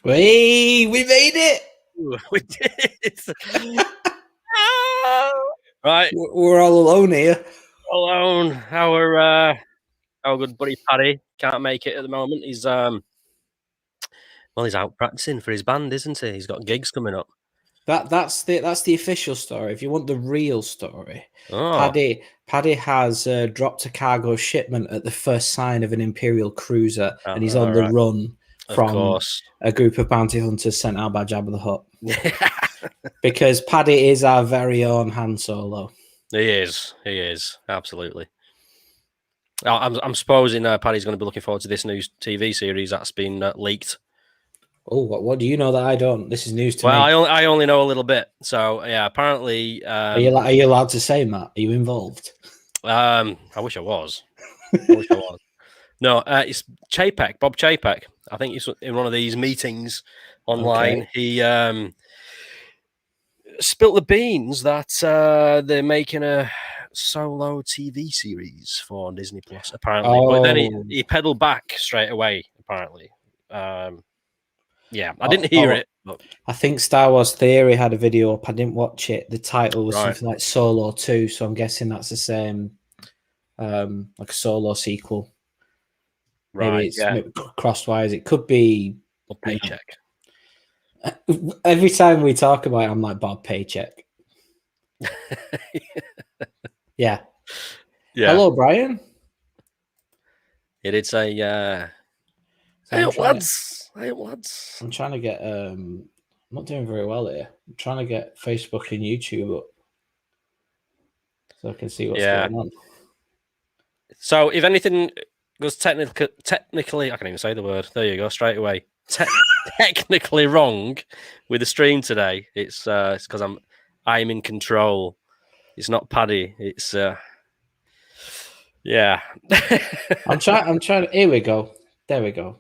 Hey, we made it! Ooh, we did. Right, We're all alone here. alone. Our good buddy Paddy can't make it at the moment. He's out practicing for his band, isn't he? He's got gigs coming up. That's the official story. If you want the real story, Oh, Paddy has dropped a cargo shipment at the first sign of an Imperial cruiser, and he's on all the right. run Of from course. a group of bounty hunters sent out by Jabba the Hutt. Because Paddy is our very own Han Solo. He is absolutely. I'm supposing Paddy's going to be looking forward to this new TV series that's been leaked. Oh, what do you know that I don't? This is news to me. I only know a little bit. So yeah, apparently. Are you allowed to say, Matt? Are you involved? I wish I was. No, it's Chapek, Bob Chapek. I think he's in one of these meetings online. Okay. He spilt the beans that they're making a solo TV series for Disney Plus, apparently. But then he pedaled back straight away, apparently. Yeah, I didn't hear it. But... I think Star Wars Theory had a video up. I didn't watch it. The title was Right. something like Solo 2, so I'm guessing that's the same, like a Solo sequel. Right, maybe it's maybe crosswise. It could be Bob Paycheck. Every time we talk about it, I'm like Bob Paycheck. Yeah. Hello, Brian. He did say, hey, lads. I'm trying to get, I'm not doing very well here. I'm trying to get Facebook and YouTube up so I can see what's going on. So if anything goes technically, I can't even say the word. There you go, straight away. Technically wrong with the stream today. It's because I'm in control. It's not Paddy. It's yeah. I'm trying to, here we go. There we go.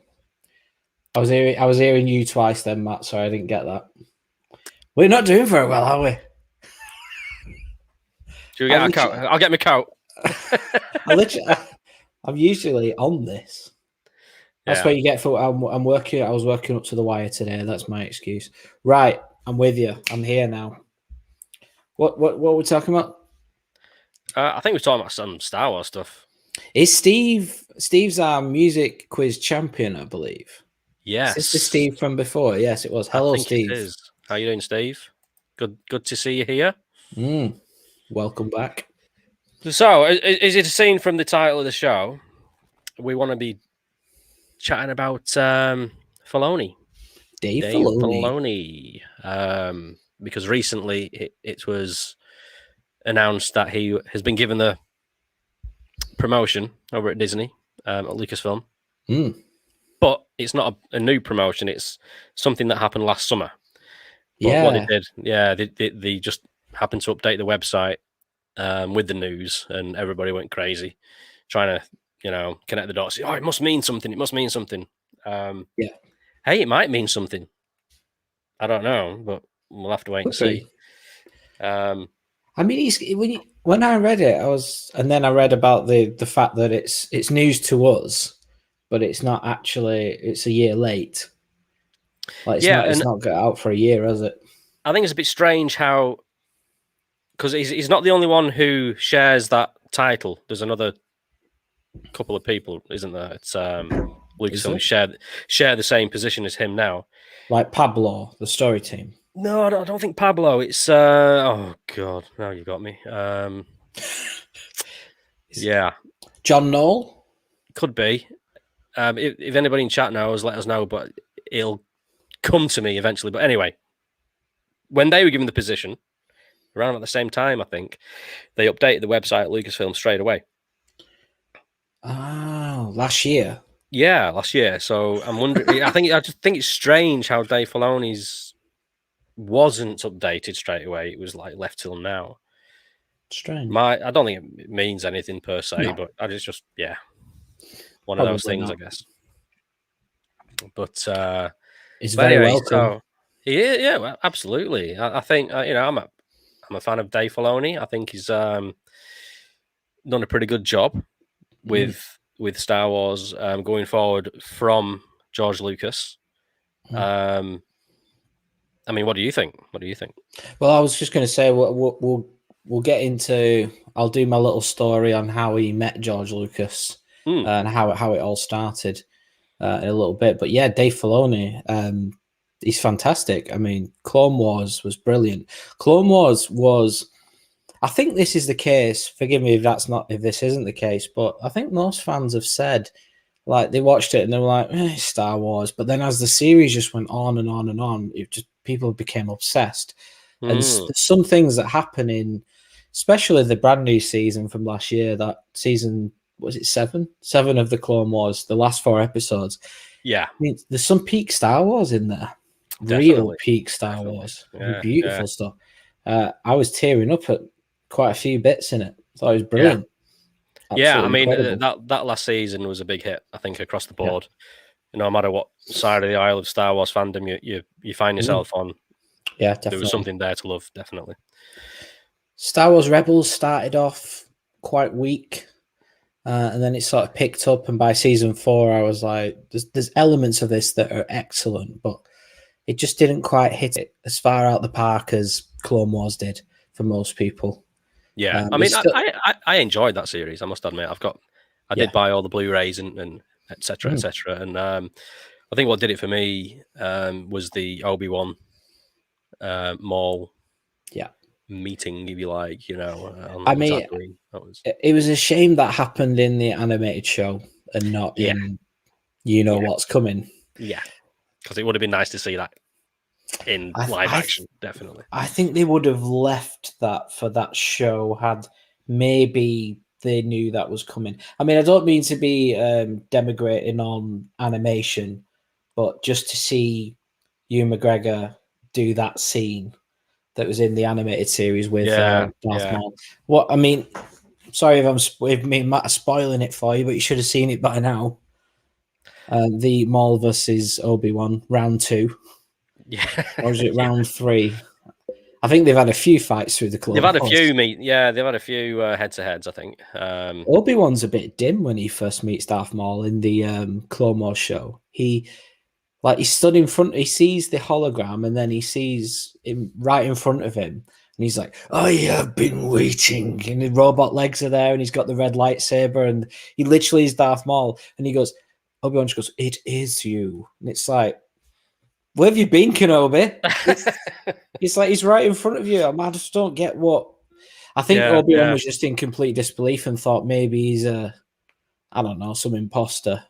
I was hearing you twice then, Matt. Sorry, I didn't get that. We're not doing very well, are we? Should we get our coat? I'll get my coat. I'm usually on this. That's what you get for I'm working. I was working up to the wire today. That's my excuse. Right, I'm with you. I'm here now. What we're talking about? I think we're talking about some Star Wars stuff. Is Steve's our music quiz champion, I believe. Yes. Is this the Steve from before? Yes, it was. Hello, Steve. It is. How you doing, Steve? Good to see you here. Welcome back. So, is it a scene from the title of the show? We want to be chatting about Filoni. Dave Filoni. Because recently it was announced that he has been given the promotion over at Disney, at Lucasfilm. But it's not a new promotion. It's something that happened last summer. But what they did, they just happened to update the website with the news, and everybody went crazy trying to, connect the dots. Oh, it must mean something. It must mean something. Hey, it might mean something. I don't know, but we'll have to wait and see. I mean, when I read it, and then I read about the fact that it's news to us, but it's not actually. It's a year late. Like it's not got out for a year, has it? I think it's a bit strange how, because he's not the only one who shares that title. There's another couple of people, isn't there? It's Lucasfilm share the same position as him now. Like Pablo, the story team. No, I don't think Pablo. It's oh god, now you got me. Yeah, John Knoll could be. If anybody in chat knows, let us know. But it'll come to me eventually. But anyway, when they were given the position, around at the same time, I think they updated the website at Lucasfilm straight away. Oh, last year. Yeah, last year. So I'm wondering. I just think it's strange how Dave Filoni's wasn't updated straight away. It was like left till now. Strange. I don't think it means anything per se, but it's just one of those things, I guess. But it's very welcome. So, well, absolutely. I think I'm a fan of Dave Filoni. I think he's done a pretty good job with Star Wars going forward from George Lucas. I mean, what do you think? What do you think? Well, I was just going to say we'll get into. I'll do my little story on how he met George Lucas and how it all started in a little bit. But yeah, Dave Filoni, he's fantastic. I mean, Clone Wars was brilliant. Clone Wars was. I think this is the case. Forgive me if this isn't the case, but I think most fans have said like they watched it and they were like, Star Wars. But then as the series just went on and on and on, it just people became obsessed. And there's some things that happen in, especially the brand new season from last year. That season was it 7 of the Clone Wars, the last 4 episodes. Yeah, I mean, there's some peak Star Wars in there. definitely. Real peak Star Wars. Yeah, beautiful stuff. I was tearing up at quite a few bits in it. I thought it was brilliant. Yeah, I mean that last season was a big hit. I think across the board. Yeah. No matter what side of the aisle of Star Wars fandom you find yourself on. Yeah, definitely. There was something there to love. Definitely. Star Wars Rebels started off quite weak, and then it sort of picked up. And by season 4, I was like, "There's elements of this that are excellent, but it just didn't quite hit it as far out the park as Clone Wars did for most people." Yeah, I mean, I enjoyed that series. I must admit, I did buy all the Blu-rays and etc. etc. And I think what did it for me was the Obi-Wan Maul meeting, if you like. I mean, it was a shame that happened in the animated show and not in what's coming. Yeah, because it would have been nice to see that in live action, definitely. I think they would have left that for that show had maybe they knew that was coming. I mean, I don't mean to be denigrating on animation, but just to see Ewan McGregor do that scene that was in the animated series with Darth Maul. What I mean, sorry if I'm spoiling it for you, but you should have seen it by now. The Maul versus Obi-Wan round 2. Yeah, or is it round 3? I think they've had a few fights through the Clone Wars. They've had a few head-to-heads, I think. Obi-Wan's a bit dim when he first meets Darth Maul in the Clone Wars show. He stood in front, he sees the hologram, and then he sees him right in front of him, and he's like, "I have been waiting," and the robot legs are there, and he's got the red lightsaber, and he literally is Darth Maul, and he goes, Obi-Wan just goes, "It is you," and it's like, where have you been, Kenobi? It's like he's right in front of you. I just don't get what. I think Obi-Wan was just in complete disbelief and thought maybe he's I don't know, some imposter.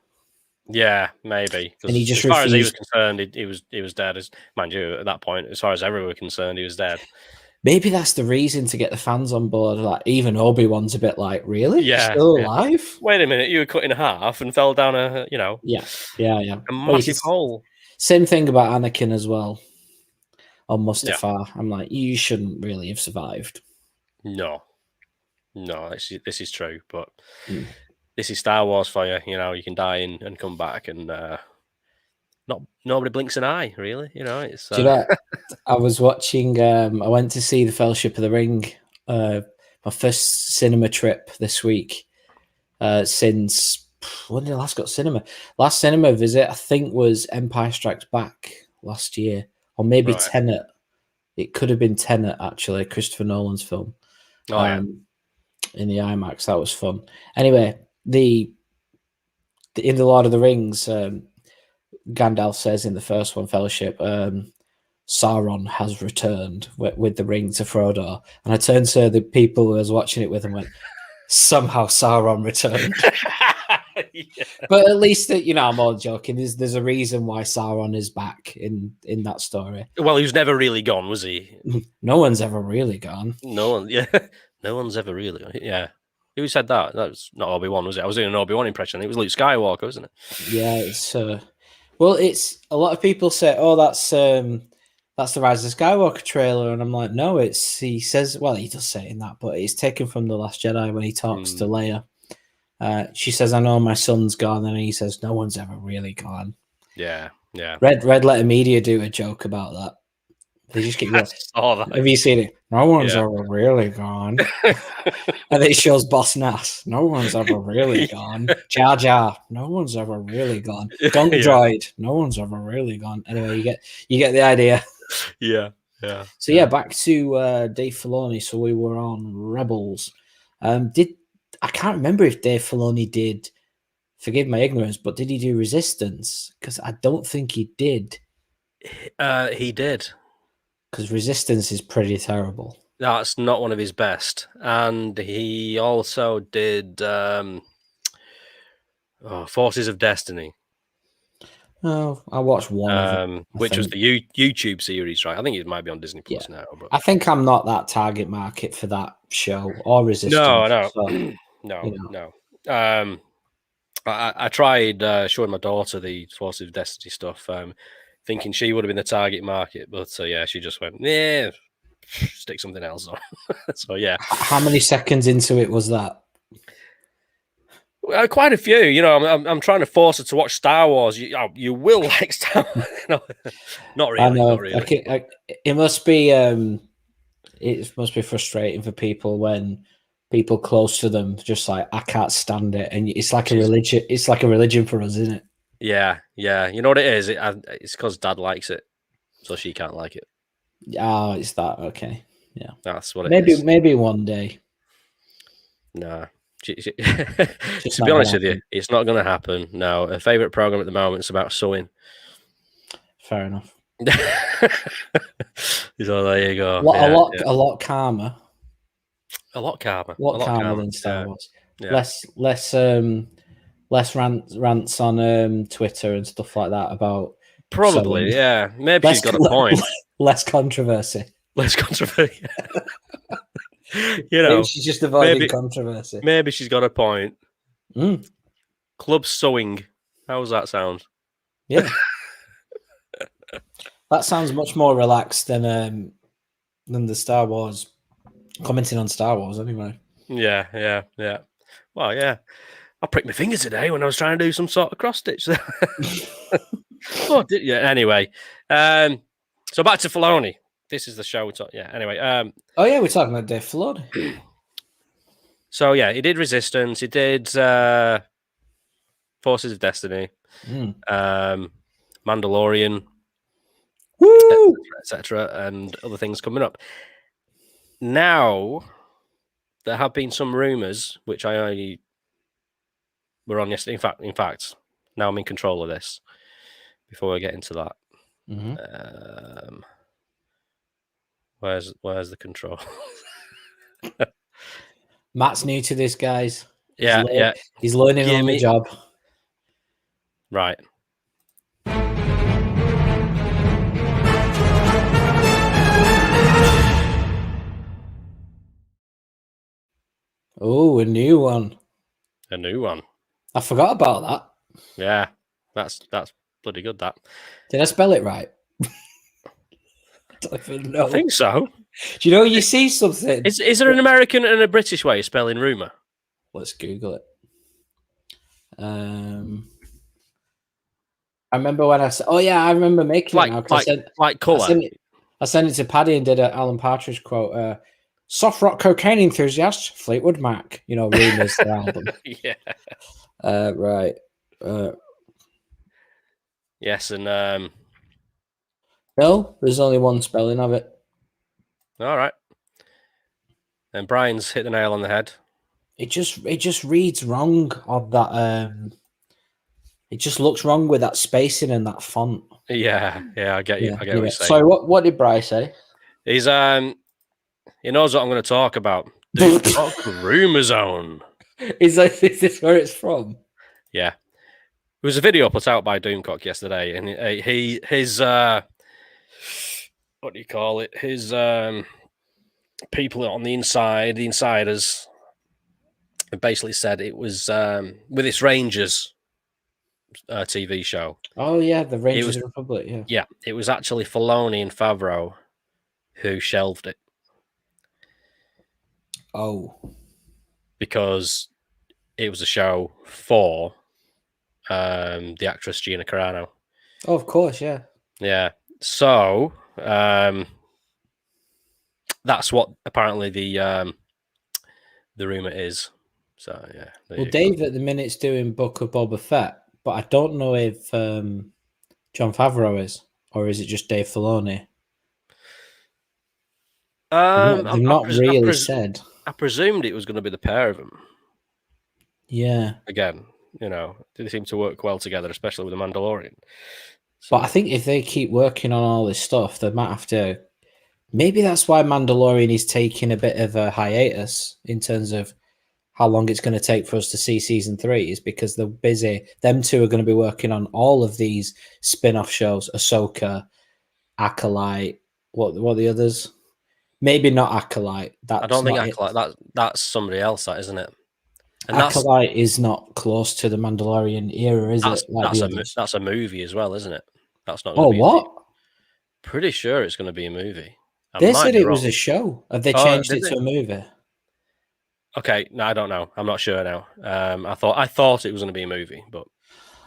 Yeah, maybe. And he just as far as he was concerned, he was dead. Mind you, at that point, as far as everyone was concerned, he was dead. Maybe that's the reason to get the fans on board. Like even Obi-Wan's a bit like, really? Yeah, still alive? Wait a minute, you were cut in half and fell down a massive hole. Same thing about Anakin as well. On Mustafar, I'm like, you shouldn't really have survived. No, this is true, but this is Star Wars for you. You can die and come back, and nobody blinks an eye, really. It's. Do you know, I was watching. I went to see the Fellowship of the Ring. My first cinema trip this week. Since when did I last got cinema? Last cinema visit, I think, was Empire Strikes Back last year, or maybe Tenet. It could have been Tenet, actually, Christopher Nolan's film. In the IMAX, that was fun. Anyway, in the Lord of the Rings, Gandalf says in the first one, Fellowship, Sauron has returned with the ring to Frodo, and I turned to the people who I was watching it with and went, somehow Sauron returned. But at least I'm all joking. There's a reason why Sauron is back in that story. Well, he was never really gone, was he? No one's ever really gone. No one's ever really gone. Yeah. Who said that? That was not Obi-Wan, was it? I was doing an Obi-Wan impression. It was Luke Skywalker, wasn't it? Yeah, it's it's a lot of people say, oh, that's the Rise of Skywalker trailer, and I'm like, no, he says, well, he does say it in that, but it's taken from The Last Jedi when he talks to Leia. She says, I know my son's gone, and he says, no one's ever really gone. Yeah. Red Letter Media do a joke about that. They just keep I going. saw that. Have you seen it? No one's Yeah. ever really gone. And it shows Boss Nass. No one's ever really gone. Jar Jar. No one's ever really gone. Gunk Droid. No one's ever really gone. Anyway, you get the idea. Yeah. So yeah, back to Dave Filoni. So we were on Rebels. I can't remember if Dave Filoni did. Forgive my ignorance, but did he do Resistance? Because I don't think he did. He did. Because Resistance is pretty terrible. That's not one of his best. And he also did Forces of Destiny. Oh, I watched one of them, which was the YouTube series, right? I think it might be on Disney Plus now. But I think I'm not that target market for that show or Resistance. No. So, No. I tried showing my daughter the Forces of Destiny stuff, thinking she would have been the target market, but she just went, yeah, stick something else on. So yeah. How many seconds into it was that? Quite a few. I'm trying to force her to watch Star Wars. You will like Star Wars. No, not really. I know. Not really. It must be. It must be frustrating for people when people close to them just like, I can't stand it, and it's like a religion. It's like a religion for us, isn't it? Yeah. You know what it is? It's because Dad likes it, so she can't like it. Oh, it's that. Okay. Yeah. That's what it is. Maybe one day. Nah. To be honest with you, it's not going to happen. No, her favourite program at the moment is about sewing. Fair enough. So there you go. A lot calmer. A lot calmer. A lot calmer than Star Wars. Yeah. Less rants on Twitter and stuff like that about probably sewing. Yeah. Maybe she's got a point. Less controversy. Maybe she's just avoiding controversy. Maybe she's got a point. Mm. Club sewing. How does that sound? Yeah. That sounds much more relaxed than the Star Wars, commenting on Star Wars anyway. Yeah. Well, yeah. I pricked my finger today when I was trying to do some sort of cross stitch. Oh, did you? Anyway, so back to Filoni. This is the show. Anyway. We're talking about Dave Filoni. So yeah, he did Resistance. He did Forces of Destiny, Mandalorian, etc., and other things coming up. Now, there have been some rumors, which I were on yesterday. In fact, now I'm in control of this. Before I get into that, where's the control? Matt's new to this, guys. Yeah. He's learning on the job. Right. Oh, a new one. I forgot about that. Yeah, that's bloody good. That. Did I spell it right? I don't even know. I think so. Do you know you see something? Is there an American and a British way of spelling rumour? Let's Google it. I remember when I said, "Oh yeah, I remember making it now." Like colour. I sent it to Paddy and did an Alan Partridge quote. Soft rock cocaine enthusiast, Fleetwood Mac. You know, rumours their album. Yeah. Right. Yes, and no, there's only one spelling of it. All right. And Brian's hit the nail on the head. It just reads wrong on that. It just looks wrong with that spacing and that font. Yeah, I get you. I get what you're saying. Sorry, what did Brian say? He's he knows what I'm going to talk about. Doomcock Rumour Zone. Is this where it's from? Yeah. There was a video put out by Doomcock yesterday, and his what do you call it? His people on the inside, the insiders, basically said it was with this Rangers TV show. Oh yeah, the Rangers of the Republic. Yeah. Yeah, it was actually Filoni and Favreau who shelved it. Oh. Because it was a show for the actress Gina Carano. Oh, of course, yeah. Yeah. So that's what apparently the rumor is. So yeah. Well, Dave at the minute's doing Book of Boba Fett, but I don't know if Jon Favreau is, or is it just Dave Filoni? They've not really said. I presumed it was going to be the pair of them. Yeah. Again, they seem to work well together, especially with the Mandalorian. So. But I think if they keep working on all this stuff, they might have to. Maybe that's why Mandalorian is taking a bit of a hiatus in terms of how long it's going to take for us to see season 3, is because they're busy. Them two are going to be working on all of these spin-off shows, Ahsoka, Acolyte, what are the others? Maybe not Acolyte. I don't think Acolyte. That's somebody else, that isn't it? And Acolyte is not close to the Mandalorian era, is it? Like that's a movie as well, isn't it? That's not. Oh, what? Pretty sure it's going to be a movie. They said it was a show. Have they changed it to a movie? Okay, no, I don't know. I'm not sure now. I thought it was going to be a movie, but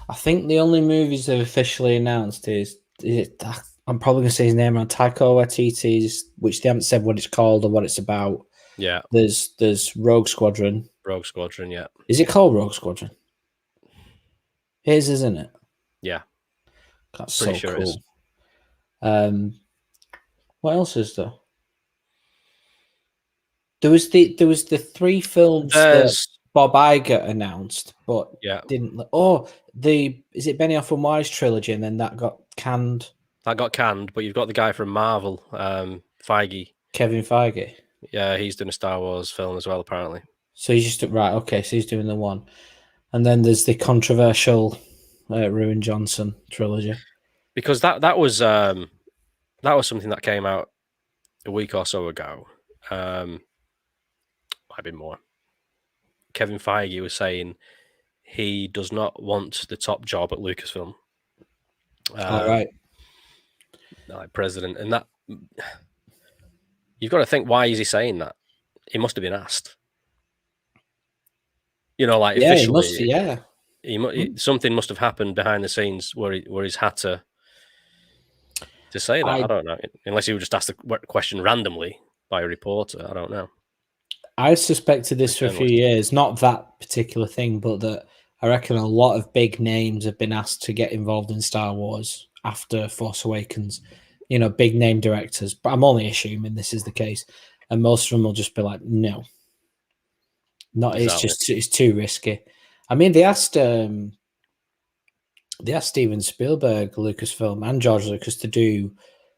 I think the only movies they've officially announced is I'm probably going to say his name wrong. Taika Waititi's, which they haven't said what it's called or what it's about. Yeah. There's Rogue Squadron. Rogue Squadron, yeah. Is it called Rogue Squadron? It is, isn't it? Yeah. That's pretty so sure cool. What else is there? There was the 3 films that Bob Iger announced, but didn't. Oh, is it Benioff and Weiss trilogy, and then that got canned. That got canned, but you've got the guy from Marvel, Feige. Kevin Feige. Yeah, he's doing a Star Wars film as well, apparently. So he's just right. Okay, so he's doing the one, and then there's the controversial Rian Johnson trilogy. Because that was something that came out a week or so ago. Might be more. Kevin Feige was saying he does not want the top job at Lucasfilm. All right. Like president, and that you've got to think, why is he saying that? He must have been asked. Officially. Something must have happened behind the scenes where he's had to say that. I don't know, unless he would just ask the question randomly by a reporter. I don't know. I suspected this for a few years, not that particular thing, but that I reckon a lot of big names have been asked to get involved in Star Wars after Force Awakens. Big name directors. But I'm only assuming this is the case, and most of them will just be like, no, not. Exactly. It's too risky. I mean, they asked Steven Spielberg, Lucasfilm, and George Lucas to do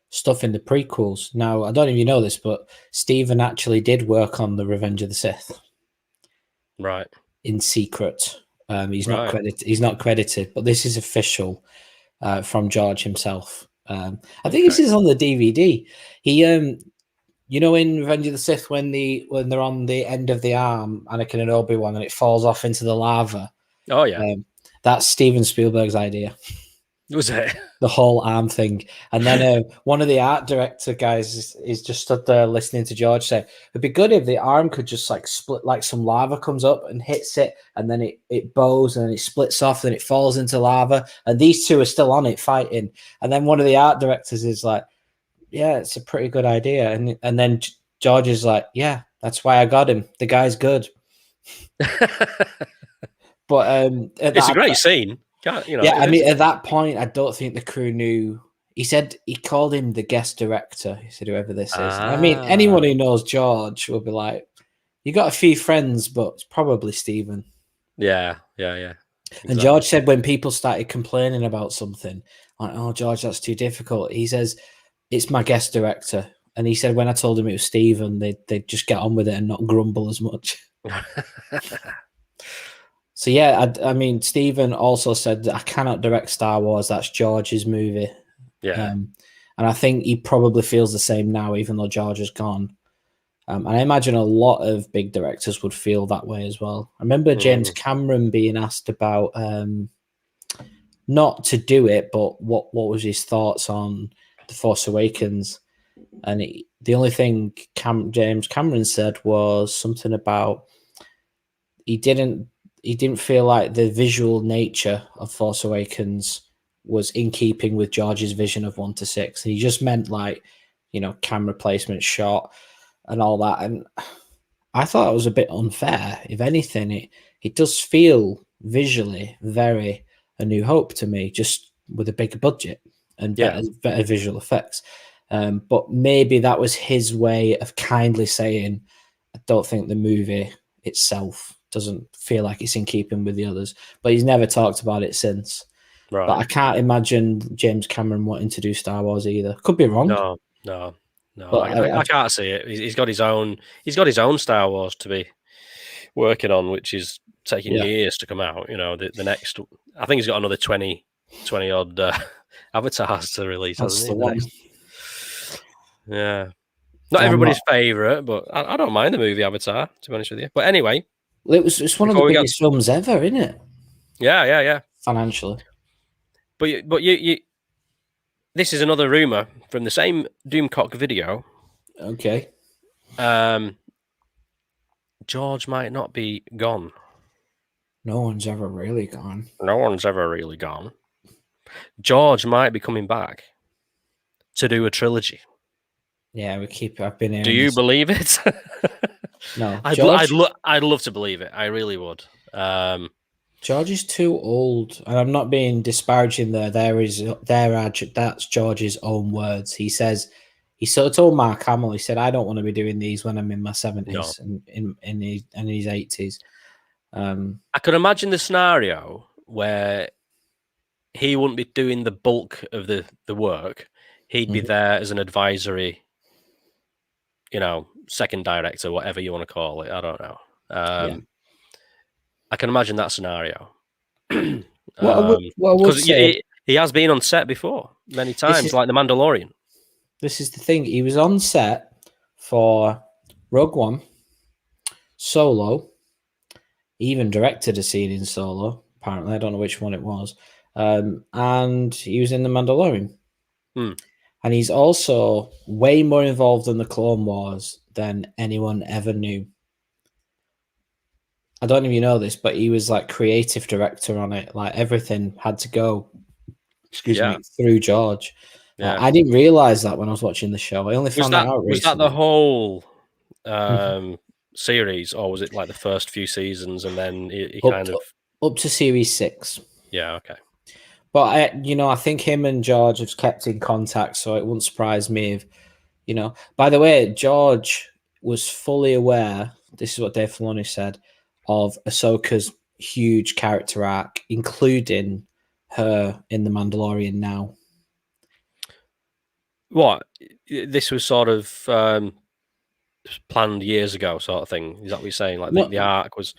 stuff in the prequels. Now, I don't even know this, but Steven actually did work on the Revenge of the Sith, right? In secret. He's not credited. He's not credited, but this is official from George himself. I think this is on the DVD. He, in Revenge of the Sith, when they're on the end of the arm, Anakin and Obi-Wan, and it falls off into the lava. Oh yeah, that's Steven Spielberg's idea. Was it the whole arm thing? And then one of the art director guys is just stood there listening to George say, "It'd be good if the arm could just like split, like some lava comes up and hits it, and then it bows and it splits off, and it falls into lava, and these two are still on it fighting." And then one of the art directors is like, "Yeah, it's a pretty good idea." And then George is like, "Yeah, that's why I got him. The guy's good." But it's a great scene. I mean, at that point, I don't think the crew knew. He said he called him the guest director. He said, "Whoever this is." I mean, anyone who knows George will be like, "You got a few friends, but it's probably Steven." Yeah. Exactly. And George said when people started complaining about something, like, "Oh, George, that's too difficult," he says, "It's my guest director." And he said when I told him it was Steven, they'd just get on with it and not grumble as much. So yeah, I mean, Steven also said that I cannot direct Star Wars. That's George's movie. Yeah, and I think he probably feels the same now, even though George is gone. And I imagine a lot of big directors would feel that way as well. I remember James Cameron being asked about not to do it, but what was his thoughts on The Force Awakens, and the only thing James Cameron said was something about he didn't feel like the visual nature of Force Awakens was in keeping with George's vision of 1 to 6. He just meant like, camera placement, shot, and all that. And I thought it was a bit unfair. If anything, it does feel visually very A New Hope to me, just with a bigger budget and better visual effects. But maybe that was his way of kindly saying, I don't think the movie itself doesn't feel like it's in keeping with the others. But he's never talked about it since. Right. But I can't imagine James Cameron wanting to do Star Wars either. Could be wrong. No. But I can't see it. He's got his own. He's got his own Star Wars to be working on, which is taking years to come out. You know, the next. I think he's got another 20 odd avatars to release. That's Hasn't the he? one. Yeah. Not everybody's favourite, but I don't mind the movie Avatar, to be honest with you. But anyway, it's one of the biggest films ever, isn't it? Yeah. Financially. But you this is another rumor from the same Doomcock video. Okay. George might not be gone. No one's ever really gone. George might be coming back to do a trilogy. Yeah, I've been here. Do you believe it? No. I'd love to believe it. I really would. George is too old, and I'm not being disparaging there. That's George's own words. He says, he sort of told Mark Hamill, he said, I don't want to be doing these when I'm in my 70s and in his 80s. I could imagine the scenario where he wouldn't be doing the bulk of the work. He'd be there as an advisory, second director, whatever you want to call it. I don't know. I can imagine that scenario. Because he has been on set before many times, like The Mandalorian. This is the thing. He was on set for Rogue One, Solo. He even directed a scene in Solo, apparently. I don't know which one it was. And he was in The Mandalorian. And he's also way more involved in the Clone Wars than anyone ever knew. I don't know if you know this, but he was like creative director on it. Like everything had to go, through George. I didn't realize that when I was watching the show. I only found that out recently. Was that the whole series, or was it like the first few seasons and then he up to series 6? Yeah, okay. But I think him and George have kept in contact, so it wouldn't surprise me if, By the way, George was fully aware. This is what Dave Filoni said of Ahsoka's huge character arc, including her in The Mandalorian now. What? This was sort of planned years ago, sort of thing. Is that what you're saying? Like the arc was.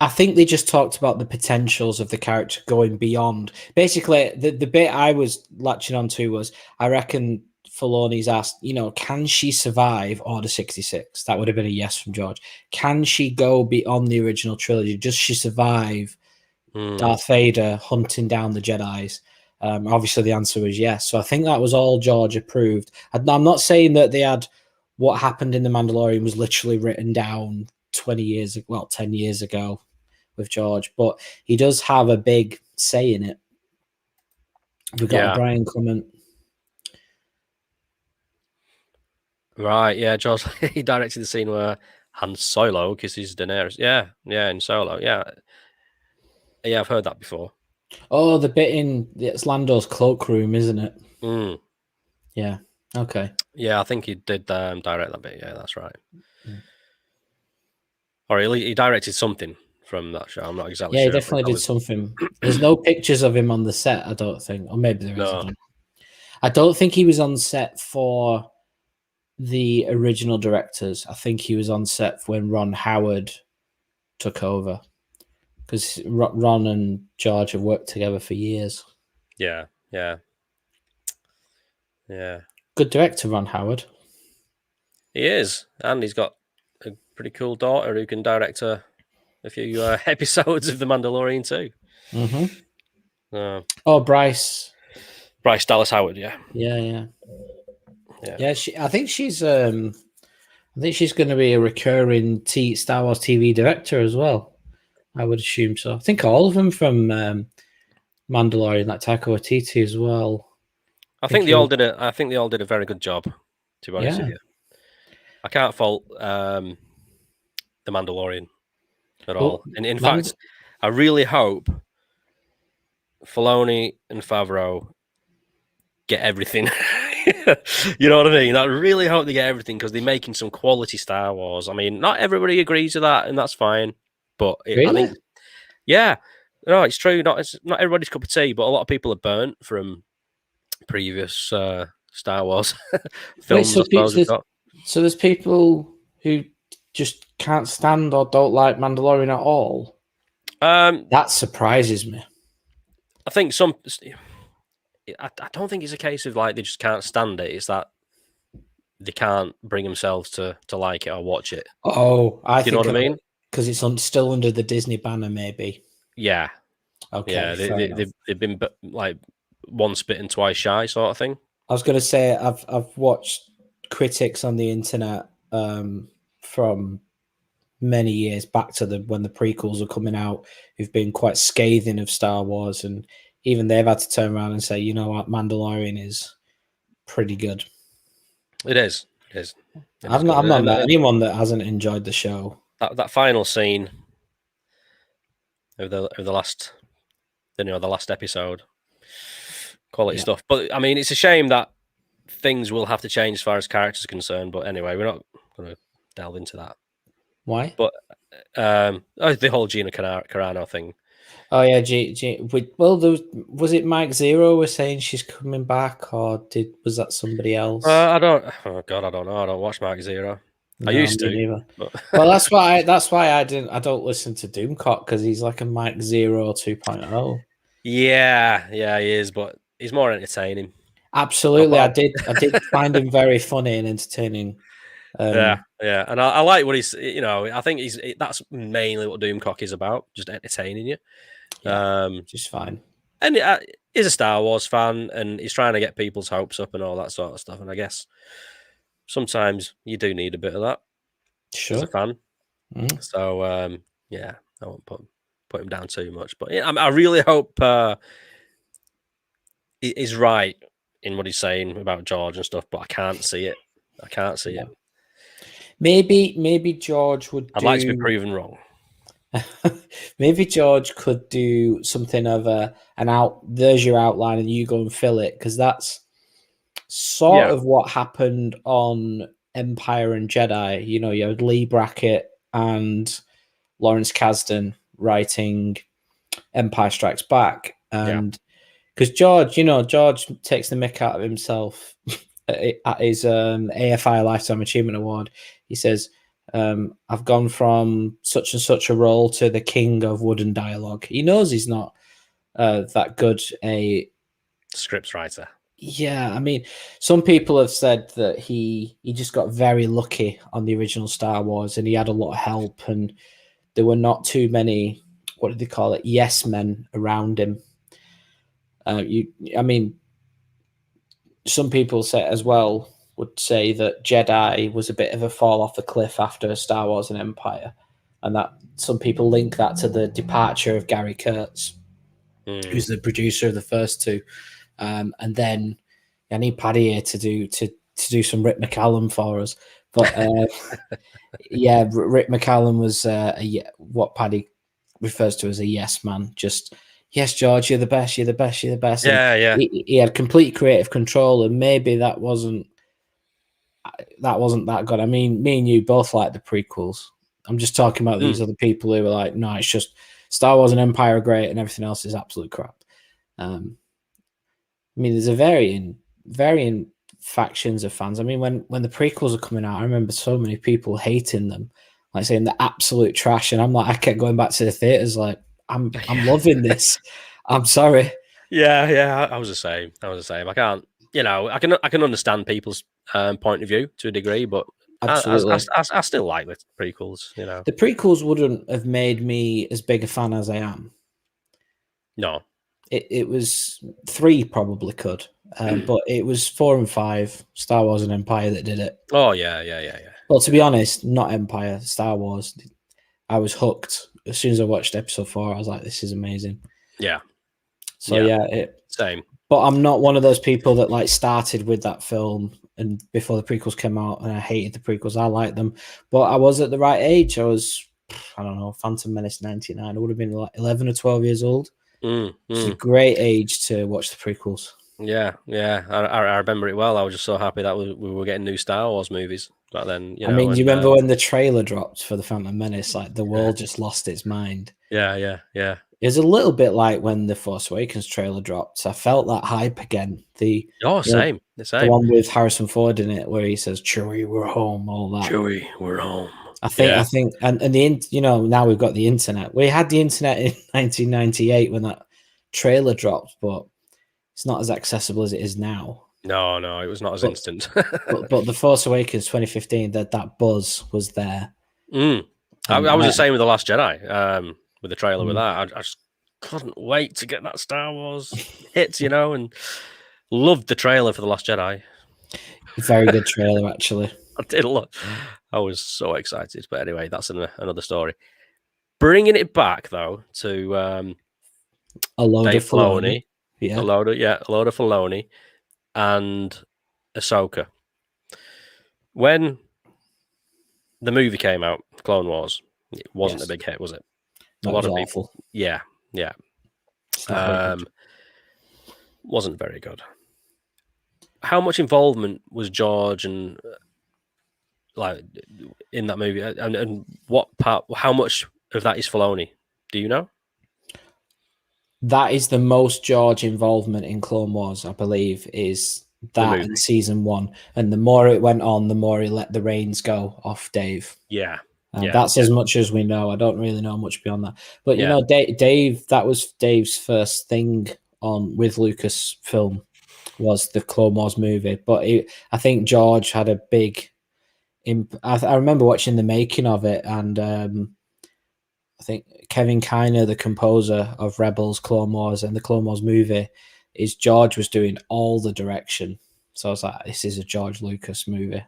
I think they just talked about the potentials of the character going beyond. Basically, the bit I was latching onto was, I reckon Filoni's asked, can she survive Order 66? That would have been a yes from George. Can she go beyond the original trilogy? Does she survive Darth Vader hunting down the Jedis? Obviously, the answer was yes. So I think that was all George approved. I'm not saying that they had what happened in The Mandalorian was literally written down 10 years ago with George, but he does have a big say in it. We've got a Brian comment. Right, yeah, George, he directed the scene where Han Solo kisses Daenerys. Yeah, in Solo, yeah. Yeah, I've heard that before. Oh, the bit it's Lando's cloakroom, isn't it? Yeah, okay. Yeah, I think he did direct that bit, yeah, that's right. Or he directed something from that show, I'm not exactly sure. Yeah, he definitely did something. There's no pictures of him on the set, I don't think. Or maybe there is. No. I don't think he was on set for the original directors. I think he was on set when Ron Howard took over, because Ron and George have worked together for years. Yeah. Good director, Ron Howard. He is, and he's got a pretty cool daughter who can direct a few episodes of The Mandalorian too. Bryce Dallas Howard, yeah. Yeah. I think she's going to be a recurring Star Wars TV director as well. I would assume so. I think all of them from Mandalorian, like Taika Waititi as well. I think they all did a very good job, to be honest with you. I can't fault The Mandalorian at Well, all. And in fact, I really hope Filoni and Favreau get everything. You know what I mean? I really hope they get everything because they're making some quality Star Wars. I mean, not everybody agrees with that, and that's fine. But I think, yeah, no, it's true. It's not everybody's cup of tea, but a lot of people are burnt from previous Star Wars films. I suppose we've got. So there's people who just can't stand or don't like Mandalorian at all. That surprises me. I think some. I don't think it's a case of like they just can't stand it. It's that they can't bring themselves to like it or watch it. Oh, Do you know what I mean? Because it's still under the Disney banner, maybe. Yeah. Okay. Yeah, they've been like once bitten, twice shy, sort of thing. I was going to say I've watched critics on the internet from many years back to when the prequels were coming out, who've been quite scathing of Star Wars, and even they've had to turn around and say, you know what, Mandalorian is pretty good. It is. I've not met anyone that hasn't enjoyed the show. That final scene of the last, the last episode, quality stuff. But I mean, it's a shame that things will have to change as far as characters are concerned. But anyway, we're not going to delve into that. Why? But the whole Gina Carano thing. Oh yeah, was it Mike Zero was saying she's coming back, or was that somebody else? I don't. Oh God, I don't know. I don't watch Mike Zero. No, I used to. But... Well, that's why I don't listen to Doomcock, because he's like a Mike Zero 2.0. Yeah, he is, but he's more entertaining. Absolutely, I did find him very funny and entertaining. Yeah, and I like what he's. I think that's mainly what Doomcock is about, just entertaining you. Just fine. And he's a Star Wars fan, and he's trying to get people's hopes up and all that sort of stuff. And I guess sometimes you do need a bit of that as a fan. So I won't put him down too much, but I really hope he's right in what he's saying about George and stuff. But I can't see it. it. Maybe George would. I'd like to be proven wrong. Maybe George could do something of there's your outline and you go and fill it, because that's sort of what happened on Empire and Jedi. You had Lee Brackett and Lawrence Kasdan writing Empire Strikes Back, and because George takes the mick out of himself at his AFI Lifetime Achievement Award. He says, I've gone from such and such a role to the king of wooden dialogue. He knows he's not that good a script writer. Yeah, I mean, some people have said that he just got very lucky on the original Star Wars, and he had a lot of help, and there were not too many, what did they call it, yes men around him. Some people say as well would say that Jedi was a bit of a fall off the cliff after Star Wars and Empire, and that some people link that to the departure of Gary Kurtz, who's the producer of the first two. And then I need Paddy here to do some Rick McCallum for us. But Rick McCallum was what Paddy refers to as a yes man. Just, yes, George, you're the best, you're the best, you're the best. Yeah. He had complete creative control, and maybe that wasn't that good. I mean, me and you both like the prequels. I'm just talking about these other people who were like, no, it's just Star Wars and Empire are great, and everything else is absolute crap. I mean, there's a varying factions of fans. I mean, when the prequels are coming out, I remember so many people hating them, like saying they're absolute trash, and I'm like, I kept going back to the theaters, like, I'm loving this. I'm sorry. Yeah, I was the same. I can't, I can understand people's point of view to a degree, but absolutely, I still like the prequels. The prequels wouldn't have made me as big a fan as I am. No. It was 3 probably could, but it was 4 and 5, Star Wars and Empire, that did it. Oh, yeah. Well, to be honest, not Empire, Star Wars. I was hooked. As soon as I watched episode 4, I was like, this is amazing. Yeah. So yeah, same. But I'm not one of those people that like started with that film and before the prequels came out, and I hated the prequels. I liked them, but I was at the right age. I don't know, Phantom Menace '99. I would have been like 11 or 12 years old. It's a great age to watch the prequels. Yeah, yeah, I remember it well. I was just so happy that we were getting new Star Wars movies back then. You I know, mean, do you and remember when the trailer dropped for the Phantom Menace? Like the world just lost its mind. yeah. It was a little bit like when the Force Awakens trailer dropped. I felt that hype again. The same, the the same. one with Harrison Ford in it, where he says "Chewie, we're home," all that. Chewie, we're home. I think, and now we've got the internet. We had the internet in 1998 when that trailer dropped, but it's not as accessible as it is now. No, it was not as instant. but the Force Awakens 2015, that buzz was there. I was the same with The Last Jedi. With the trailer with that, I just couldn't wait to get that Star Wars hit, and loved the trailer for The Last Jedi. Very good trailer, actually. I did look. I was so excited. But anyway, that's another story. Bringing it back, though, to a load Dave of Filoni. A load of Filoni and Ahsoka. When the movie came out, Clone Wars, it wasn't a big hit, was it? No, a lot of people. Awful. Yeah. Wasn't very good. How much involvement was George and like in that movie, and what part? How much of that is Filoni? Do you know? That is the most George involvement in Clone Wars, I believe, is that in season 1. And the more it went on, the more he let the reins go off Dave. Yeah. That's as much as we know. I don't really know much beyond that. But Dave, that was Dave's first thing on with Lucasfilm, was the Clone Wars movie. But I think George had a big. I remember watching the making of it, and I think Kevin Kiner, the composer of Rebels, Clone Wars, and the Clone Wars movie, George was doing all the direction. So I was like, this is a George Lucas movie.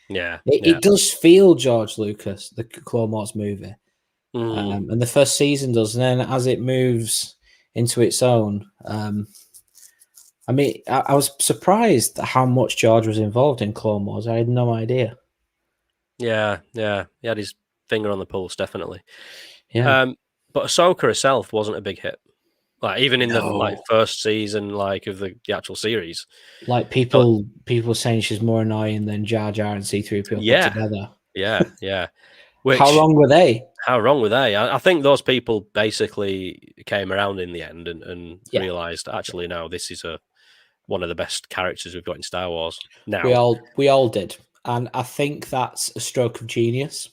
Yeah. It does feel George Lucas, the Clone Wars movie. And the first season does. And then as it moves into its own, I mean, I was surprised how much George was involved in Clone Wars. I had no idea. Yeah. He had his finger on the pulse, definitely. Yeah. But Ahsoka herself wasn't a big hit. Like even in the first season, of the actual series, like people saying she's more annoying than Jar Jar and C-3PO put together. Yeah. How wrong were they? I think those people basically came around in the end and realized, actually, no, this is one of the best characters we've got in Star Wars now. We all did, and I think that's a stroke of genius.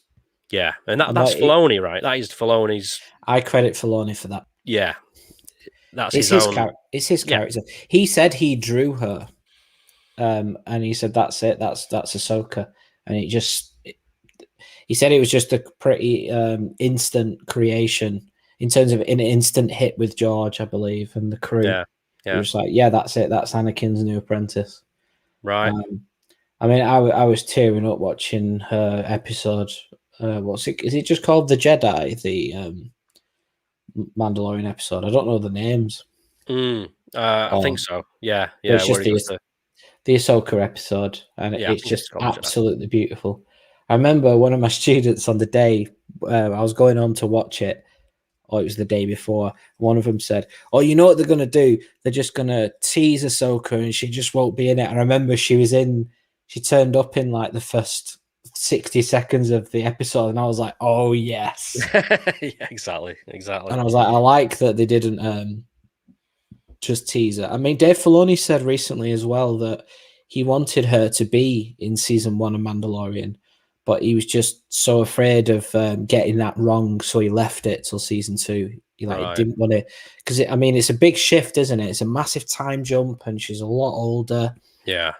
Yeah, and that's Filoni, right? That is Filoni's. I credit Filoni for that. Yeah, that's his own. It's his character. He said he drew her, and he said that's it. That's Ahsoka, and he said it was just a pretty instant creation in terms of an instant hit with George, I believe, and the crew. Yeah. It was like, that's it. That's Anakin's new apprentice. Right. I mean, I was tearing up watching her episode. What's it? Is it just called The Jedi? The Mandalorian episode. I don't know the names. I think so. Yeah. It's just the Ahsoka episode, and it's just absolutely beautiful. I remember one of my students on the day I was going on to watch it, or it was the day before, one of them said, "Oh, you know what they're going to do? They're just going to tease Ahsoka and she just won't be in it." I remember she turned up in like the first 60 seconds of the episode, and I was like, "Oh, yes." Yeah, exactly. And I was like, I like that they didn't just tease her. I mean, Dave Filoni said recently as well that he wanted her to be in season 1 of Mandalorian, but he was just so afraid of getting that wrong, so he left it till season 2. He didn't want to, because it's a big shift, isn't it? It's a massive time jump, and she's a lot older. Yeah.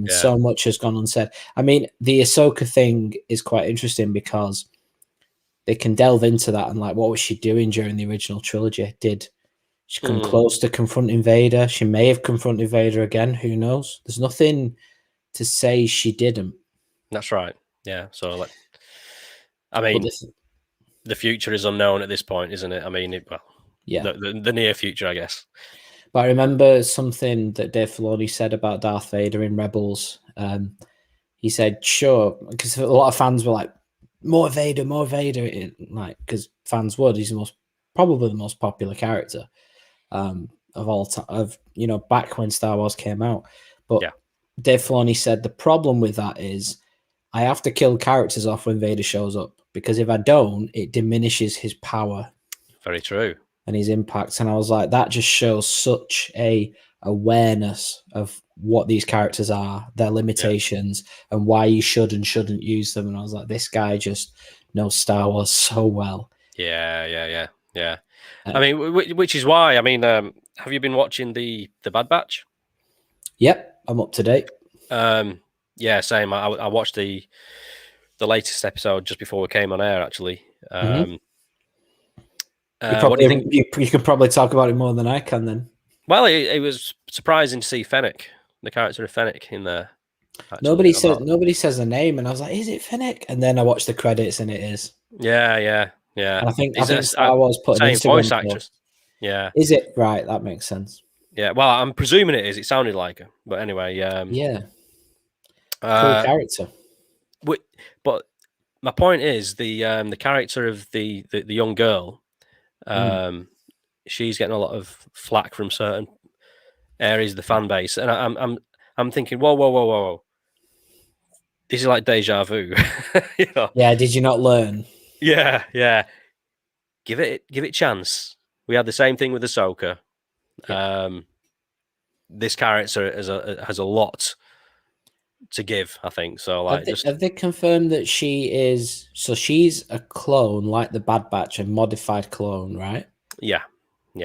So much has gone unsaid. I mean, the Ahsoka thing is quite interesting because they can delve into that and like, what was she doing during the original trilogy? Did she come close to confronting Vader? She may have confronted Vader again. Who knows? There's nothing to say she didn't. That's right. Yeah. So, the future is unknown at this point, isn't it? I mean, the near future, I guess. But I remember something that Dave Filoni said about Darth Vader in Rebels. He said, "Sure," because a lot of fans were like, "More Vader, more Vader," like because fans would. He's probably the most popular character of all time. Back when Star Wars came out. But Yeah, Dave Filoni said the problem with that is I have to kill characters off when Vader shows up because if I don't, it diminishes his power very true. and his impact. And I was like, that just shows such a awareness of what these characters are, their Yeah, limitations, and why you should and shouldn't use them. And I was like, this guy just knows Star Wars so well. yeah. I mean, which is why. I mean, have you been watching the Bad Batch? Yep, I'm up to date. Yeah, same. I watched the latest episode just before we came on air. Actually, You what do you probably think? you can probably talk about it more than I can then. Well, it was surprising to see Fennec, the character of Fennec, in there. Actually, Nobody says a name, and I was like, "Is it Finnick?" And then I watched the credits, and it is. Yeah. And I Is think it Star Wars put an same voice Instagram actress? post. Yeah, Is it right? That makes sense. yeah. Well, I'm presuming it is. It sounded like her, but anyway. Yeah, cool Uh, character. but my point is the character of the young girl. She's getting a lot of flack from certain areas of the fan base, and I'm thinking, whoa. This is like deja vu. You know? Yeah, did you not learn? Yeah. Give it a chance. We had the same thing with Ahsoka. Yeah. This character has a lot to give, I think. So like Have they confirmed that she is? So she's a clone, like the Bad Batch, a modified clone, right? yeah.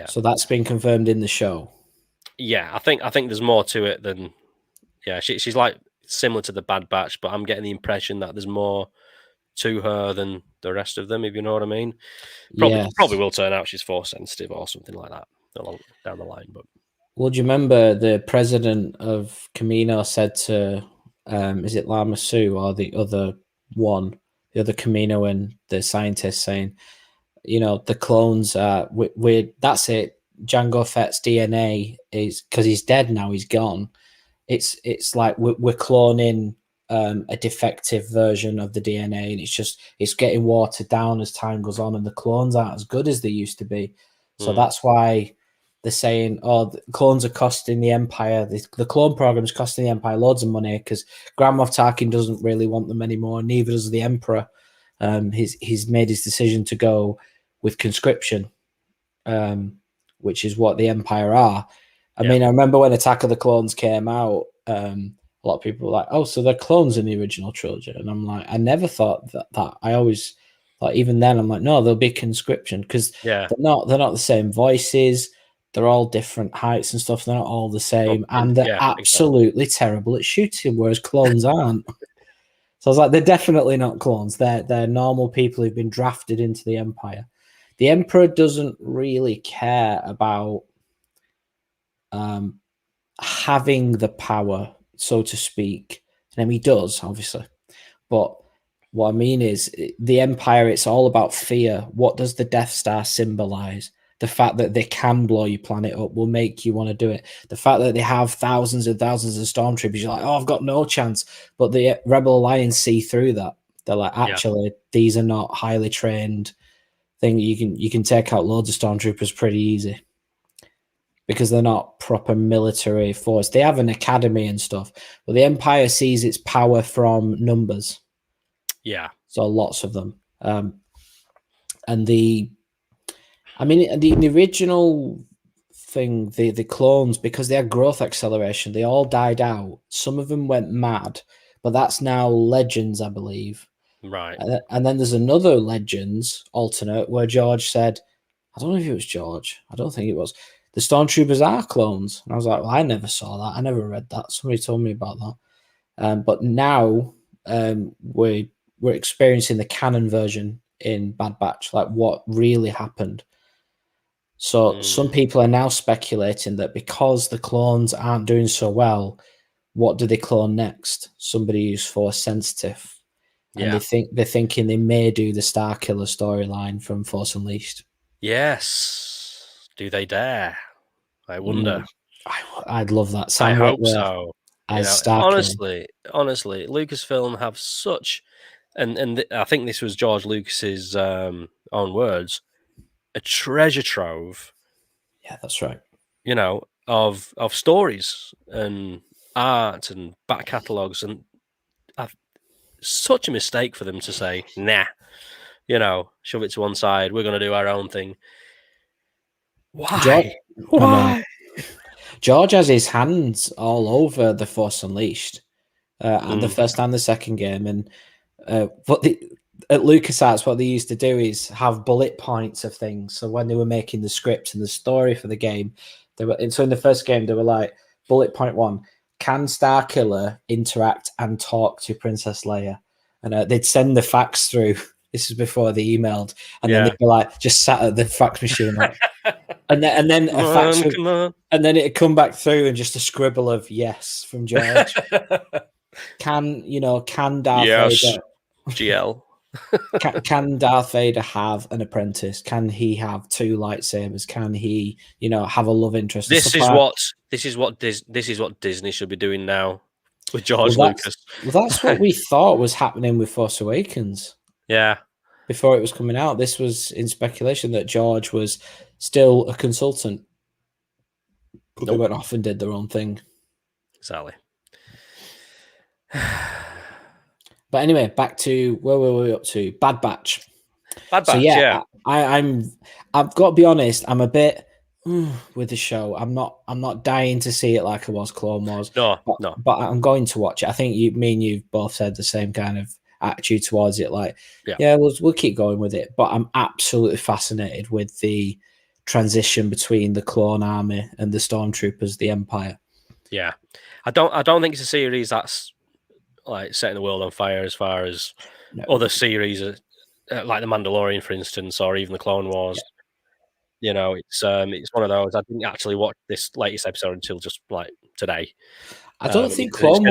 So that's been confirmed in the show. Yeah, I think there's more to it than she's like similar to the Bad Batch, but I'm getting the impression that there's more to her than the rest of them, if you know what I mean. Yes. Probably will turn out she's force sensitive or something like that along down the line. But Well, do you remember the president of Camino said to, is it Lama Su or the other one, the other Camino and the scientist saying, the clones are, that's it. Jango Fett's DNA is, because he's dead now, he's gone. It's like we're cloning a defective version of the DNA, and it's getting watered down as time goes on, and the clones aren't as good as they used to be. So that's why they're saying, "Oh, the clones are costing the Empire. The clone program is costing the Empire loads of money because Grand Moff Tarkin doesn't really want them anymore. Neither does the Emperor. He's made his decision to go with conscription, which is what the Empire are." I mean, I remember when Attack of the Clones came out, a lot of people were like, "Oh, so they're clones in the original trilogy," and I'm like, I never thought that. I always like, even then, I'm like, no, they'll be conscription because they're not the same voices. They're all different heights and stuff. They're not all the same, and they're absolutely terrible at shooting, whereas clones aren't. So I was like, they're definitely not clones. They're normal people who've been drafted into the Empire. The Emperor doesn't really care about having the power, so to speak. And he does, obviously. But what I mean is, the Empire, it's all about fear. What does the Death Star symbolize? The fact that they can blow your planet up will make you want to do it. The fact that they have thousands and thousands of stormtroopers, you're like, oh, I've got no chance. But the Rebel Alliance see through that. They're like, actually, these are not highly trained thing. You can take out loads of stormtroopers pretty easy because they're not proper military force. They have an academy and stuff, but the Empire sees its power from numbers. Yeah. So lots of them. And the original thing, the clones, because they had growth acceleration, they all died out. Some of them went mad, but that's now Legends, I believe. Right. And then there's another Legends alternate where George said, I don't know if it was George. I don't think it was. The stormtroopers are clones. And I was like, well, I never saw that. I never read that. Somebody told me about that. But now we're experiencing the canon version in Bad Batch, like what really happened. So some people are now speculating that because the clones aren't doing so well, what do they clone next? Somebody who's force sensitive. And they're thinking they may do the Star Killer storyline from Force Unleashed. Yes. Do they dare? I wonder. I'd love that. I Sam hope Witwer so. as Starkiller. Honestly, Lucasfilm have such, and I think this was George Lucas's own words, a treasure trove. Yeah, that's right. Of stories and art and back catalogues, and such a mistake for them to say, nah, shove it to one side. We're going to do our own thing. George, Why? I know. Why? George has his hands all over The Force Unleashed, and the first and the second game. And at LucasArts, what they used to do is have bullet points of things. So when they were making the scripts and the story for the game, so in the first game they were like, bullet point 1: can Starkiller interact and talk to Princess Leia? And they'd send the facts through. This is before they emailed, and then they'd be like, just sat at the fax machine, like, and then come on. And then it'd come back through and just a scribble of yes from George. Can Darth Vader? GL. Can Darth Vader have an apprentice? Can he have 2 lightsabers? Can he, have a love interest? This is what Disney should be doing now with George Lucas. That's what we thought was happening with Force Awakens. Yeah. Before it was coming out, this was in speculation that George was still a consultant. But they went off and did their own thing. Exactly. But anyway, back to where were we up to? Bad Batch. Bad Batch, yeah. I've got to be honest, I'm a bit with the show. I'm not dying to see it like I was Clone Wars. No. But I'm going to watch it. I think me and you both said the same kind of attitude towards it. Like, we'll keep going with it. But I'm absolutely fascinated with the transition between the clone army and the stormtroopers, the Empire. Yeah, I don't think it's a series that's like setting the world on fire as far as other series, like the Mandalorian, for instance, or even the Clone Wars. Yeah. It's one of those. I didn't actually watch this latest episode until just like today. I don't think Clone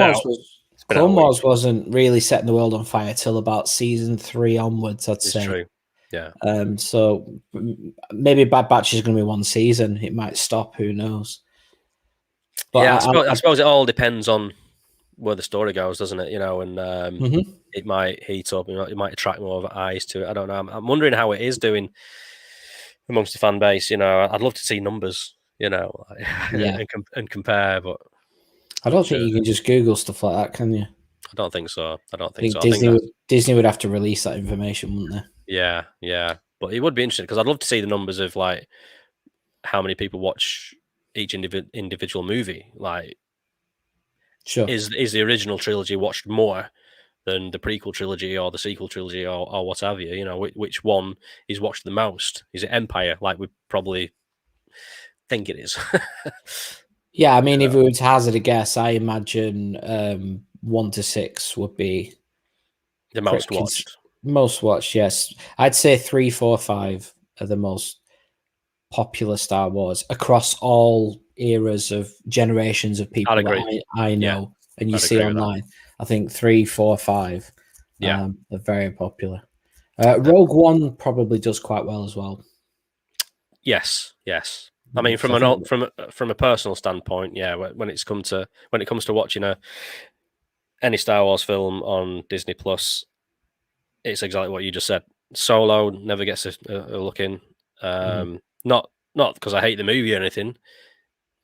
Wars wasn't really setting the world on fire till about season 3 onwards, I'd say. True. Yeah. So maybe Bad Batch is going to be 1 season. It might stop. Who knows? But yeah, I suppose it all depends on where the story goes, doesn't it? And it might heat up. It might attract more eyes to it. I don't know. I'm wondering how it is doing amongst the fan base. I'd love to see numbers. And compare. But I don't think you can just Google stuff like that, can you? I don't think so. I think Disney would have to release that information, wouldn't they? Yeah. But it would be interesting because I'd love to see the numbers of like how many people watch each individual movie. Like, sure, is the original trilogy watched more than the prequel trilogy or the sequel trilogy or what have you? Which one is watched the most? Is it Empire? Like we probably think it is. Yeah, I mean, if we were to hazard a guess, I imagine 1 to 6 would be the most watched. Most watched, yes. I'd say 3, 4, 5 are the most popular Star Wars across all eras of generations of people that I know and you see online. I think 3, 4, 5 are very popular. Rogue One probably does quite well as well. Yes. I mean, from a personal standpoint, yeah. When it comes to watching any Star Wars film on Disney Plus, it's exactly what you just said. Solo never gets a look in. Not because I hate the movie or anything.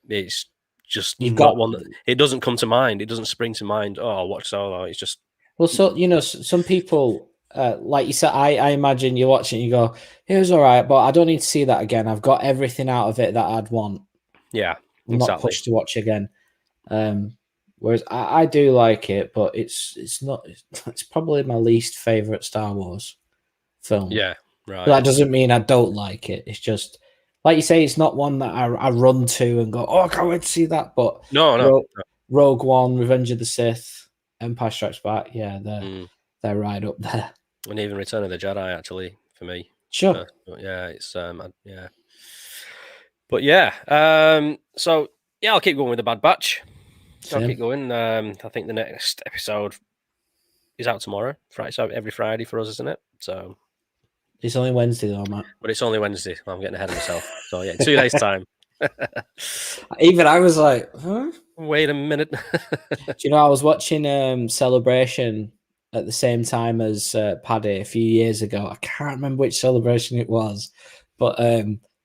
It's just one that it doesn't come to mind. It doesn't spring to mind. Oh, I'll watch Solo. It's just some people. Like you said, I imagine you watch it and you go, it was all right, but I don't need to see that again. I've got everything out of it that I'd want. Yeah, I'm not pushed to watch again. Whereas I do like it, but it's not. It's probably my least favorite Star Wars film. Yeah, right. But that doesn't mean I don't like it. It's just like you say, it's not one that I run to and go, oh, I can't wait to see that. But no. Rogue One, Revenge of the Sith, Empire Strikes Back, yeah, they're right up there. And even Return of the Jedi, actually, for me. Sure. Yeah, it's yeah. But yeah, so yeah, I'll keep going with the Bad Batch. I'll keep going. I think the next episode is out tomorrow. It's out every Friday for us, isn't it? So it's only Wednesday though, Matt. But it's only Wednesday. I'm getting ahead of myself. So yeah, 2 days time. Even I was like, huh? Wait a minute. Do you know, I was watching Celebration at the same time as Paddy a few years ago. I can't remember which celebration it was, but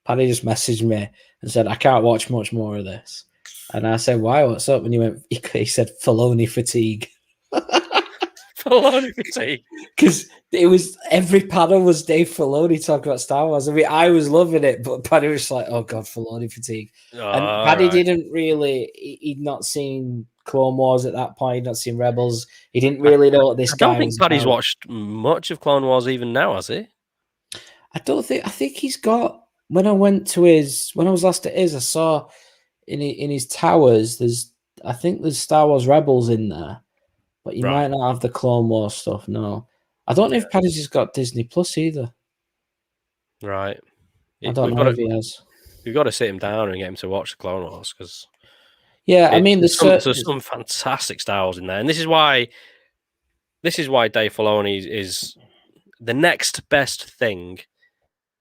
Paddy just messaged me and said, I can't watch much more of this. And I said, why? What's up? And he said, Filoni fatigue. Filoni fatigue. Because it was every panel was Dave Filoni talking about Star Wars. I mean, I was loving it, but Paddy was like, "Oh God, Filoni fatigue." And Paddy didn't really. He'd not seen Clone Wars at that point. He'd not seen Rebels. He didn't really know what this guy was. I don't think Paddy's watched much of Clone Wars even now, has he? I don't think. I think he's got. When I was last at his, I saw in his towers. I think there's Star Wars Rebels in there, but you might not have the Clone Wars stuff. No. I don't know if Paddy's has got Disney Plus either. Right. I don't know if he has. We've got to sit him down and get him to watch the Clone Wars because I mean, there's some fantastic Star Wars in there, and this is why Dave Filoni is the next best thing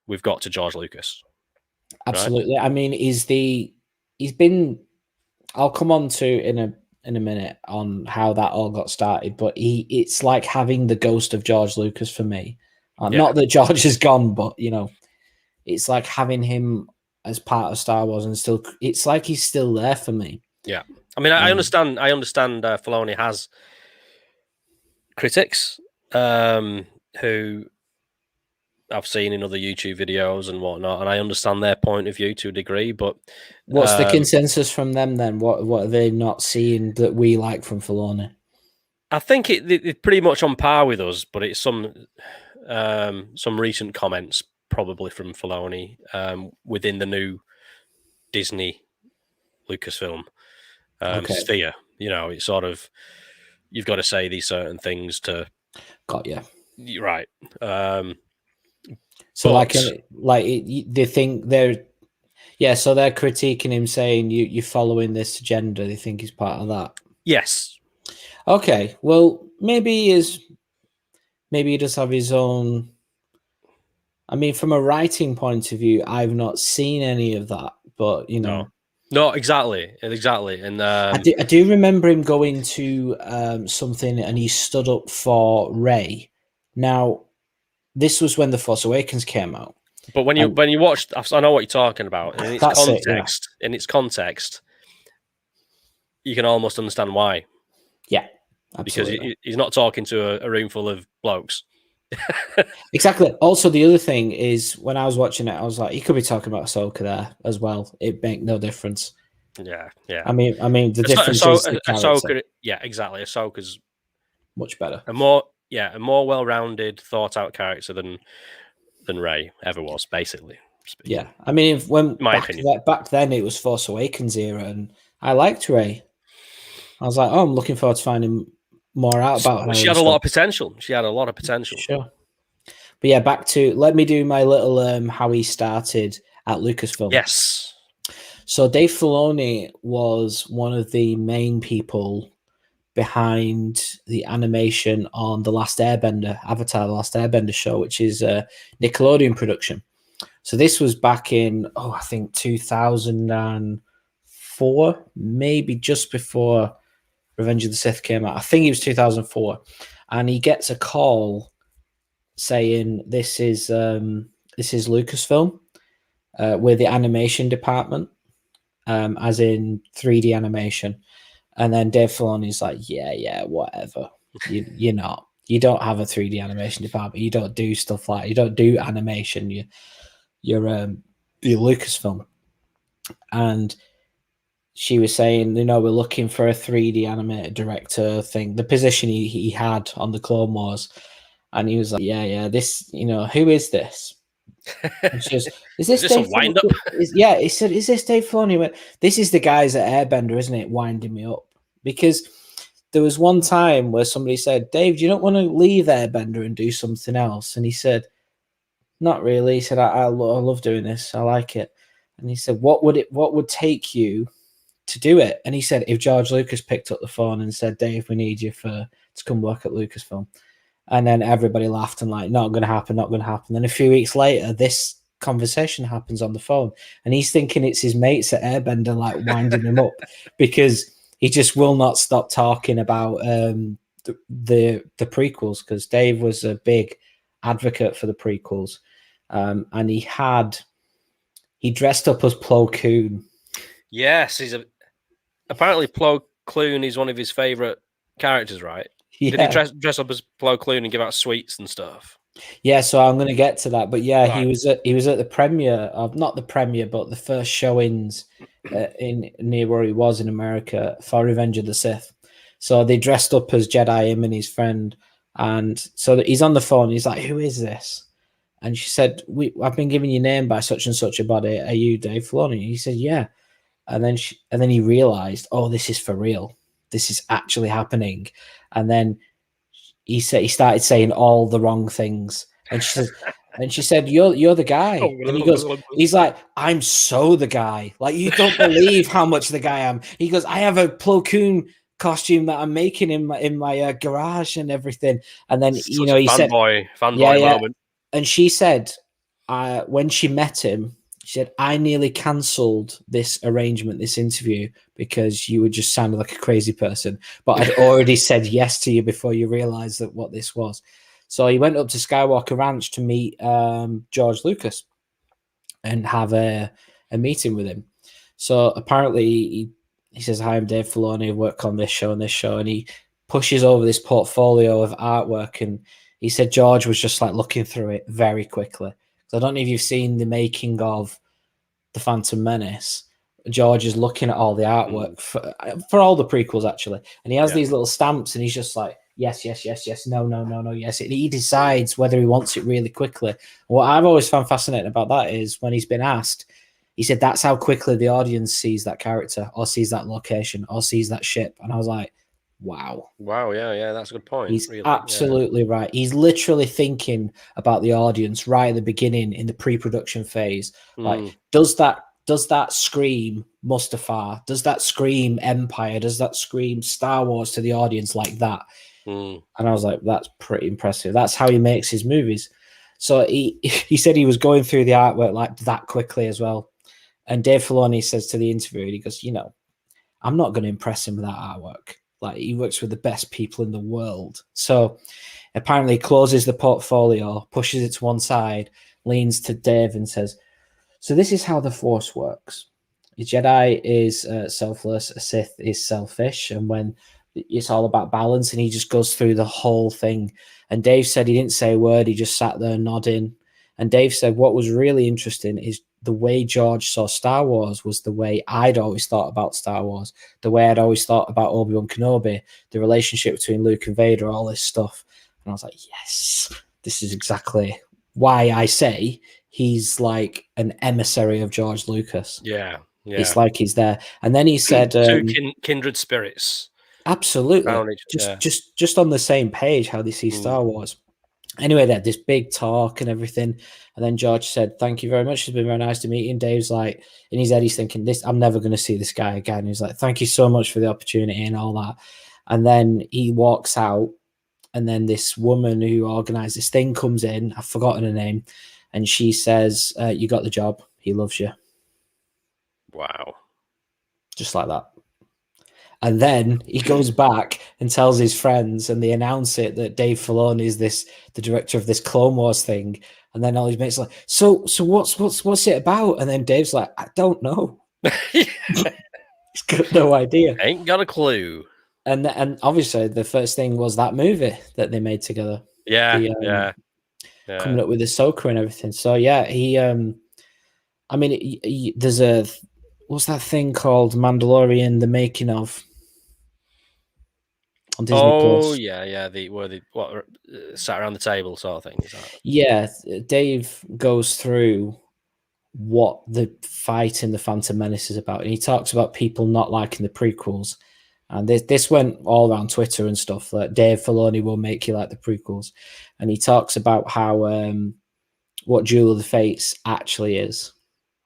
we've got to George Lucas. Absolutely. Right? I mean, he's been. I'll come on to in a minute on how that all got started, but it's like having the ghost of George Lucas for me. Not that George is gone, but it's like having him as part of Star Wars, and it's like he's still there for me. Yeah, I mean, I understand. Filoni has critics who I've seen in other YouTube videos and whatnot, and I understand their point of view to a degree. But what's the consensus from them then? What are they not seeing that we like from Filoni? I think it's pretty much on par with us, but it's some recent comments probably from Filoni within the new Disney Lucasfilm sphere. It's sort of you've got to say these certain things to. Got you. Right. So they think they're. Yeah, so they're critiquing him, saying you're following this agenda. They think he's part of that. Yes. Okay. Well, maybe he does have his own. I mean, from a writing point of view, I've not seen any of that, but No, exactly, and I do remember him going to something, and he stood up for Rey. Now, this was when The Force Awakens came out. But when you watched, I know what you're talking about. In its context, you can almost understand why. Yeah, absolutely. Because he's not talking to a room full of blokes. Exactly. Also, the other thing is when I was watching it, I was like, he could be talking about Ahsoka there as well. It make no difference. Yeah. I mean, the difference is the Ahsoka. Yeah, exactly. Ahsoka's much better. A more well-rounded, thought-out character than Rey ever was, basically. Yeah, I mean, back then it was Force Awakens era, and I liked Rey. I was like, I'm looking forward to finding more out about her. She had a lot of potential. Sure. But yeah, back to let me do my little how he started at Lucasfilm. Yes. So Dave Filoni was one of the main people behind the animation on The Last Airbender, Avatar: The Last Airbender show, which is a Nickelodeon production. So this was back in, I think 2004, maybe just before Revenge of the Sith came out. I think it was 2004. And he gets a call saying, this is Lucasfilm. We're the animation department, as in 3D animation. And then Dave Filoni's like, yeah, whatever. You're not. You don't have a 3D animation department. You don't do stuff like you don't do animation. You're Lucasfilm. And she was saying, we're looking for a 3D animated director thing, the position he had on the Clone Wars. And he was like, yeah, this, who is this? And she goes, is this Dave a wind up? Yeah, he said, is this Dave Filoni? He went, this is the guys at Airbender, isn't it? Winding me up. Because there was one time where somebody said, Dave, you don't want to leave Airbender and do something else? And he said, not really. He said, I love doing this. I like it. And he said, what would take you to do it? And he said, if George Lucas picked up the phone and said, Dave, we need you to come work at Lucasfilm. And then everybody laughed and like, not going to happen. Then a few weeks later, this conversation happens on the phone, and he's thinking it's his mates at Airbender like winding him up because he just will not stop talking about the prequels, because Dave was a big advocate for the prequels, and he dressed up as Plo Koon. Yes, apparently Plo Koon is one of his favorite characters, right? Yeah. Did he dress up as Plo Koon and give out sweets and stuff? Yeah, so I'm going to get to that, but yeah, right. he was at the premiere of, not the premiere, but the first showings in near where he was in America for Revenge of the Sith. So they dressed up as Jedi, him and his friend, and so that he's on the phone. He's like, "Who is this?" And she said, "I've been given your name by such and such a body. Are you Dave Filoni?" And he said, "Yeah." And then he realized, "Oh, this is for real. This is actually happening." And then he started saying all the wrong things, and she said, "You're the guy." And he's like, "I'm so the guy. Like, you don't believe how much the guy I am." He goes, "I have a Plo Koon costume that I'm making in my garage and everything." And then he said, fanboy moment. And she said, when she met him, she said, "I nearly cancelled this arrangement, this interview, because you were just sounding like a crazy person. But I'd already said yes to you before you realized that what this was." So he went up to Skywalker Ranch to meet George Lucas and have a meeting with him. So apparently he says, "Hi, I'm Dave Filoni. I work on this show and this show." And he pushes over this portfolio of artwork. And he said George was just like looking through it very quickly. So I don't know if you've seen the making of The Phantom Menace. George is looking at all the artwork for all the prequels, actually. And he has these little stamps, and he's just like, yes, yes, yes, yes, no, no, no, no, yes. And he decides whether he wants it really quickly. What I've always found fascinating about that is when he's been asked, he said that's how quickly the audience sees that character or sees that location or sees that ship. And I was like, wow. Wow, yeah, that's a good point. He's really, absolutely right. He's literally thinking about the audience right at the beginning in the pre-production phase. Like, does that scream Mustafar? Does that scream Empire? Does that scream Star Wars to the audience like that? And I was like, that's pretty impressive. That's how he makes his movies. So he said he was going through the artwork like that quickly as well. And Dave Filoni says to the interviewer, he goes, I'm not going to impress him with that artwork. Like, he works with the best people in the world. So apparently he closes the portfolio, pushes it to one side, leans to Dave and says, "So this is how the Force works. A Jedi is selfless, a Sith is selfish, and when it's all about balance," and he just goes through the whole thing. And Dave said he didn't say a word. He just sat there nodding. And Dave said what was really interesting is the way George saw Star Wars was the way I'd always thought about Star Wars, the way I'd always thought about Obi-Wan Kenobi, the relationship between Luke and Vader, all this stuff. And I was like, yes, this is exactly why I say he's like an emissary of George Lucas. Yeah. It's like he's there. And then he said, two kindred spirits. Absolutely. Just on the same page, how they see Star Wars. Anyway, they had this big talk and everything. And then George said, "Thank you very much. It's been very nice to meet you." And Dave's like, in his head, he's thinking, I'm never going to see this guy again. He's like, "Thank you so much for the opportunity," and all that. And then he walks out. And then this woman who organized this thing comes in. I've forgotten her name. And she says, "You got the job. He loves you." Wow. Just like that. And then he goes back and tells his friends, and they announce it that Dave Filoni is the director of this Clone Wars thing. And then all his mates are like, so what's it about? And then Dave's like, "I don't know." He's got no idea. Ain't got a clue. And obviously the first thing was that movie that they made together. Yeah. Coming up with Ahsoka and everything. So yeah, there's what's that thing called? Mandalorian, the making of. On Disney Plus. Yeah. What sat around the table sort of thing. Is that? Yeah, Dave goes through what the fight in the Phantom Menace is about, and he talks about people not liking the prequels. And this went all around Twitter and stuff. Like, Dave Filoni will make you like the prequels, and he talks about how what Duel of the Fates actually is,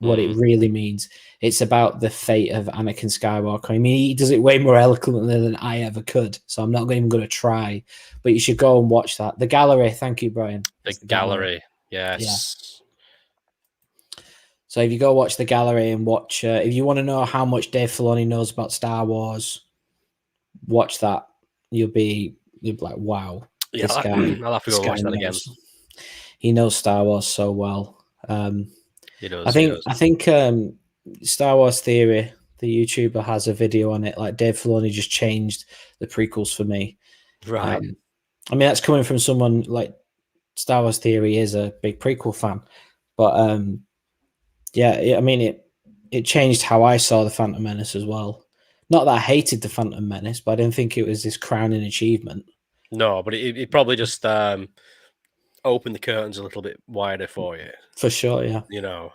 what it really means. It's about the fate of Anakin Skywalker. I mean, he does it way more eloquently than I ever could, so I'm not even going to try. But you should go and watch that. The Gallery. Thank you, Brian. The Gallery. Yes. So if you go watch the gallery and watch, if you want to know how much Dave Filoni knows about Star Wars, watch that. You'll be like, wow, Yeah, this guy, I'll have to go watch that again. He knows Star Wars so well. He does. I think Star Wars Theory, the YouTuber, has a video on it. Like Dave Filoni just changed the prequels for me. Right. I mean, that's coming from someone like Star Wars Theory is a big prequel fan, but yeah, I mean it changed how I saw the Phantom Menace as well. Not that I hated the Phantom Menace, but I didn't think it was this crowning achievement. No, but it probably just opened the curtains a little bit wider for you. For sure, yeah. You know,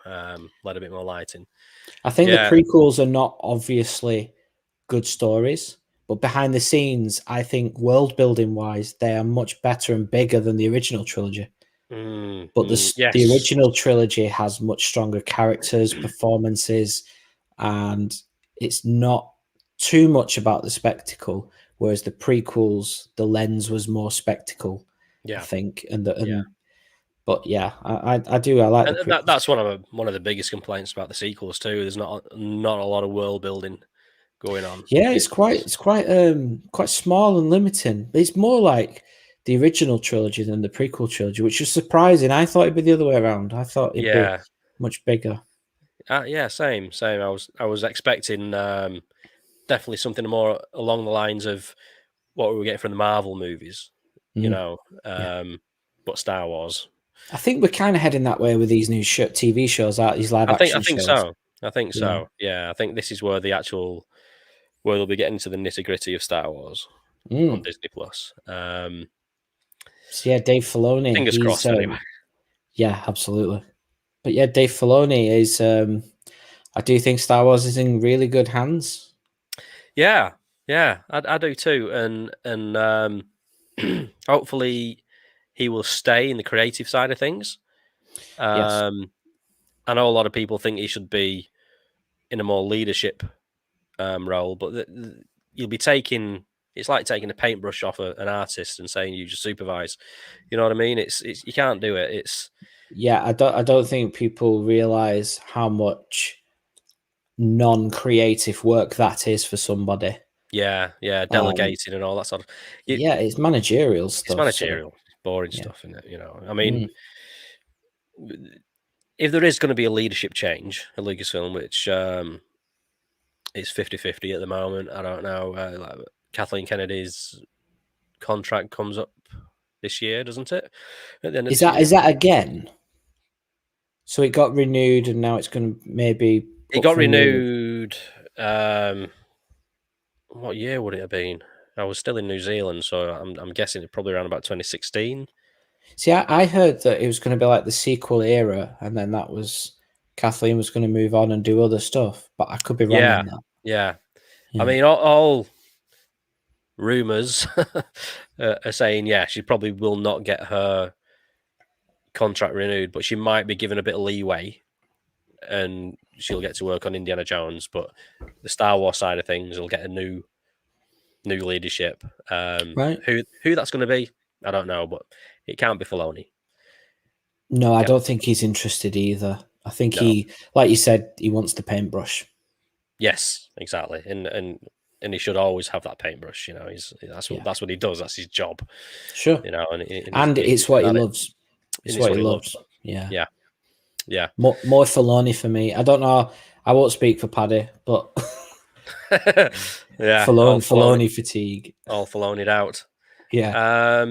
let a bit more light in. I think the prequels are not obviously good stories, but behind the scenes, I think world building wise, they are much better and bigger than the original trilogy. But the original trilogy has much stronger characters, performances, and it's not too much about the spectacle. Whereas the prequels, the lens was more spectacle, I think. But yeah, I do. I like the prequels. That's one of the biggest complaints about the sequels too. There's not a lot of world building going on. Yeah, it's quite small and limiting. It's more like the original trilogy than the prequel trilogy, which is surprising. I thought it'd be the other way around. I thought it'd be much bigger. Yeah, same. I was expecting definitely something more along the lines of what we were getting from the Marvel movies, you know, but Star Wars. I think we're kind of heading that way with these new TV shows, these live action shows. I think so. Yeah, I think this is where they'll be getting to the nitty gritty of Star Wars on Disney Plus. So yeah, Dave Filoni. Fingers crossed, anyway. Yeah, absolutely. But yeah, Dave Filoni is. I do think Star Wars is in really good hands. Yeah, I do too, and hopefully he will stay in the creative side of things. Yes. I know a lot of people think he should be in a more leadership role, but you'll be taking. It's like taking a paintbrush off an artist and saying you just supervise. You know what I mean? It's you can't do it. It's I don't think people realize how much non-creative work that is for somebody. Yeah, delegating and all that sort of. It's managerial stuff. It's managerial, boring stuff, isn't it? You know, I mean, if there is going to be a leadership change at Lucasfilm, which is 50-50 at the moment, I don't know. Like Kathleen Kennedy's contract comes up this year, doesn't it? At the end of is that again? So it got renewed, and now it's going to maybe. It got renewed. What year would it have been? I was still in New Zealand, so I'm guessing it probably around about 2016. See, I heard that it was going to be like the sequel era, and then that was Kathleen was going to move on and do other stuff, but I could be wrong on that. Yeah. I mean, all rumors are saying, she probably will not get her contract renewed, but she might be given a bit of leeway and she'll get to work on Indiana Jones, but the Star Wars side of things will get a new leadership. Right. Who that's going to be, I don't know, but it can't be Filoni. No, I don't think he's interested either. I think he, like you said, he wants the paintbrush. Yes, exactly, and he should always have that paintbrush. You know, that's what he does. That's his job. Sure. You know, and it's what he loves. It's what he loves. Yeah. More Filoni for me. I don't know. I won't speak for Paddy, but Filoni fatigue. All Filoni'd out. Yeah.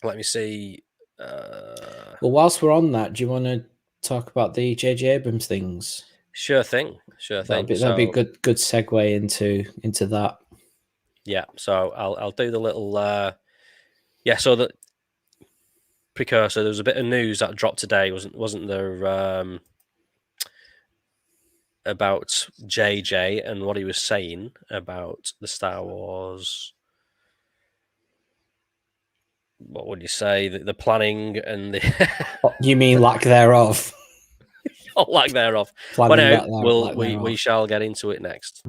Let me see. Well, whilst we're on that, do you want to talk about the J.J. Abrams things? Sure thing. That'd be a good segue into that. Yeah. So I'll do the little. So the precursor. There was a bit of news that dropped today, wasn't there? About JJ and what he was saying about the Star Wars. What would you say? The planning and the. You mean lack thereof? Lack thereof. We shall get into it next.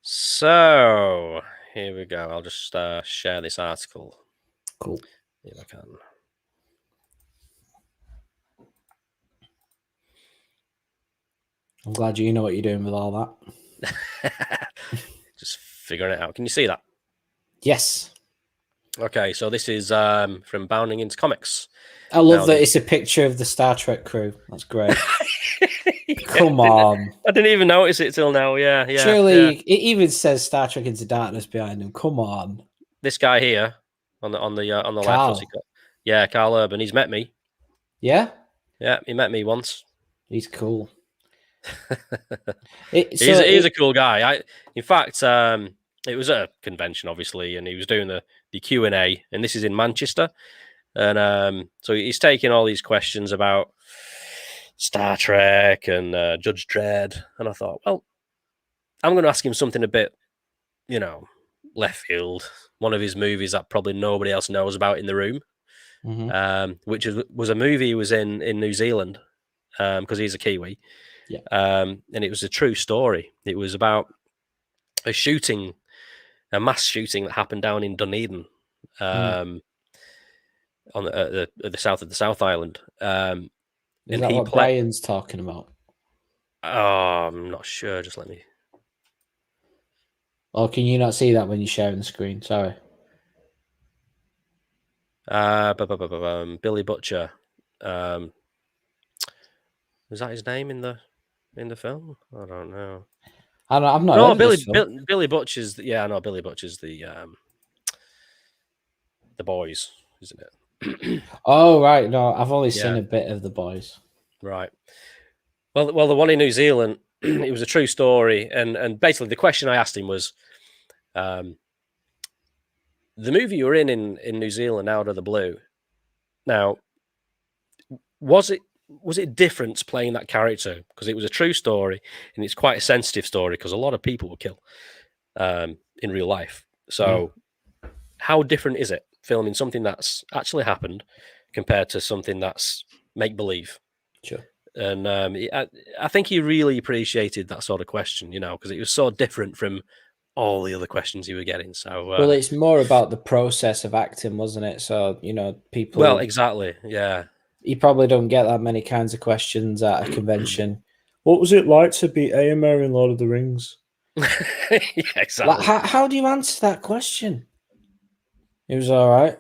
So here we go. I'll just share this article. Cool. If I can. I'm glad you know what you're doing with all that. Just figuring it out. Can you see that? Yes. Okay, so this is from Bounding into Comics. I love that it's a picture of the Star Trek crew. That's great. Come on. I didn't even notice it till now. Yeah. Surely it even says Star Trek Into Darkness behind him. Come on. This guy here on the left. What's he got? Yeah, Carl Urban. He's met me. Yeah? Yeah, he met me once. He's cool. He's a cool guy. In fact, it was at a convention, obviously, and he was doing the Q&A, and this is in Manchester. And so he's taking all these questions about Star Trek and Judge Dredd. And I thought, well, I'm going to ask him something a bit, left field. One of his movies that probably nobody else knows about in the room, which was a movie he was in New Zealand because he's a Kiwi. Yeah. And it was a true story. It was about a mass shooting that happened down in Dunedin. On the south of the South Island. Is that what Brian's talking about? Oh, I'm not sure. Just let me. Oh, can you not see that when you're sharing the screen? Sorry. Billy Butcher. Is that his name in the film? I don't know. I've not. No, Billy Butcher's. Yeah, I know Billy Butcher's the Boys, isn't it? Oh right, no, I've only seen a bit of The Boys. Right. Well, the one in New Zealand, it was a true story, and basically the question I asked him was, the movie you were in New Zealand, Out of the Blue. Now, was it different playing that character because it was a true story and it's quite a sensitive story because a lot of people were killed in real life. So, how different is it filming something that's actually happened compared to something that's make believe? Sure. And I think he really appreciated that sort of question, because it was so different from all the other questions you were getting. So, well, it's more about the process of acting, wasn't it? So, people. Well, exactly, yeah. You probably don't get that many kinds of questions at a convention. What was it like to be Aemir in Lord of the Rings? Yeah, exactly. Like, how do you answer that question? It was all right.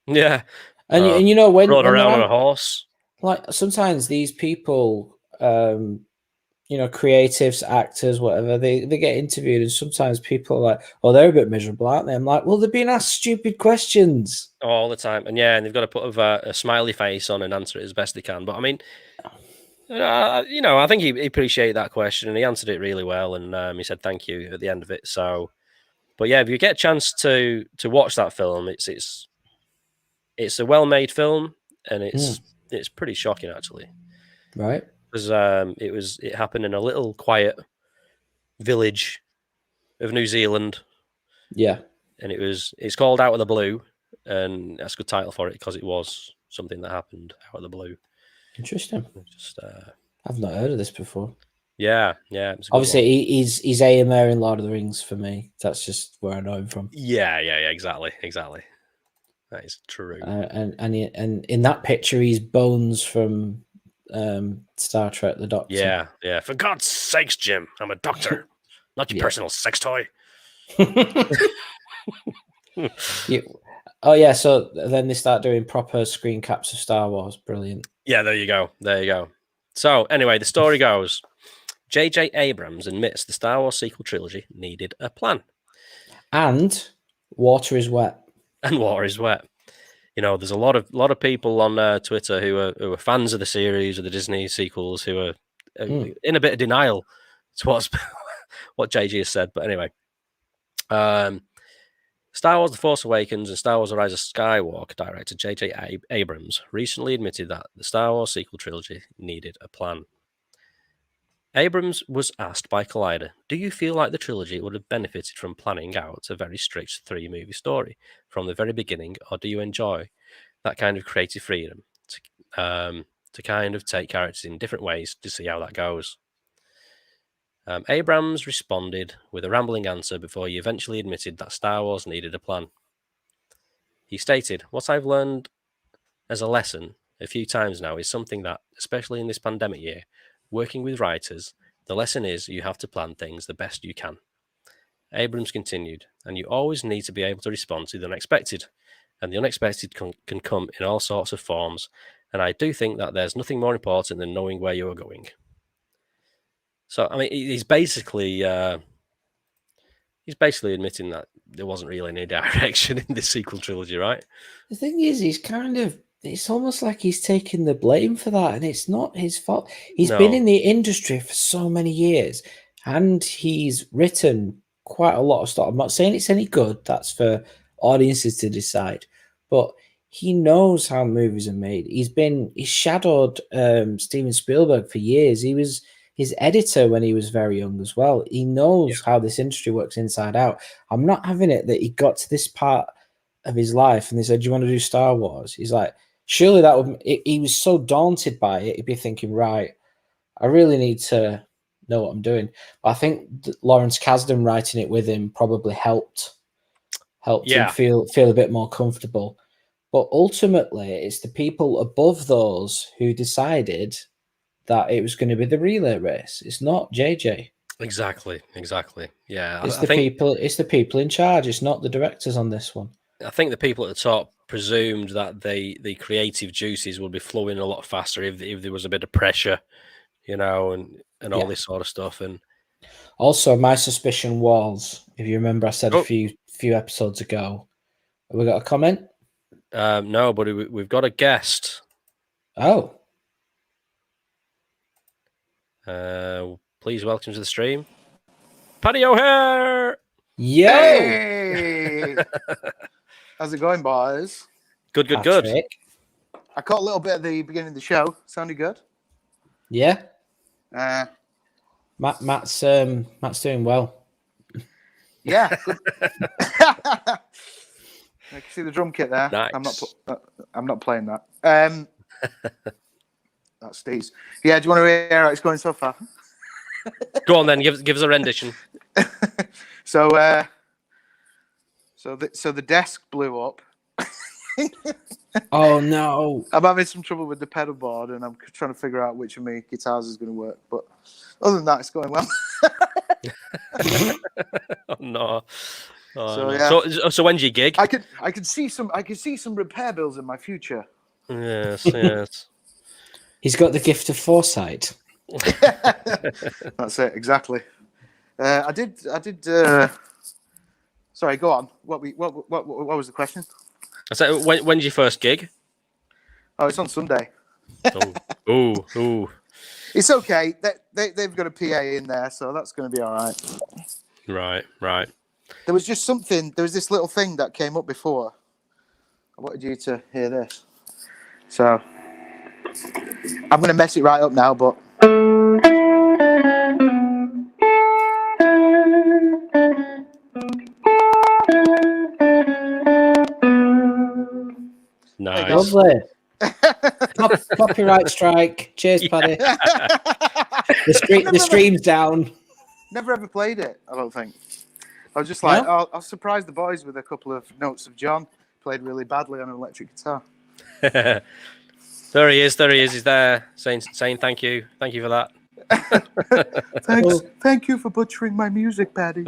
Yeah, and when rode around on a horse. Like sometimes these people, creatives, actors, whatever, they get interviewed, and sometimes people are like, "Oh, they're a bit miserable, aren't they?" I'm like, "Well, they're being asked stupid questions all the time," and they've got to put a smiley face on and answer it as best they can. But I mean, I think he appreciated that question and he answered it really well, and he said thank you at the end of it. So, but yeah, if you get a chance to watch that film, it's a well-made film, and it's pretty shocking actually. Right. Because it happened in a little quiet village of New Zealand. Yeah. And it's called Out of the Blue, and that's a good title for it because it was something that happened out of the blue. Interesting. I've not heard of this before. Yeah. Obviously, he's Aemir in Lord of the Rings for me. That's just where I know him from. Yeah, exactly. That is true. And in that picture, he's Bones from Star Trek: The Doctor. Yeah. For God's sakes, Jim, I'm a doctor, not your personal sex toy. Oh yeah, so then they start doing proper screen caps of Star Wars. Brilliant. Yeah, there you go. So anyway, the story goes, J.J. Abrams admits the Star Wars sequel trilogy needed a plan. And water is wet. There's a lot of people on Twitter who are fans of the series or the Disney sequels who are in a bit of denial towards what JG has said. But anyway, Star Wars The Force Awakens and Star Wars The Rise of Skywalker director J.J. Abrams recently admitted that the Star Wars sequel trilogy needed a plan. Abrams was asked by Collider, do you feel like the trilogy would have benefited from planning out a very strict 3-movie story from the very beginning, or do you enjoy that kind of creative freedom to kind of take characters in different ways to see how that goes? Abrams responded with a rambling answer before he eventually admitted that Star Wars needed a plan. He stated, "What I've learned as a lesson a few times now is something that, especially in this pandemic year, working with writers, the lesson is you have to plan things the best you can." Abrams continued, "And you always need to be able to respond to the unexpected. And the unexpected can come in all sorts of forms. And I do think that there's nothing more important than knowing where you are going." So, I mean, he's basically admitting that there wasn't really any direction in this sequel trilogy, right? The thing is, it's almost like he's taking the blame for that, and it's not his fault. He's been in the industry for so many years, and he's written quite a lot of stuff. I'm not saying it's any good. That's for audiences to decide. But he knows how movies are made. He's shadowed Steven Spielberg for years. He was his editor when he was very young as well. He knows how this industry works inside out. I'm not having it that he got to this part of his life and they said, "Do you want to do Star Wars?" He's like, surely that would. He was so daunted by it. He'd be thinking, right, I really need to know what I'm doing. But I think Lawrence Kasdan writing it with him probably helped him feel a bit more comfortable. But ultimately, it's the people above those who decided that it was going to be the relay race. It's not JJ. Exactly. Yeah, It's the people in charge. It's not the directors on this one. I think the people at the top presumed that the creative juices would be flowing a lot faster if there was a bit of pressure, and all this sort of stuff. And also, my suspicion was, if you remember, I said a few episodes ago. Have we got a comment? No, but we've got a guest. Oh. Please welcome to the stream, Paddy O'Hare. Yo. Hey. How's it going, boys? Good. I caught a little bit at the beginning of the show. Sounded good. Yeah. Matt's doing well. Yeah. Good. I can see the drum kit there. Nice. I'm not playing that. That's Steve's. Yeah. Do you want to hear how it's going so far? Go on then. Give us a rendition. So the desk blew up. Oh no! I'm having some trouble with the pedal board, and I'm trying to figure out which of my guitars is going to work. But other than that, it's going well. Oh no! So no. yeah. So when's your gig? I could see some repair bills in my future. Yes. He's got the gift of foresight. That's it, exactly. I did. Sorry, go on. What was the question? I said, when's your first gig? Oh, it's on Sunday. Ooh. It's okay. They've got a PA in there, so that's going to be all right. Right. There was just something. There was this little thing that came up before. I wanted you to hear this. So I'm going to mess it right up now, but. Nice. Lovely. Copyright strike. Cheers, Paddy. The stream's down. Never ever played it, I don't think. I was just like, I'll surprise the boys with a couple of notes of John. Played really badly on an electric guitar. There he is. He's there saying thank you. Thank you for that. Thank you for butchering my music, Paddy.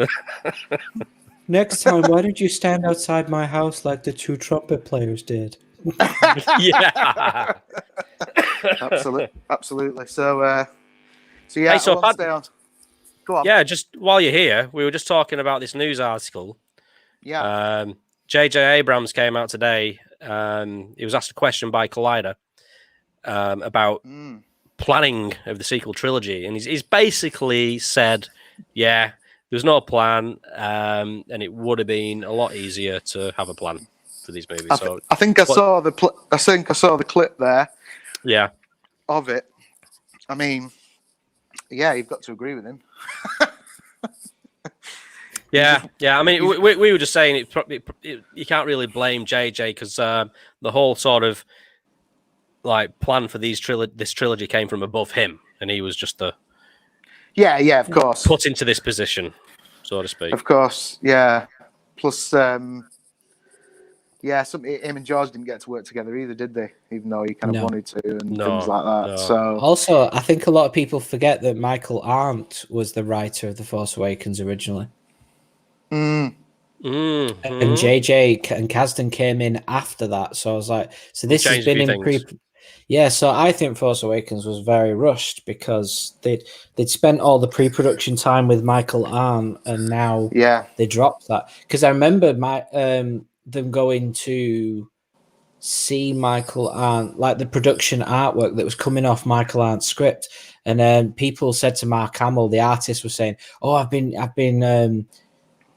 Next time, why don't you stand outside my house like the two trumpet players did? Yeah. Absolutely. So yeah, hey, so stay on. Go on. Yeah, just while you're here, we were just talking about this news article. Yeah. J.J. Abrams came out today. He was asked a question by Collider about planning of the sequel trilogy, and he's basically said, "Yeah, there's no plan, and it would have been a lot easier to have a plan for these movies." I think I saw the clip there. Yeah. Of it. I mean, yeah, you've got to agree with him. Yeah. I mean, we were just saying you can't really blame JJ because the whole sort of like plan for this trilogy came from above him, and he was just the Yeah, of course. put into this position, so to speak. Of course, yeah. Plus, him and George didn't get to work together either, did they? Even though he kind of wanted to and things like that. No. So also, I think a lot of people forget that Michael Arndt was the writer of The Force Awakens originally. And JJ and Kasdan came in after that. So I was like, so this has been in pre. Yeah, so I think Force Awakens was very rushed because they'd spent all the pre-production time with Michael Arndt, and now they dropped that. Because I remember them going to see Michael Arndt, like the production artwork that was coming off Michael Arndt's script, and people said to Mark Hamill, the artist, was saying, "Oh, I've been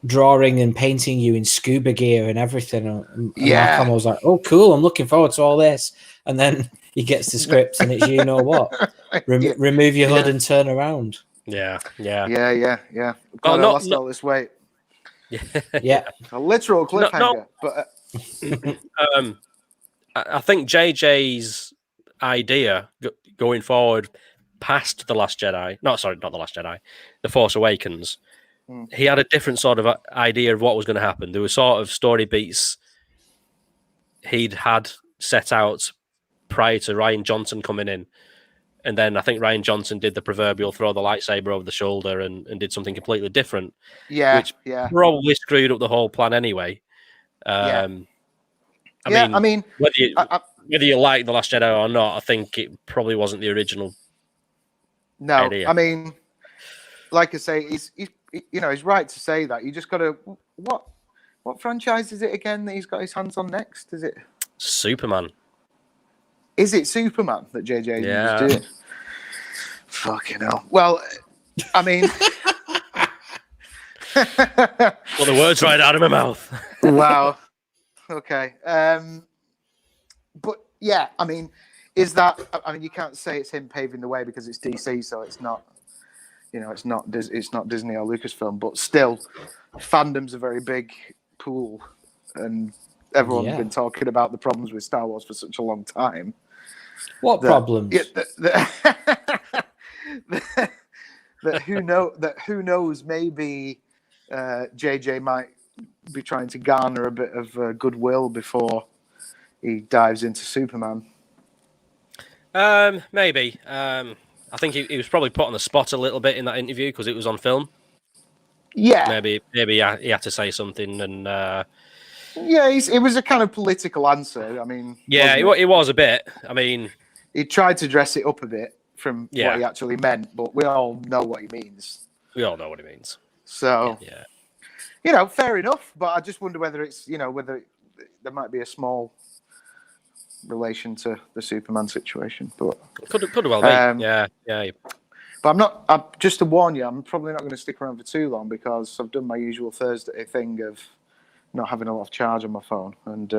drawing and painting you in scuba gear and everything." And Mark Hamill was like, "Oh, cool! I'm looking forward to all this." And then he gets the script, and it's what? Remove your hood and turn around. Yeah. God, I lost all this weight. Yeah, a literal cliffhanger. But I think JJ's idea going forward past The Last Jedi, not The Last Jedi, The Force Awakens, he had a different sort of idea of what was going to happen. There were sort of story beats he'd had set out prior to Rian Johnson coming in. And then I think Rian Johnson did the proverbial throw the lightsaber over the shoulder and did something completely different. Which probably screwed up the whole plan anyway. I mean, whether you like The Last Jedi or not, I think it probably wasn't the original idea. I mean, like I say, he's right to say that. You just got to what franchise is it again that he's got his hands on next? Is it Superman? Is it Superman that JJ is doing? Fucking hell. Well, I mean, well, the words right out of my mouth. Wow. Okay. But yeah, I mean, is that? I mean, you can't say it's him paving the way because it's DC, so it's not. It's not Disney or Lucasfilm, but still, fandom's a very big pool, and everyone's been talking about the problems with Star Wars for such a long time. What problems? Who knows? Maybe JJ might be trying to garner a bit of goodwill before he dives into Superman. Maybe. I think he was probably put on the spot a little bit in that interview because it was on film. Yeah. Maybe he had to say something, and it was a kind of political answer. I mean, it was a bit. I mean, he tried to dress it up a bit from what he actually meant, but we all know what he means. We all know what he means. So, fair enough. But I just wonder whether it's whether there might be a small relation to the Superman situation, but could well be. Yeah. But I'm just to warn you, I'm probably not going to stick around for too long because I've done my usual Thursday thing of not having a lot of charge on my phone, and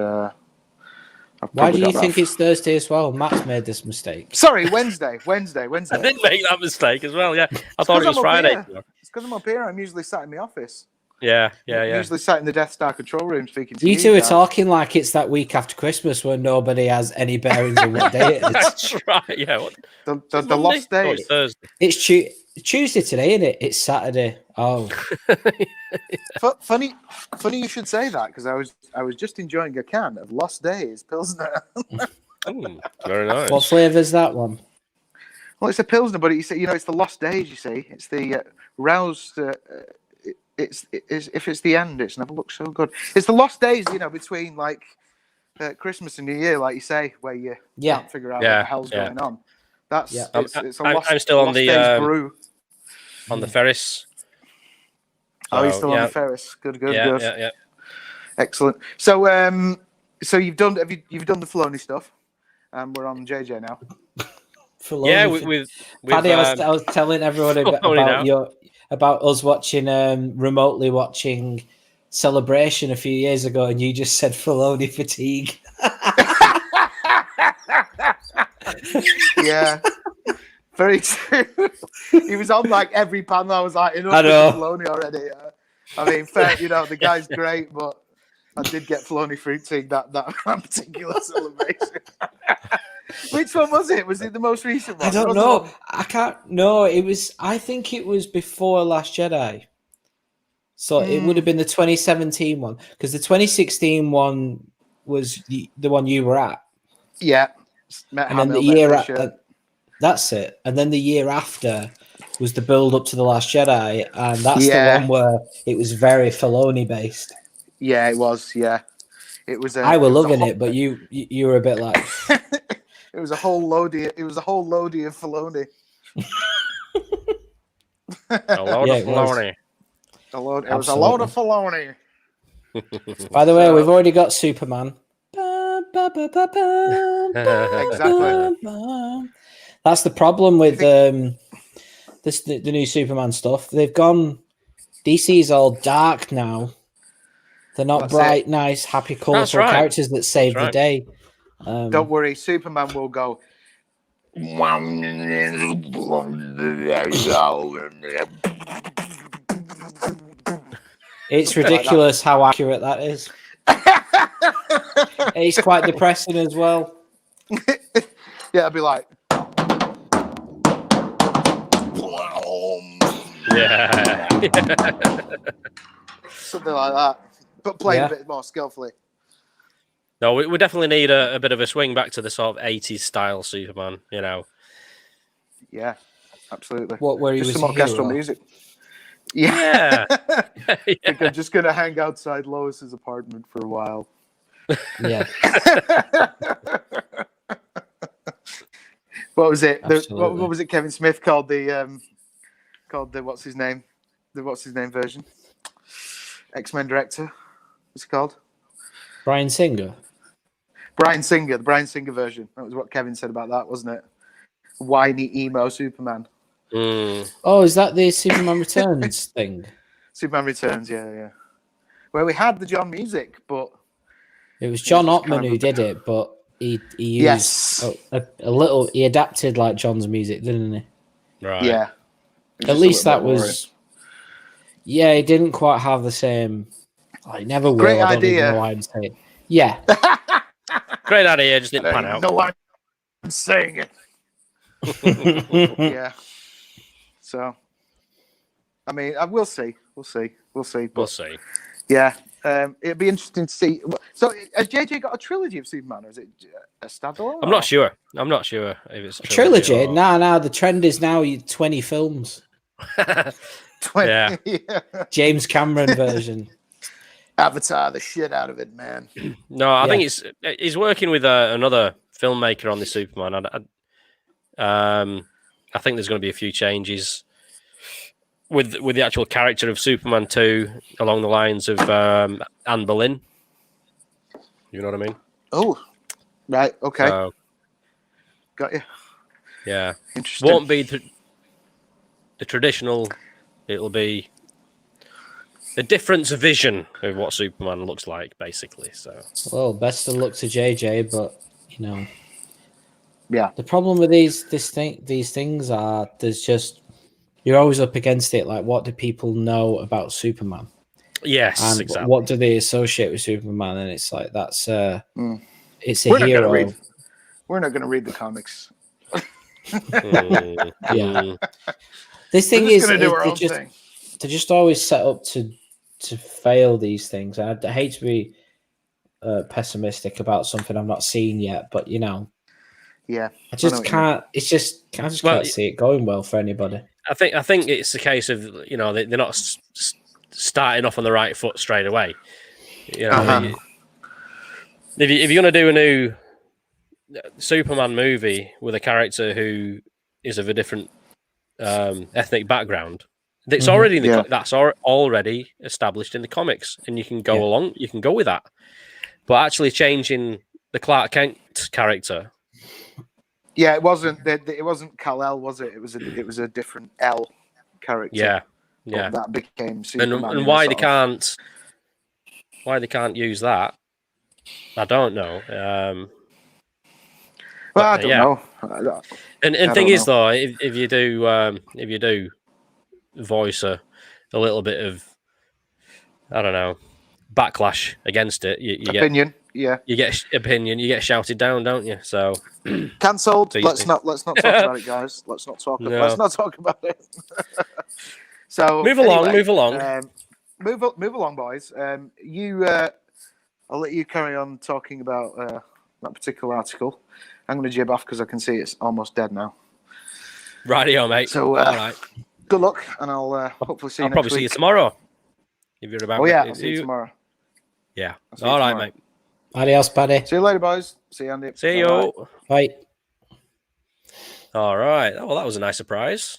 why do you think it's Thursday as well? Matt's made this mistake. Sorry, Wednesday. I did make that mistake as well. Yeah, I thought it was Friday. It's because I'm up here. I'm usually sat in the office. Yeah. Usually sat in the Death Star control room speaking to you. You two are talking like it's that week after Christmas when nobody has any bearings on what day it is. That's right. Yeah. The lost days. Thursday. It's Tuesday today, isn't it? It's Saturday. Oh. Funny you should say that because I was just enjoying a can of Lost Days Pilsner. Very nice. What flavour is that one? Well, it's a Pilsner, but it's the Lost Days. You see, it's the roused. It's if it's the end, it's never looked so good. It's the lost days, between like Christmas and New Year, like you say, where you can't figure out what the hell's going on. That's it's a lost. I'm still on the brew. On the Ferris. So, you're still on the Ferris. Good. Yeah. Excellent. So you've done the Filoni stuff, and we're on JJ now. Filoni. With Paddy, I was telling everyone about us watching remotely watching Celebration a few years ago, and you just said Filoni fatigue. Yeah, very true. He was on like every panel. I was like, enough with Filoni already. I mean, fair, the guy's great, but I did get Filoni fatigue that particular Celebration. But Which one was it? Was it the most recent one? I don't know. I can't. No, it was. I think it was before Last Jedi. So it would have been the 2017 one, because the 2016 one was the one you were at. Yeah. And then the year that's it. And then the year after was the build up to the Last Jedi, and that's the one where it was very Filoni based. Yeah, it was. Yeah, it was. I were loving it, but you were a bit like. It was a whole loady. It was a whole loady of Filoni. A load of Filoni. It was a load of Filoni. By the way, we've already got Superman. Exactly. That's the problem with the new Superman stuff. They've gone. DC's all dark now. They're not bright, nice, happy, colourful characters that save the day. Don't worry, Superman will go. It's ridiculous how accurate that is. It's quite depressing as well. Yeah, I'd be like, yeah, something like that, but played a bit more skillfully. No, we definitely need a bit of a swing back to the sort of 80s style Superman, you know. Yeah, absolutely. Where he just was some orchestral music. Yeah. I think I'm just gonna hang outside Lois's apartment for a while. Yeah. What was it? What was it? Kevin Smith called the what's his name? The what's his name version? X-Men director. What's it called? Bryan Singer. The Bryan Singer version. That was what Kevin said about that, wasn't it? Whiny emo Superman. Oh, is that the Superman Returns thing? Superman Returns, yeah. Where we had the John music, but it was John Ottman who did it, but he used a little. He adapted like John's music, didn't he? Right. Yeah. At least that was. Yeah, he didn't quite have the same. Like, never will. Great I don't idea. even know why I'm saying. Yeah. Great idea, just didn't pan out. No, I'm saying it. Yeah. So, I mean, we'll see. We'll see. Yeah. It'd be interesting to see. So, has JJ got a trilogy of Superman, or is it a standalone? I'm not sure if it's a trilogy. No. The trend is now 20 films. 20. Yeah. James Cameron version. Avatar the shit out of it, man. No, I think he's working with another filmmaker on the Superman. I think there's going to be a few changes with the actual character of Superman 2 along the lines of Anne Boleyn. You know what I mean? Oh, right. Okay. Got you. Yeah. Interesting. Won't be the traditional. It'll be a different vision of what Superman looks like, basically. So, well, best of luck to JJ, but you know, yeah. The problem with these things are there's just you're always up against it. Like, what do people know about Superman? Yes, and exactly. What do they associate with Superman? And it's like that's it's a We're hero. We're not going to read the comics. Yeah. This thing is they're just always set up to fail these things. I hate to be pessimistic about something I've not seen yet, but you know, I just can't. It's just can't see it going well for anybody. I think it's a case of they're not starting off on the right foot straight away. You know, if you're going to do a new Superman movie with a character who is of a different ethnic background, that's already that's already established in the comics, and you can go along. You can go with that, but actually changing the Clark Kent character. Yeah, it wasn't Kal-El, was it? It was a different L character. Yeah. But that became Superman. And why they can't use that, I don't know. Well, I don't know. And thing is, though, if you do voice a little bit of, I don't know, backlash against it, you opinion. Yeah. You get opinion, you get shouted down, don't you? So cancelled. So Let's not talk about it, guys. Let's not talk about it. So move anyway, along. Move along, boys. I'll let you carry on talking about that particular article. I'm going to jib off because I can see it's almost dead now. Rightio, mate. So all right. Good luck, and I'll hopefully see you I'll next probably week. see you tomorrow. If you're about. Oh yeah, I'll see you tomorrow. Yeah. All right, mate. Adios, buddy. See you later, boys. See you, Andy. See you. Bye. All right. Oh, well, that was a nice surprise.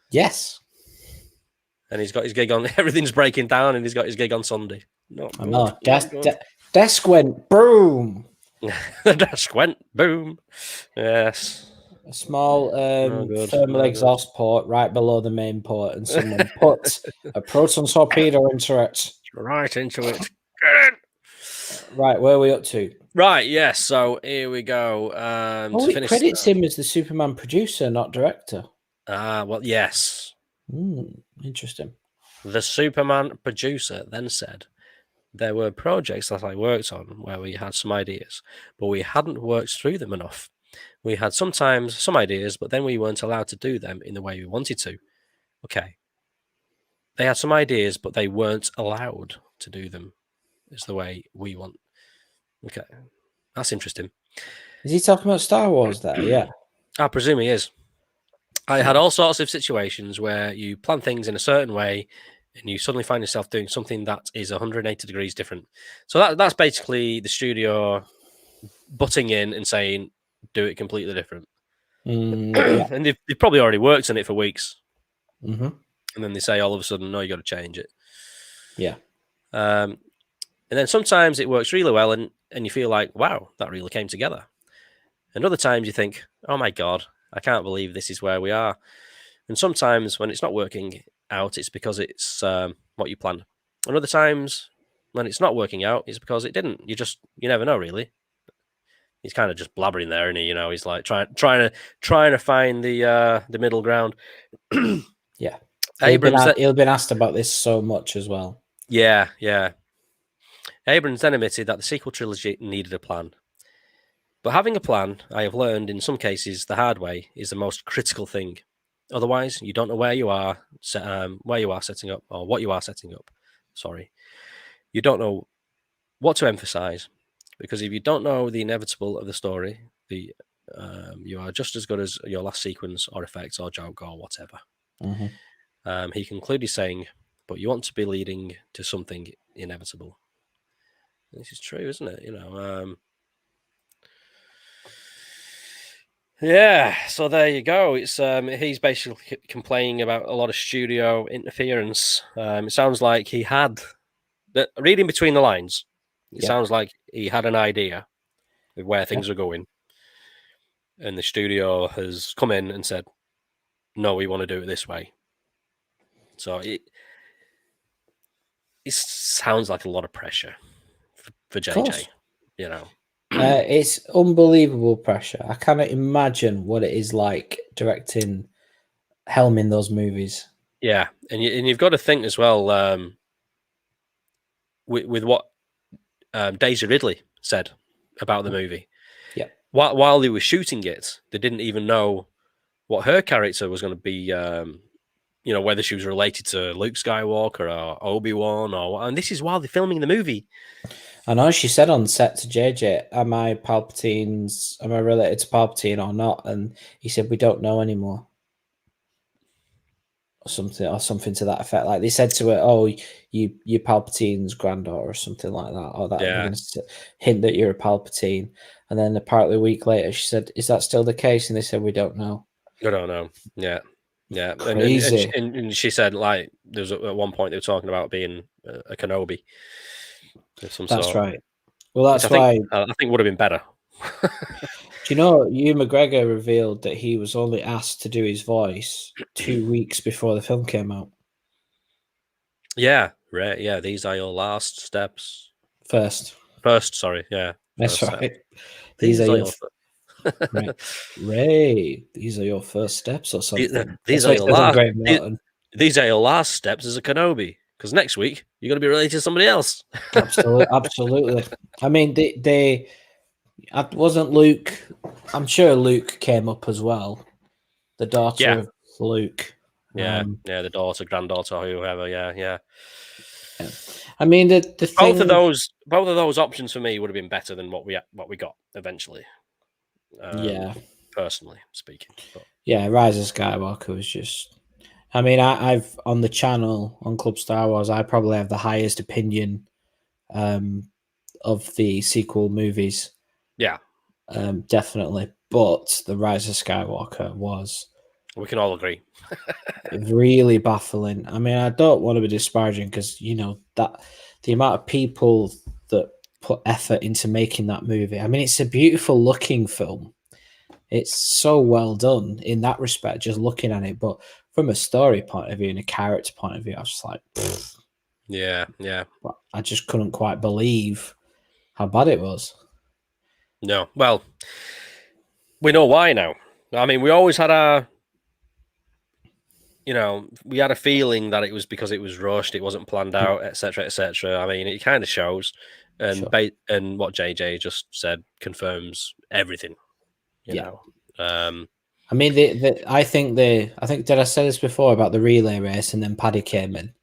Yes. And he's got his gig on. Everything's breaking down, and he's got his gig on Sunday. Not good. No, desk went boom. The desk went boom. Yes. A small thermal exhaust port right below the main port, and someone put a proton torpedo into it. Right into it. Right, where are we up to? Right, yes. So here we go. It credits him as the Superman producer, not director. Well, yes. Interesting. The Superman producer then said, there were projects that I worked on where we had some ideas, but we hadn't worked through them enough. We had sometimes some ideas, but then we weren't allowed to do them in the way we wanted to. Okay. They had some ideas, but they weren't allowed to do them is the way we want. Okay. That's interesting. Is he talking about Star Wars there? Yeah. I presume he is. I had all sorts of situations where you plan things in a certain way and you suddenly find yourself doing something that is 180 degrees different. So that's basically the studio butting in and saying, do it completely different. Yeah. And they've probably already worked on it for weeks. Mm-hmm. And then they say all of a sudden, no, you got to change it. Yeah. And then sometimes it works really well and you feel like, wow, that really came together. And other times you think, oh my God, I can't believe this is where we are. And sometimes when it's not working out, it's because it's what you planned. And other times when it's not working out, it's because it didn't. You never know, really. He's kind of just blabbering there, and he's like trying to find the middle ground. Yeah, Abrams he'll been asked about this so much as well. Yeah. Abrams then admitted that the sequel trilogy needed a plan. But having a plan, I have learned in some cases the hard way, is the most critical thing. Otherwise, you don't know where you are setting up, or what you are setting up. Sorry. You don't know what to emphasize, because if you don't know the inevitable of the story, you are just as good as your last sequence or effect or joke or whatever. Mm-hmm. He concluded saying, but you want to be leading to something inevitable. This is true, isn't it? Yeah, so there you go. It's he's basically complaining about a lot of studio interference. It sounds like he had, reading between the lines, it sounds like he had an idea of where things are going. And the studio has come in and said, no, we want to do it this way. So it sounds like a lot of pressure for JJ, It's unbelievable pressure. I cannot imagine what it is like directing, helming those movies. Yeah, and you've got to think as well with what Daisy Ridley said about the movie. Yeah, while they were shooting it, they didn't even know what her character was going to be. Whether she was related to Luke Skywalker or Obi-Wan and this is while they're filming the movie. I know she said on set to JJ, am I related to Palpatine or not? And he said, we don't know anymore. Or something to that effect. Like they said to her, oh, you're Palpatine's granddaughter or something like that. Or that we're going to hint that you're a Palpatine. And then apparently a week later, she said, is that still the case? And they said, we don't know. I don't know. Yeah. Crazy. And she said, like, there was at one point they were talking about being a Kenobi. That's right. Well, that's why I think would have been better. Do you know, Ewan McGregor revealed that he was only asked to do his voice 2 weeks before the film came out. Yeah, right. Yeah, these are your last steps. First, sorry. Yeah, that's right. These are your right. Ray, these are your first steps or something. These are your last steps as a Kenobi. because next week you're going to be related to somebody else. Absolutely. I mean, they wasn't Luke. I'm sure Luke came up as well. The daughter of Luke. Yeah, the daughter, granddaughter, whoever. Yeah. I mean, the thing. Both of those options for me would have been better than what we got eventually. Personally speaking. But. Yeah, Rise of Skywalker was just. I mean, I've on the channel on Club Star Wars, I probably have the highest opinion of the sequel movies. Yeah. Definitely. But the Rise of Skywalker was. We can all agree. Really baffling. I mean, I don't want to be disparaging because, that the amount of people that put effort into making that movie. I mean, it's a beautiful looking film. It's so well done in that respect, just looking at it. But from a story point of view and a character point of view, I was just like, pfft. Yeah. I just couldn't quite believe how bad it was. No. Well, we know why now. I mean, we always had we had a feeling that it was because it was rushed, it wasn't planned out, etc., etc. I mean, it kind of shows, and Sure. and what JJ just said confirms everything. You know. I mean, I think did I say this before about the relay race and then Paddy came in?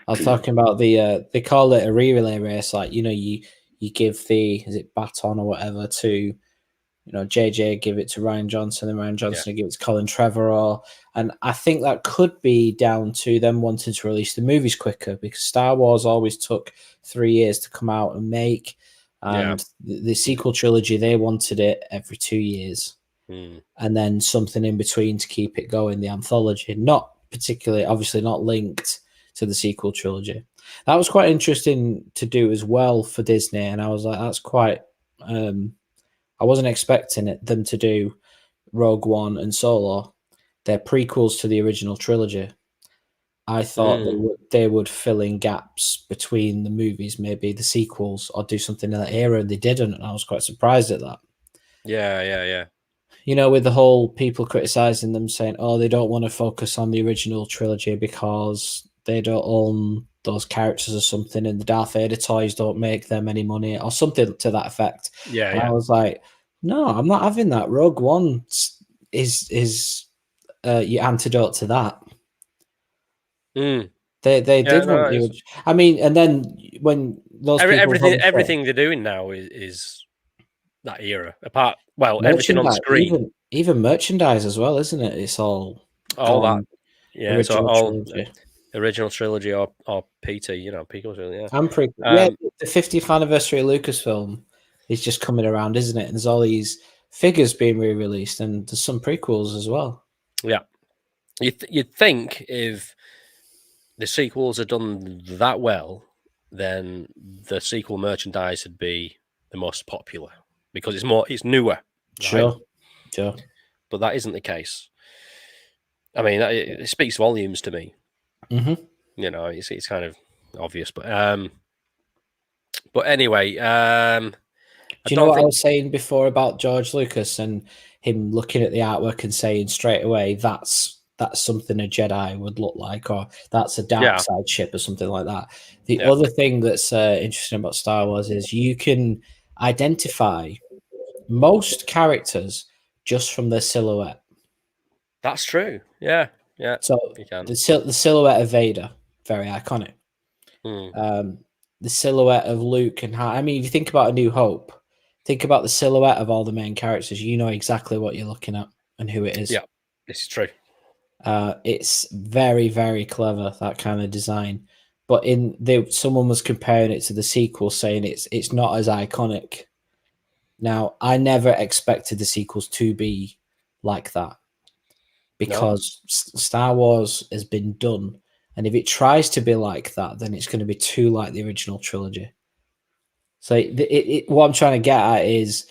I was talking about they call it a relay race, like you give is it baton or whatever to JJ, give it to Ryan Johnson, and Ryan Johnson give it to Colin Trevorrow. And I think that could be down to them wanting to release the movies quicker, because Star Wars always took 3 years to come out and make. And the sequel trilogy, they wanted it every 2 years. And then something in between to keep it going, the anthology. Not particularly, obviously not linked to the sequel trilogy. That was quite interesting to do as well for Disney. And I was like, that's quite... I wasn't expecting them to do Rogue One and Solo. They're prequels to the original trilogy. I thought they would fill in gaps between the movies, maybe the sequels, or do something in that era, and they didn't. And I was quite surprised at that. Yeah. With the whole people criticizing them, saying, "Oh, they don't want to focus on the original trilogy because they don't own those characters or something, and the Darth Vader toys don't make them any money," or something to that effect. Yeah. I was like, no, I'm not having that. Rogue One is your antidote to that. They did want you. I mean, and then when those everything they're doing now is that era. Apart, everything on the screen, even merchandise as well, isn't it? It's all that. Yeah, original trilogy. Original trilogy or PT, prequels really. Yeah, and prequel. The 50th anniversary of Lucasfilm is just coming around, isn't it? And there's all these figures being re-released, and there's some prequels as well. Yeah, you'd think if the sequels are done that well, then the sequel merchandise would be the most popular because it's newer. Sure. But that isn't the case. I mean, it speaks volumes to me. Mm-hmm. It's kind of obvious, but anyway, do you know what I was saying before about George Lucas and him looking at the artwork and saying straight away that's something a Jedi would look like, or that's a dark side ship or something like that. The other thing that's interesting about Star Wars is you can identify most characters just from their silhouette. That's true. Yeah. So the silhouette of Vader, very iconic. The silhouette of Luke and how, I mean, if you think about A New Hope, think about the silhouette of all the main characters. You know exactly what you're looking at and who it is. Yeah, this is true. It's very, very clever, that kind of design. But someone was comparing it to the sequel, saying it's not as iconic. Now, I never expected the sequels to be like that because Star Wars has been done. And if it tries to be like that, then it's going to be too like the original trilogy. So what I'm trying to get at is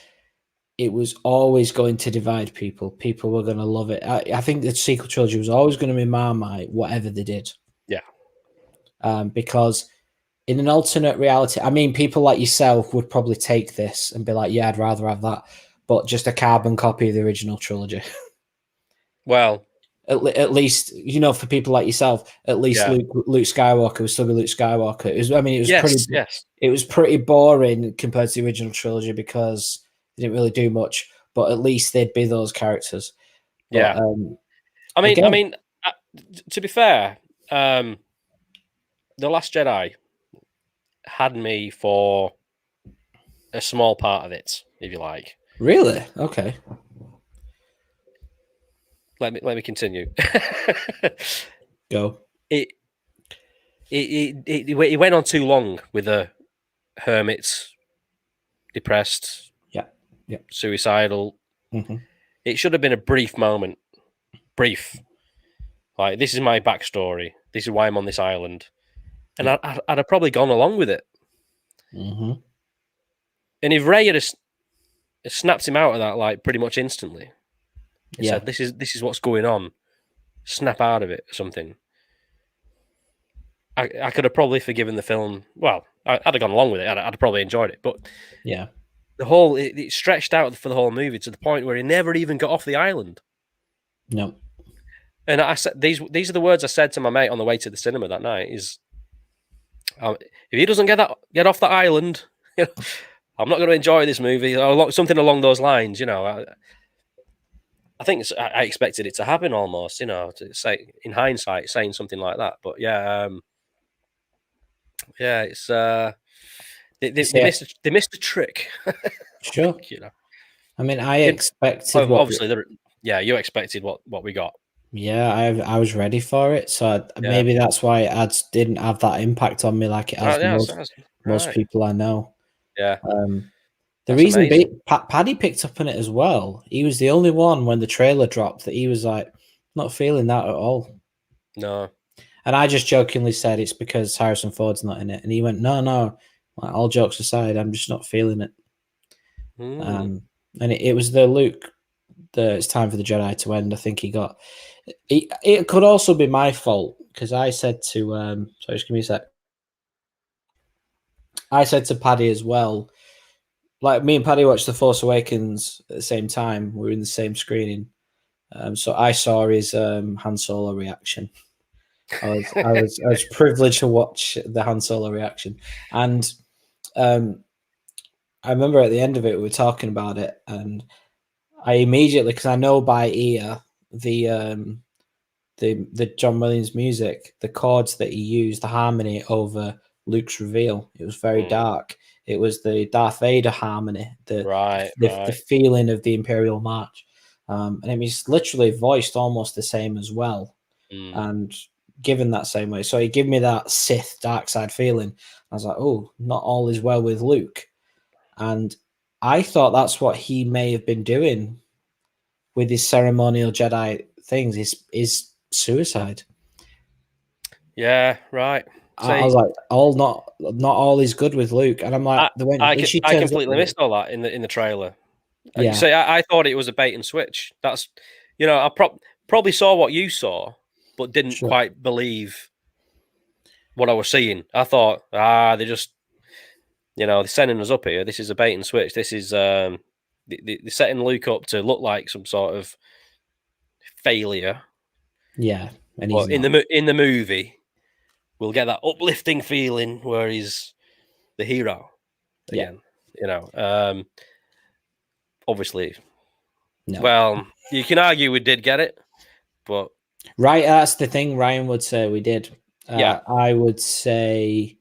it was always going to divide people. People were going to love it. I think the sequel trilogy was always going to be Marmite, whatever they did. Yeah. Because in an alternate reality, I mean, people like yourself would probably take this and be like, yeah, I'd rather have that, but just a carbon copy of the original trilogy. Well, at least, you know, for people like yourself, at least Luke Skywalker was still be Luke Skywalker. It was, I mean, it was it was pretty boring compared to the original trilogy because they didn't really do much. But at least they'd be those characters. But, I mean, to be fair, The Last Jedi had me for a small part of it, if you like. Really? Okay. Let me continue. Go. It went on too long with the hermits, depressed, suicidal. Mm-hmm. It should have been a brief moment. Brief. Like, this is my backstory. This is why I'm on this island. And I'd have probably gone along with it. Mm-hmm. And if Ray had snapped him out of that, like, pretty much instantly, and said, this is what's going on, snap out of it or something, I could have probably forgiven the film. Well, I'd have gone along with it. I'd have probably enjoyed it. But yeah, the whole it stretched out for the whole movie to the point where he never even got off the island. No. And I said, these are the words I said to my mate on the way to the cinema that night. Is if he doesn't get off the island, I'm not going to enjoy this movie. Or something along those lines. You know, I think I expected it to happen almost. You know, to say in hindsight, saying something like that. But it's they missed a trick. Sure. You know, I mean, I expected you expected what we got. Yeah, I was ready for it, so maybe that's why it didn't have that impact on me like it has most people I know. Yeah. The reason Paddy picked up on it as well. He was the only one when the trailer dropped that he was like, not feeling that at all. No. And I just jokingly said it's because Harrison Ford's not in it, and he went, no. Like, all jokes aside, I'm just not feeling it. And it was the Luke. It's time for the Jedi to end. I think he got. It could also be my fault because I said to sorry, just give me a sec. I said to Paddy as well. Like, me and Paddy watched The Force Awakens at the same time. We were in the same screening, so I saw his Han Solo reaction. I was privileged to watch the Han Solo reaction, and I remember at the end of it we were talking about it, and I immediately, because I know by ear the John Williams music, the chords that he used, the harmony over Luke's reveal, it was very dark. It was the Darth Vader harmony, the feeling of the Imperial March, and it was literally voiced almost the same as well, and given that same way. So he gave me that Sith dark side feeling. I was like, oh, not all is well with Luke, and I thought that's what he may have been doing with his ceremonial Jedi things. Is suicide. Yeah, right. I was like, not all is good with Luke, and I'm like, I completely missed all that in the trailer. Yeah, so I thought it was a bait and switch. That's, I probably saw what you saw, but didn't quite believe what I was seeing. I thought, they just, they're sending us up here. This is a bait and switch. This is they're setting Luke up to look like some sort of failure. Yeah, and but in the movie, we'll get that uplifting feeling where he's the hero again. Obviously, no. Well, you can argue we did get it, but right, that's the thing. Ryan would say we did. I would say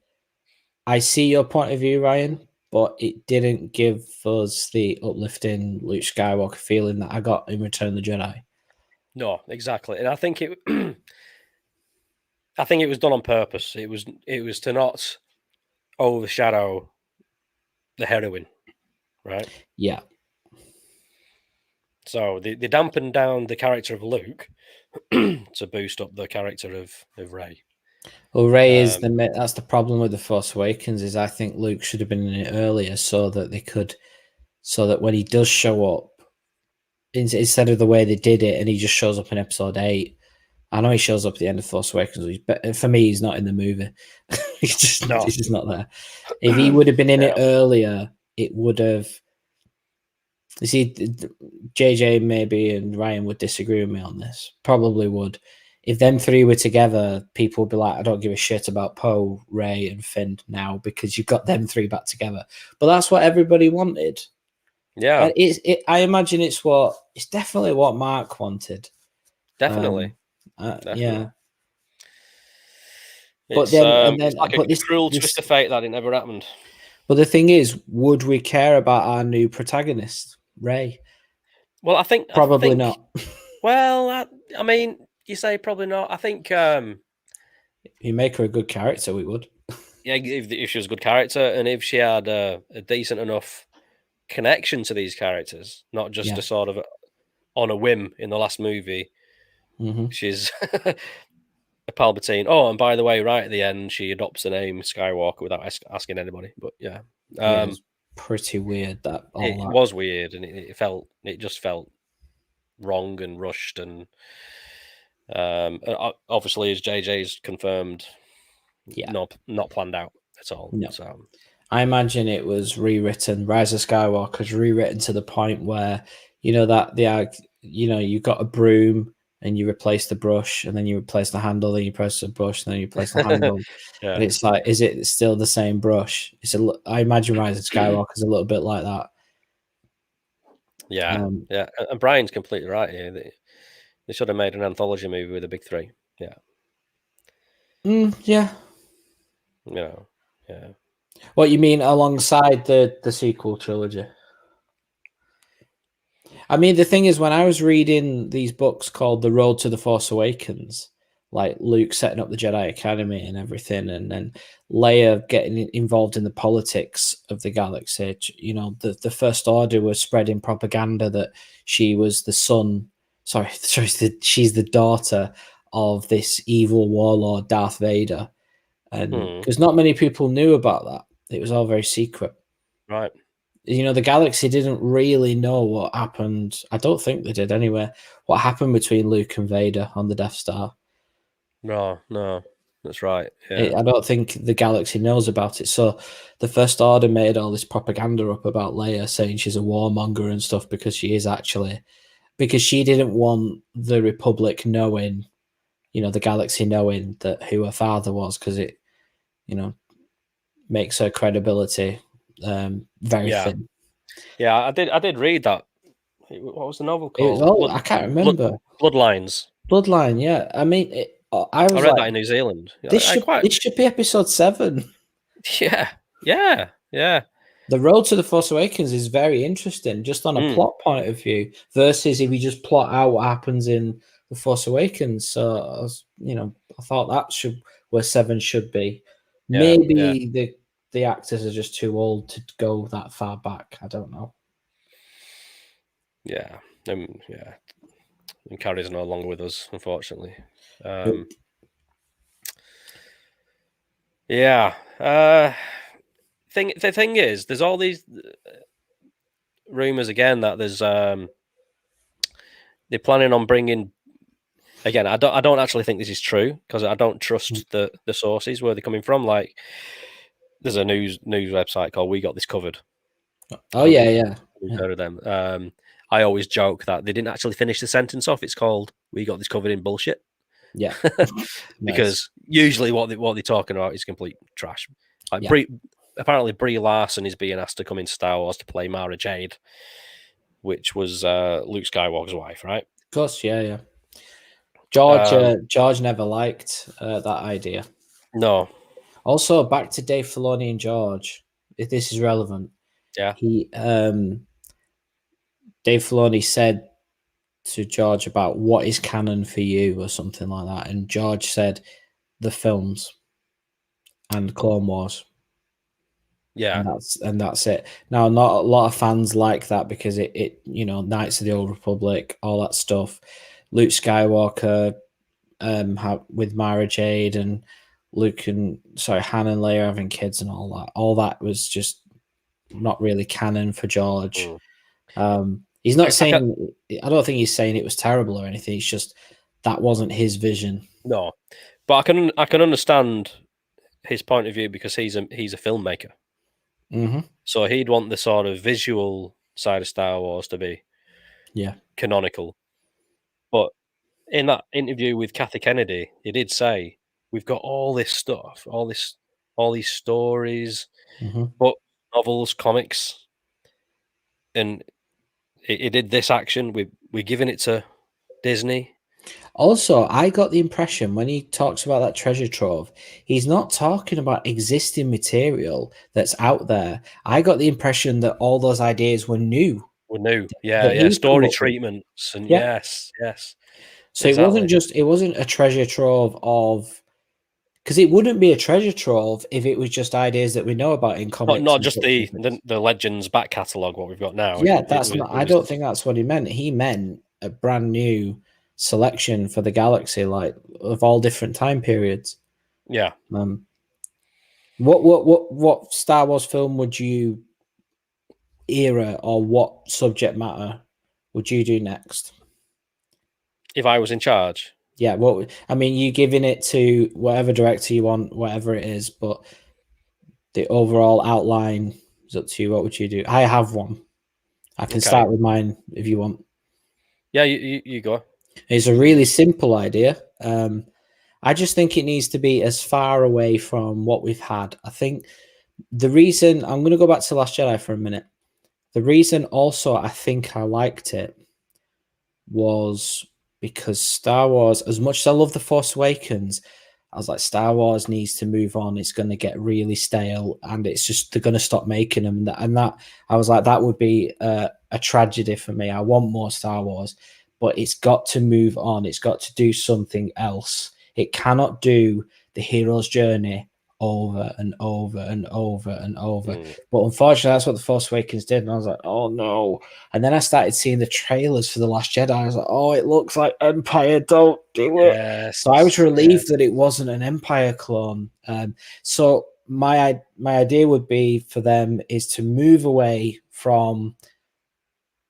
I see your point of view, Ryan, but it didn't give us the uplifting Luke Skywalker feeling that I got in Return of the Jedi. No, exactly, and I think it. I think it was done on purpose. It was to not overshadow the heroine, right? Yeah. So they dampened down the character of Luke to boost up the character of Rey. Well, Rey is that's the problem with The Force Awakens, is I think Luke should have been in it earlier so that when he does show up, instead of the way they did it and he just shows up in episode 8. I know he shows up at the end of Force Awakens, but for me, he's not in the movie. He's just not there. If he would have been in it earlier, it would have You see, JJ maybe and Ryan would disagree with me on this. Probably would. If them three were together, people would be like, I don't give a shit about Poe, Rey, and Finn now because you've got them three back together. But that's what everybody wanted. Yeah. I imagine it's definitely what Mark wanted. Definitely. Yeah. It's, it's like a cruel twist of fate that it never happened. But the thing is, would we care about our new protagonist, Rey? Well, I think probably not. Well, I mean, you say probably not. I think you make her a good character, we would. Yeah, if she was a good character and if she had a decent enough connection to these characters, not just a sort of on a whim in the last movie. Mm-hmm. She's a Palpatine. Oh, and by the way, right at the end, she adopts the name Skywalker without asking anybody. But yeah, it's pretty weird that was weird, and it just felt wrong and rushed, and obviously, as JJ's confirmed, not planned out at all. No. So I imagine it was rewritten. Rise of Skywalker's rewritten to the point where you got a broom and you replace the brush, and then you replace the handle, then you press the brush, and then you replace the handle. And it's like, is it still the same brush? I imagine Rise of Skywalker is a little bit like that. Yeah, yeah. And Brian's completely right here. They should have made an anthology movie with the big three. Yeah. Yeah. Yeah. What you mean alongside the sequel trilogy? I mean, the thing is, when I was reading these books called The Road to the Force Awakens, like Luke setting up the Jedi Academy and everything, and then Leia getting involved in the politics of the galaxy, the First Order was spreading propaganda that she was she's the daughter of this evil warlord, Darth Vader. And because not many people knew about that. It was all very secret. Right. The galaxy didn't really know what happened. I don't think they did anyway. What happened between Luke and Vader on the Death Star? No, that's right. Yeah. I don't think the galaxy knows about it. So the First Order made all this propaganda up about Leia, saying she's a warmonger and stuff because she didn't want the Republic knowing, the galaxy knowing that who her father was, because it, makes her credibility very thin. Yeah, I did read that. What was the novel called? I can't remember. Bloodlines. Bloodline, yeah. I mean, I read that in New Zealand. This should be episode 7. Yeah. The Road to the Force Awakens is very interesting, just on a plot point of view, versus if you just plot out what happens in the Force Awakens. So, I thought that where 7 should be. Maybe the actors are just too old to go that far back. I don't know. Yeah. And Carrie's no longer with us, unfortunately. Yeah. The thing is, there's all these rumors again that there's they're planning on bringing. Again, I don't actually think this is true because I don't trust the sources where they're coming from. Like, there's a news website called We Got This Covered. Oh yeah. You've heard of them. I always joke that they didn't actually finish the sentence off. It's called "We Got This Covered" in bullshit. Yeah, because usually what they're talking about is complete trash. Like apparently Brie Larson is being asked to come into Star Wars to play Mara Jade, which was Luke Skywalker's wife, right? Of course, yeah. George never liked that idea. No. Also, back to Dave Filoni and George, if this is relevant. Yeah. Dave Filoni said to George about what is canon for you or something like that, and George said the films and Clone Wars. Yeah, and that's it. Now, not a lot of fans like that because it Knights of the Old Republic, all that stuff. Luke Skywalker, with Mara Jade and Han and Leia having kids and all that was just not really canon for George. He's not saying. I don't think he's saying it was terrible or anything. It's just that wasn't his vision. No, but I can understand his point of view because he's a filmmaker. Mm-hmm. So he'd want the sort of visual side of Star Wars to be Yeah. canonical. But in that interview with Kathy Kennedy, he did say we've got all this stuff, all these stories, books, novels, comics, and he did this action. We're giving it to Disney. Also, I got the impression when he talks about that treasure trove, he's not talking about existing material that's out there. I got the impression that all those ideas were new. Were new, That yeah, he'd come story up with. treatments, and Yeah. yes, So exactly. it wasn't a treasure trove of, because it wouldn't be a treasure trove if it was just ideas that we know about in comics. Not and just books and things. the Legends back catalogue, what we've got now. Yeah, It that's not. it I was don't think that's what he meant. He meant a brand new selection for the galaxy, like of all different time periods. yeah. What Star Wars film would you era or what subject matter would you do next? If I was in charge, Yeah, I mean, you giving it to whatever director you want, whatever it is, but the overall outline is up to you. What would you do? I have one. I can start with mine if you want. Yeah, you go. It's a really simple idea. I just think it needs to be as far away from what we've had. I think the reason I'm going to go back to Last Jedi for a minute. The reason also I think I liked it was because Star Wars, as much as I love The Force Awakens, I was like, Star Wars needs to move on. It's going to get really stale, and it's just they're going to stop making them. And that I was like, that would be a tragedy for me. I want more Star Wars, but it's got to move on. It's got to do something else. It cannot do the hero's journey over and over and over and over. But unfortunately, that's what The Force Awakens did. And I was like, oh no. And then I started seeing the trailers for The Last Jedi. I was like, oh, it looks like Empire. Don't do it. Yes. So I was relieved that it wasn't an Empire clone. So my idea would be for them is to move away from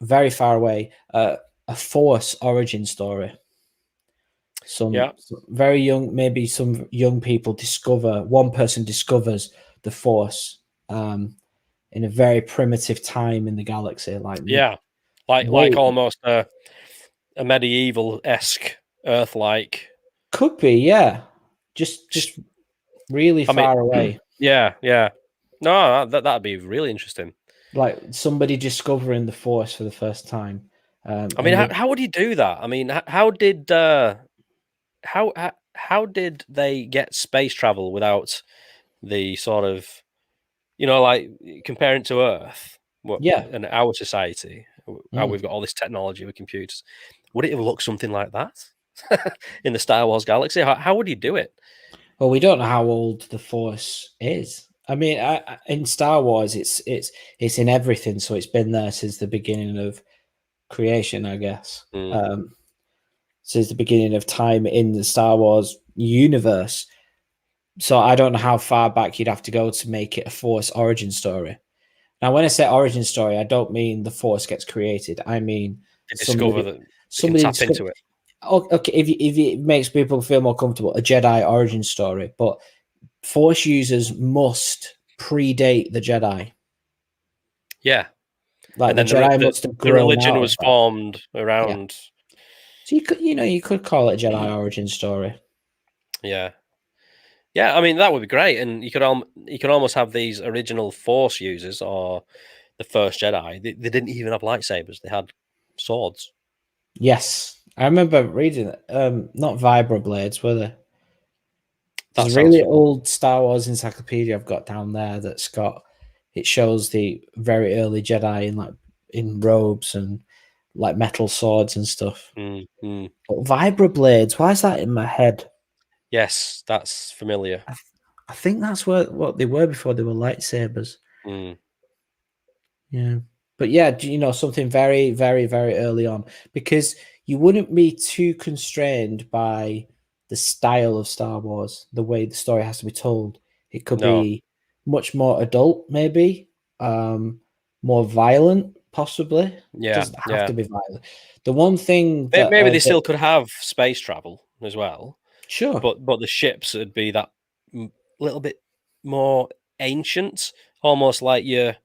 very far away, a Force origin story. Some very young, maybe some young people one person discovers the Force in a very primitive time in the galaxy. Like almost a medieval-esque Earth-like. Could be, yeah. Just really far away. Yeah. No, that'd be really interesting. Like somebody discovering the Force for the first time. I mean, how would you do that? I mean, how did they get space travel without the sort of, like comparing to Earth? And our society, how we've got all this technology with computers. Would it have looked something like that in the Star Wars galaxy? How would you do it? Well, we don't know how old the Force is. I mean, in Star Wars, it's in everything, so it's been there since the beginning of creation, I guess. Since the beginning of time in the Star Wars universe. So I don't know how far back you'd have to go to make it a Force origin story. Now, when I say origin story, I don't mean the Force gets created. I mean somebody tap into it. Okay, if it makes people feel more comfortable, a Jedi origin story, but Force users must predate the Jedi. Yeah, like and the Jedi must have grown. The religion was formed around. Yeah. So you could call it a Jedi origin story. Yeah. I mean, that would be great, and you could almost have these original Force users or the first Jedi. They didn't even have lightsabers; they had swords. Yes, I remember reading it. Not vibroblades, were they? There's a really old Star Wars encyclopedia I've got down there it shows the very early Jedi in robes and like metal swords and stuff. But vibroblades, why is that in my head? Yes, that's familiar. I think that's what they were before they were lightsabers. Yeah. But yeah, something very, very, very early on, because you wouldn't be too constrained by the style of Star Wars, the way the story has to be told. It could be much more adult, maybe, more violent, possibly. Yeah, it doesn't have to be violent. The one thing that maybe they still could have space travel as well. Sure, but the ships would be that little bit more ancient, almost like your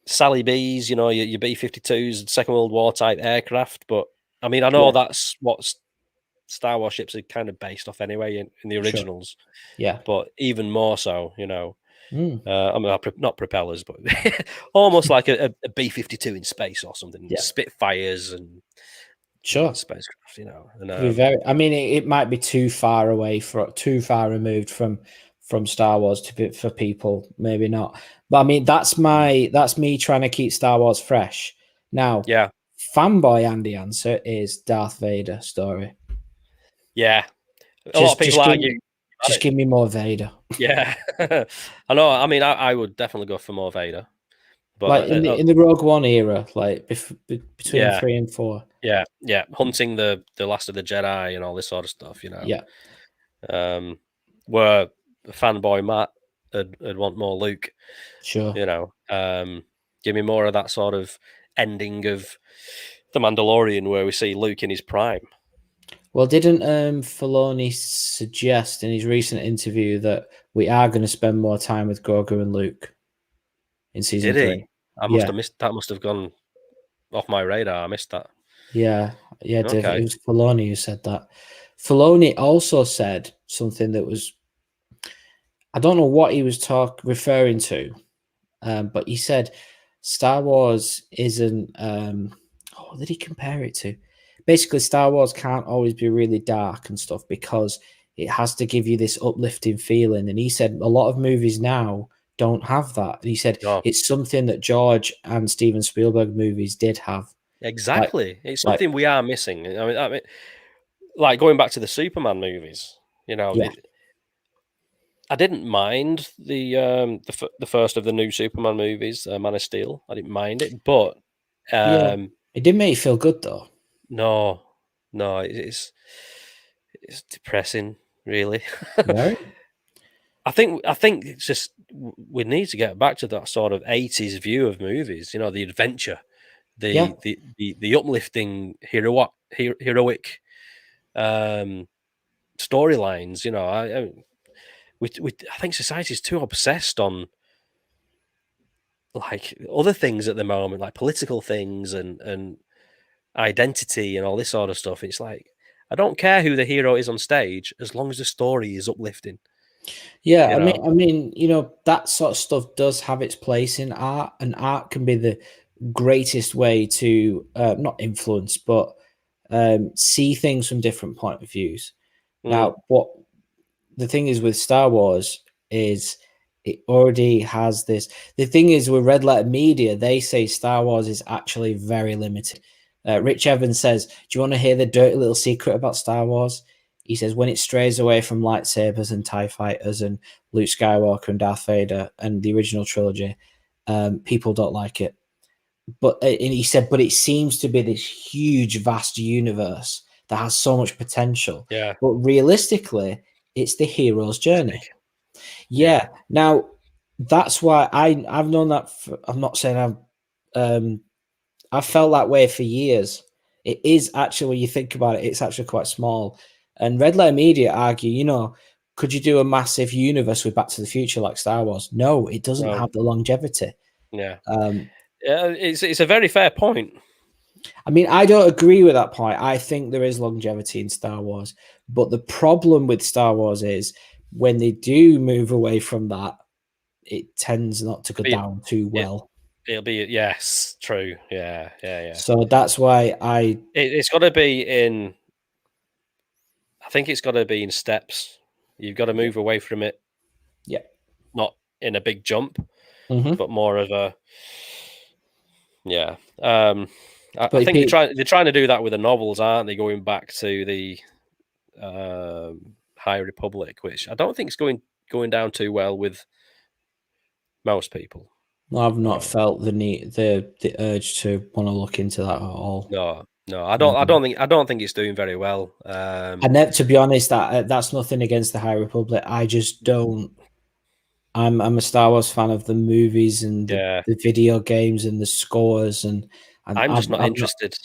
Sally B's, you know, your B-52s, Second World War type aircraft. But I mean, I know that's what Star Wars ships are kind of based off anyway in the originals. Yeah. But even more so, you know. I mean, not propellers, but almost like a B-52 in space or something. Yeah. Spitfires and spacecraft, you know. And I mean, it might be too far removed from Star Wars for people. Maybe not, but I mean, that's me trying to keep Star Wars fresh. Now, yeah, fanboy Andy answer is Darth Vader story. Yeah, a lot of people argue. Just give me more Vader. Yeah, I know. I mean, I would definitely go for more Vader, but like in the Rogue One era, like between 3 and 4. Yeah, hunting the last of the Jedi and all this sort of stuff, you know. Yeah. Where fanboy Matt would want more Luke. Sure. You know, give me more of that sort of ending of The Mandalorian where we see Luke in his prime. Well, didn't Filoni suggest in his recent interview that we are going to spend more time with Grogu and Luke in season 3? I must have missed that. Must have gone off my radar. I missed that. Yeah, Dave, it was Filoni who said that. Filoni also said something that was, I don't know what he was referring to, but he said Star Wars isn't. What did he compare it to? Basically, Star Wars can't always be really dark and stuff because it has to give you this uplifting feeling. And he said a lot of movies now don't have that. And he said it's something that George and Steven Spielberg movies did have. Exactly. It's something we are missing. I mean, like going back to the Superman movies, you know, I didn't mind the first of the new Superman movies, Man of Steel. I didn't mind it, but it didn't make you feel good though. No, it's depressing, really. Right? I think it's just we need to get back to that sort of 80s view of movies. You know, the adventure, the uplifting heroic storylines. You know, I think society is too obsessed on like other things at the moment, like political things and identity and all this sort of stuff. It's like I don't care who the hero is on stage as long as the story is uplifting. Yeah, I mean, you know, that sort of stuff does have its place in art, and art can be the greatest way to not influence, but see things from different point of views. Now, what the thing is with Star Wars is it already has this. The thing is with Red Letter Media, they say Star Wars is actually very limited. Rich Evans says, "Do you want to hear the dirty little secret about Star Wars?" He says, when it strays away from lightsabers and TIE fighters and Luke Skywalker and Darth Vader and the original trilogy, people don't like it. But and he said, but it seems to be this huge, vast universe that has so much potential. Yeah. But realistically, it's the hero's journey. Yeah. Now, that's why I've known that. I'm not saying I've felt that way for years. It is actually, when you think about it, it's actually quite small. And Red Letter Media argue, you know, could you do a massive universe with Back to the Future like Star Wars? No, it doesn't have the longevity. Yeah. It's a very fair point. I mean, I don't agree with that point. I think there is longevity in Star Wars. But the problem with Star Wars is when they do move away from that, it tends not to go down too well. It'll be, yes, true. Yeah. So that's why it's got to be in, I think it's got to be in steps. You've got to move away from it. Yeah. Not in a big jump, but more of a, yeah. I think they're trying to do that with the novels, aren't they? Going back to the High Republic, which I don't think is going down too well with most people. I've not felt the need, the urge to want to look into that at all. No, I don't think it's doing very well. And to be honest, that's nothing against the High Republic. I just don't. I'm a Star Wars fan of the movies and the video games and the scores, and I'm just not interested.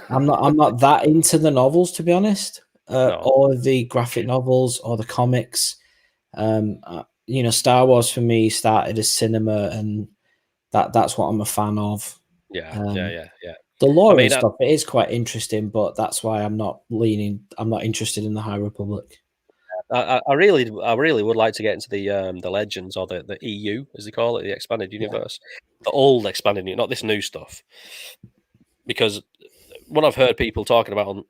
I'm not that into the novels, to be honest, or the graphic novels or the comics. You know, Star Wars for me started as cinema, and that's what I'm a fan of. Yeah. The lore I mean, and stuff, it is quite interesting, but that's why I'm not interested in the High Republic. I really would like to get into the Legends or the EU, as they call it, the expanded universe, the old expanded universe, not this new stuff. Because what I've heard people talking about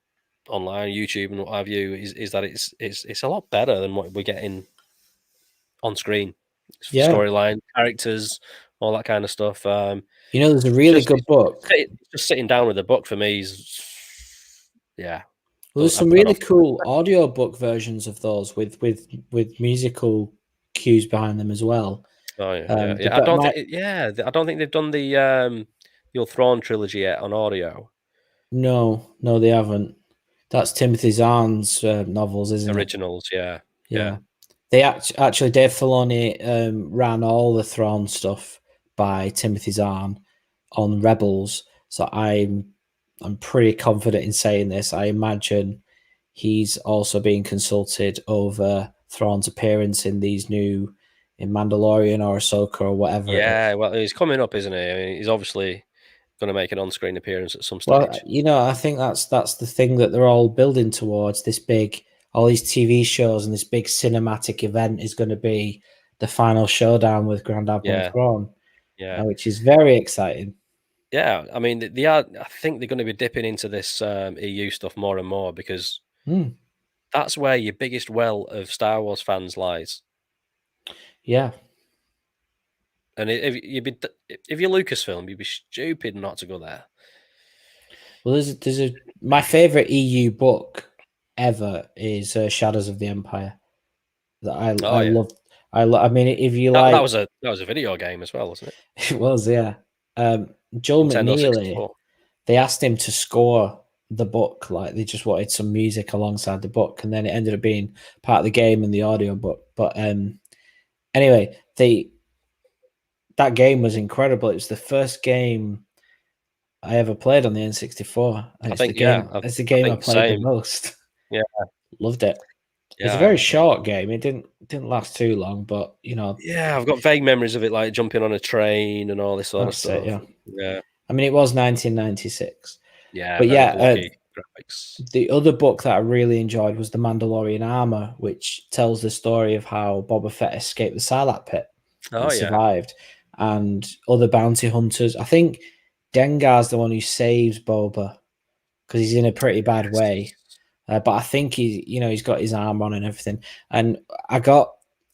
online, YouTube, and what have you, is that it's a lot better than what we're getting on screen. Yeah. Storyline, characters, all that kind of stuff. There's a really good book. Just sitting down with a book for me is, yeah. Well, there's some really cool audio book versions of those with musical cues behind them as well. Oh yeah. I don't think they've done the Your Throne trilogy yet on audio. No, they haven't. That's Timothy Zahn's novels, isn't Originals, it? Yeah. They actually Dave Filoni ran all the Thrawn stuff by Timothy Zahn on Rebels. So I'm pretty confident in saying this. I imagine he's also being consulted over Thrawn's appearance in these new in Mandalorian or Ahsoka or whatever. Yeah, well, he's coming up, isn't he? I mean, he's obviously going to make an on-screen appearance at some Well, stage. I think that's the thing that they're all building towards. This big, all these TV shows and this big cinematic event is going to be the final showdown with Grand Admiral Thrawn. Yeah, which is very exciting. Yeah, I mean, they are. I think they're going to be dipping into this EU stuff more and more because that's where your biggest well of Star Wars fans lies. Yeah. And if you're Lucasfilm, you'd be stupid not to go there. Well, my favorite EU book ever is Shadows of the Empire. That I love. I mean, if you like, that was a video game as well, wasn't it? It was, yeah. Joel McNeely. They asked him to score the book, like they just wanted some music alongside the book, and then it ended up being part of the game and the audio book. But anyway, that game was incredible. It was the first game I ever played on the N64. And it's the game I played the most. Yeah. Loved it. Yeah. It's a very short game. It didn't last too long, but Yeah, I've got vague memories of it, like jumping on a train and all this sort of stuff. Yeah. I mean, it was 1996. Yeah, but graphics. The other book that I really enjoyed was The Mandalorian Armor, which tells the story of how Boba Fett escaped the Sarlacc pit and survived, and other bounty hunters. I think Dengar's the one who saves Boba because he's in a pretty bad way. But I think he's got his arm on and everything. And I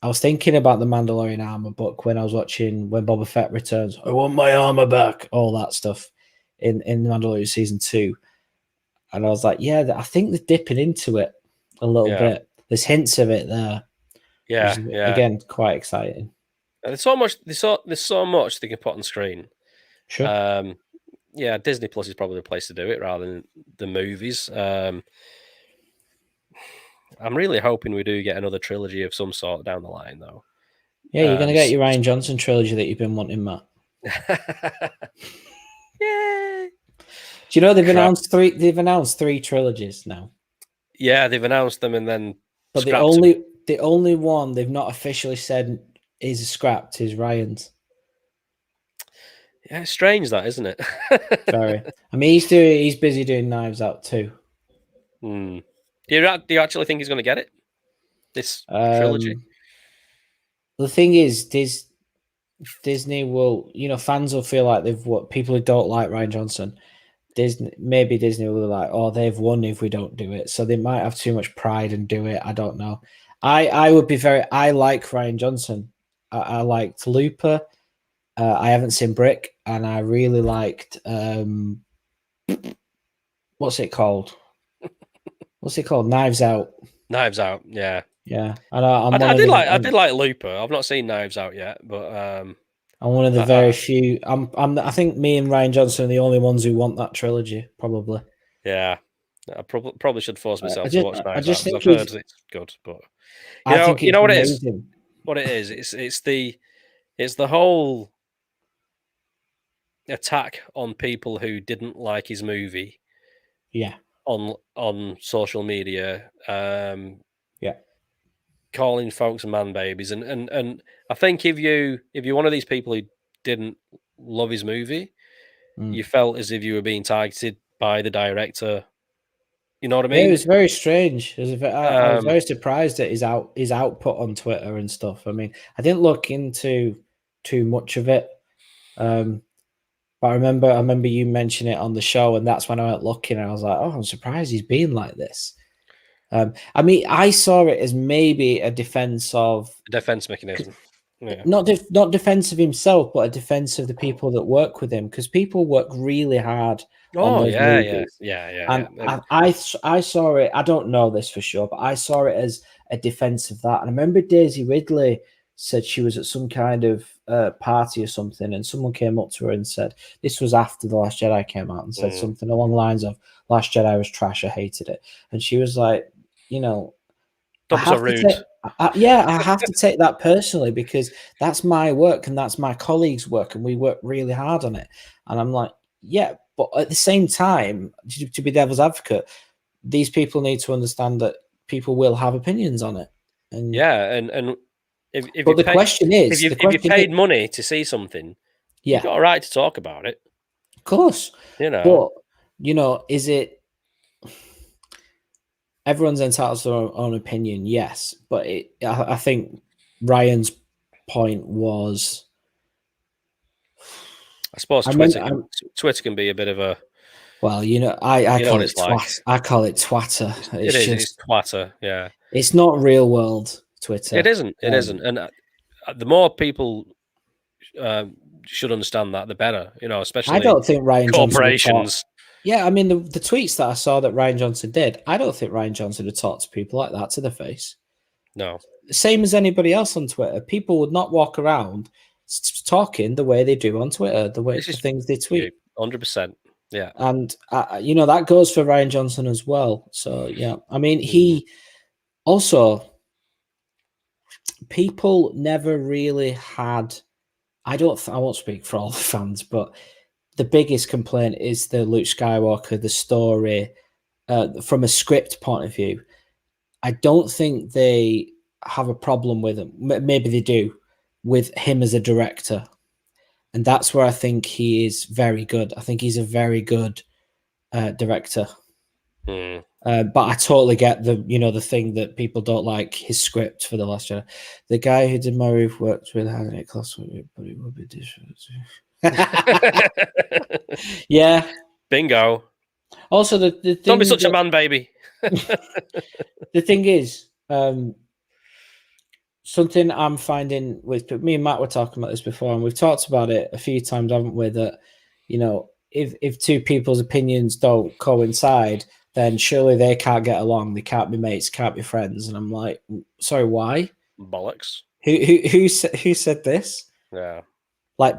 was thinking about the Mandalorian Armor book when I was watching when Boba Fett returns. I want my armor back. All that stuff in the Mandalorian season 2. And I was like, yeah, I think they're dipping into it a little bit. There's hints of it there. Yeah, Again, quite exciting. There's so much. There's so much they can put on screen. Sure. Yeah, Disney Plus is probably the place to do it rather than the movies. I'm really hoping we do get another trilogy of some sort down the line, though. Yeah, you're going to get your Rian Johnson trilogy that you've been wanting, Matt. Yeah. Do you know they've announced three? They've announced 3 trilogies now. Yeah, they've announced them and then. But the only one they've not officially said is scrapped is Rian's. Yeah, it's strange that, isn't it? Sorry. I mean, he's busy doing Knives Out too. Do you actually think he's going to get it? This trilogy? The thing is, Disney will, fans will feel like people who don't like Rian Johnson, maybe Disney will be like, oh, they've won if we don't do it. So they might have too much pride and do it. I don't know. I like Rian Johnson. I liked Looper. I haven't seen Brick, and I really liked what's it called? Knives Out. Knives Out, yeah. Yeah. I did like Looper. I've not seen Knives Out yet, but I'm one of the very few. I think me and Rian Johnson are the only ones who want that trilogy, probably. Yeah. I probably should force myself to watch Knives Out because I've heard it's good, but you know what it is? What it is, it's the whole attack on people who didn't like his movie. Yeah. On social media. Calling folks man babies, and I think if you're one of these people who didn't love his movie, you felt as if you were being targeted by the director. You know what I mean? Yeah, it was very strange. I was very surprised at his output on Twitter and stuff. I mean, I didn't look into too much of it, but I remember you mentioning it on the show, and that's when I went looking, and I was like, oh, I'm surprised he's being like this. I mean, I saw it as maybe a defense mechanism. Yeah. Not defense of himself, but a defense of the people that work with him, because people work really hard on those movies. Yeah. And I saw it. I don't know this for sure, but I saw it as a defense of that. And I remember Daisy Ridley said she was at some kind of party or something, and someone came up to her and said, this was after The Last Jedi came out, and said something along the lines of, Last Jedi was trash, I hated it. And she was like, don't be so rude. I have to take that personally, because that's my work and that's my colleagues' work, and we work really hard on it. And I'm like, yeah, but at the same time, to be devil's advocate, these people need to understand that people will have opinions on it. And if you paid money to see something, you've got a right to talk about it. Of course, but is it? Everyone's entitled to their own opinion, yes, but I think Ryan's point was, I suppose Twitter can be a bit of a, well, I call it I call it twatter. It's twatter. Yeah, it's not real world Twitter. It isn't. It isn't. And the more people should understand that, the better. Especially I don't think Ryan corporations. Yeah, I mean, the tweets that I saw that Ryan Johnson did, I don't think Ryan Johnson would talk to people like that to the face. No. Same as anybody else on Twitter. People would not walk around talking the way they do on Twitter, the things they tweet. 100%. Yeah. And, that goes for Ryan Johnson as well. So, yeah. I mean, he also, people never really had, I won't speak for all the fans, but the biggest complaint is the Luke Skywalker, the story, from a script point of view. I don't think they have a problem with him. Maybe they do, with him as a director. And that's where I think he is very good. I think he's a very good director. But I totally get the thing that people don't like his script for The Last Jedi. The guy who did my roof worked with having it close with it, but it would be different. Yeah. Bingo. Also, the thing, don't be such a man, baby. The thing is, something I'm finding with me and Matt were talking about this before, and we've talked about it a few times, haven't we? That if two people's opinions don't coincide, then surely they can't get along. They can't be mates, can't be friends. And I'm like, sorry, why? Bollocks. Who said this? Yeah. Like,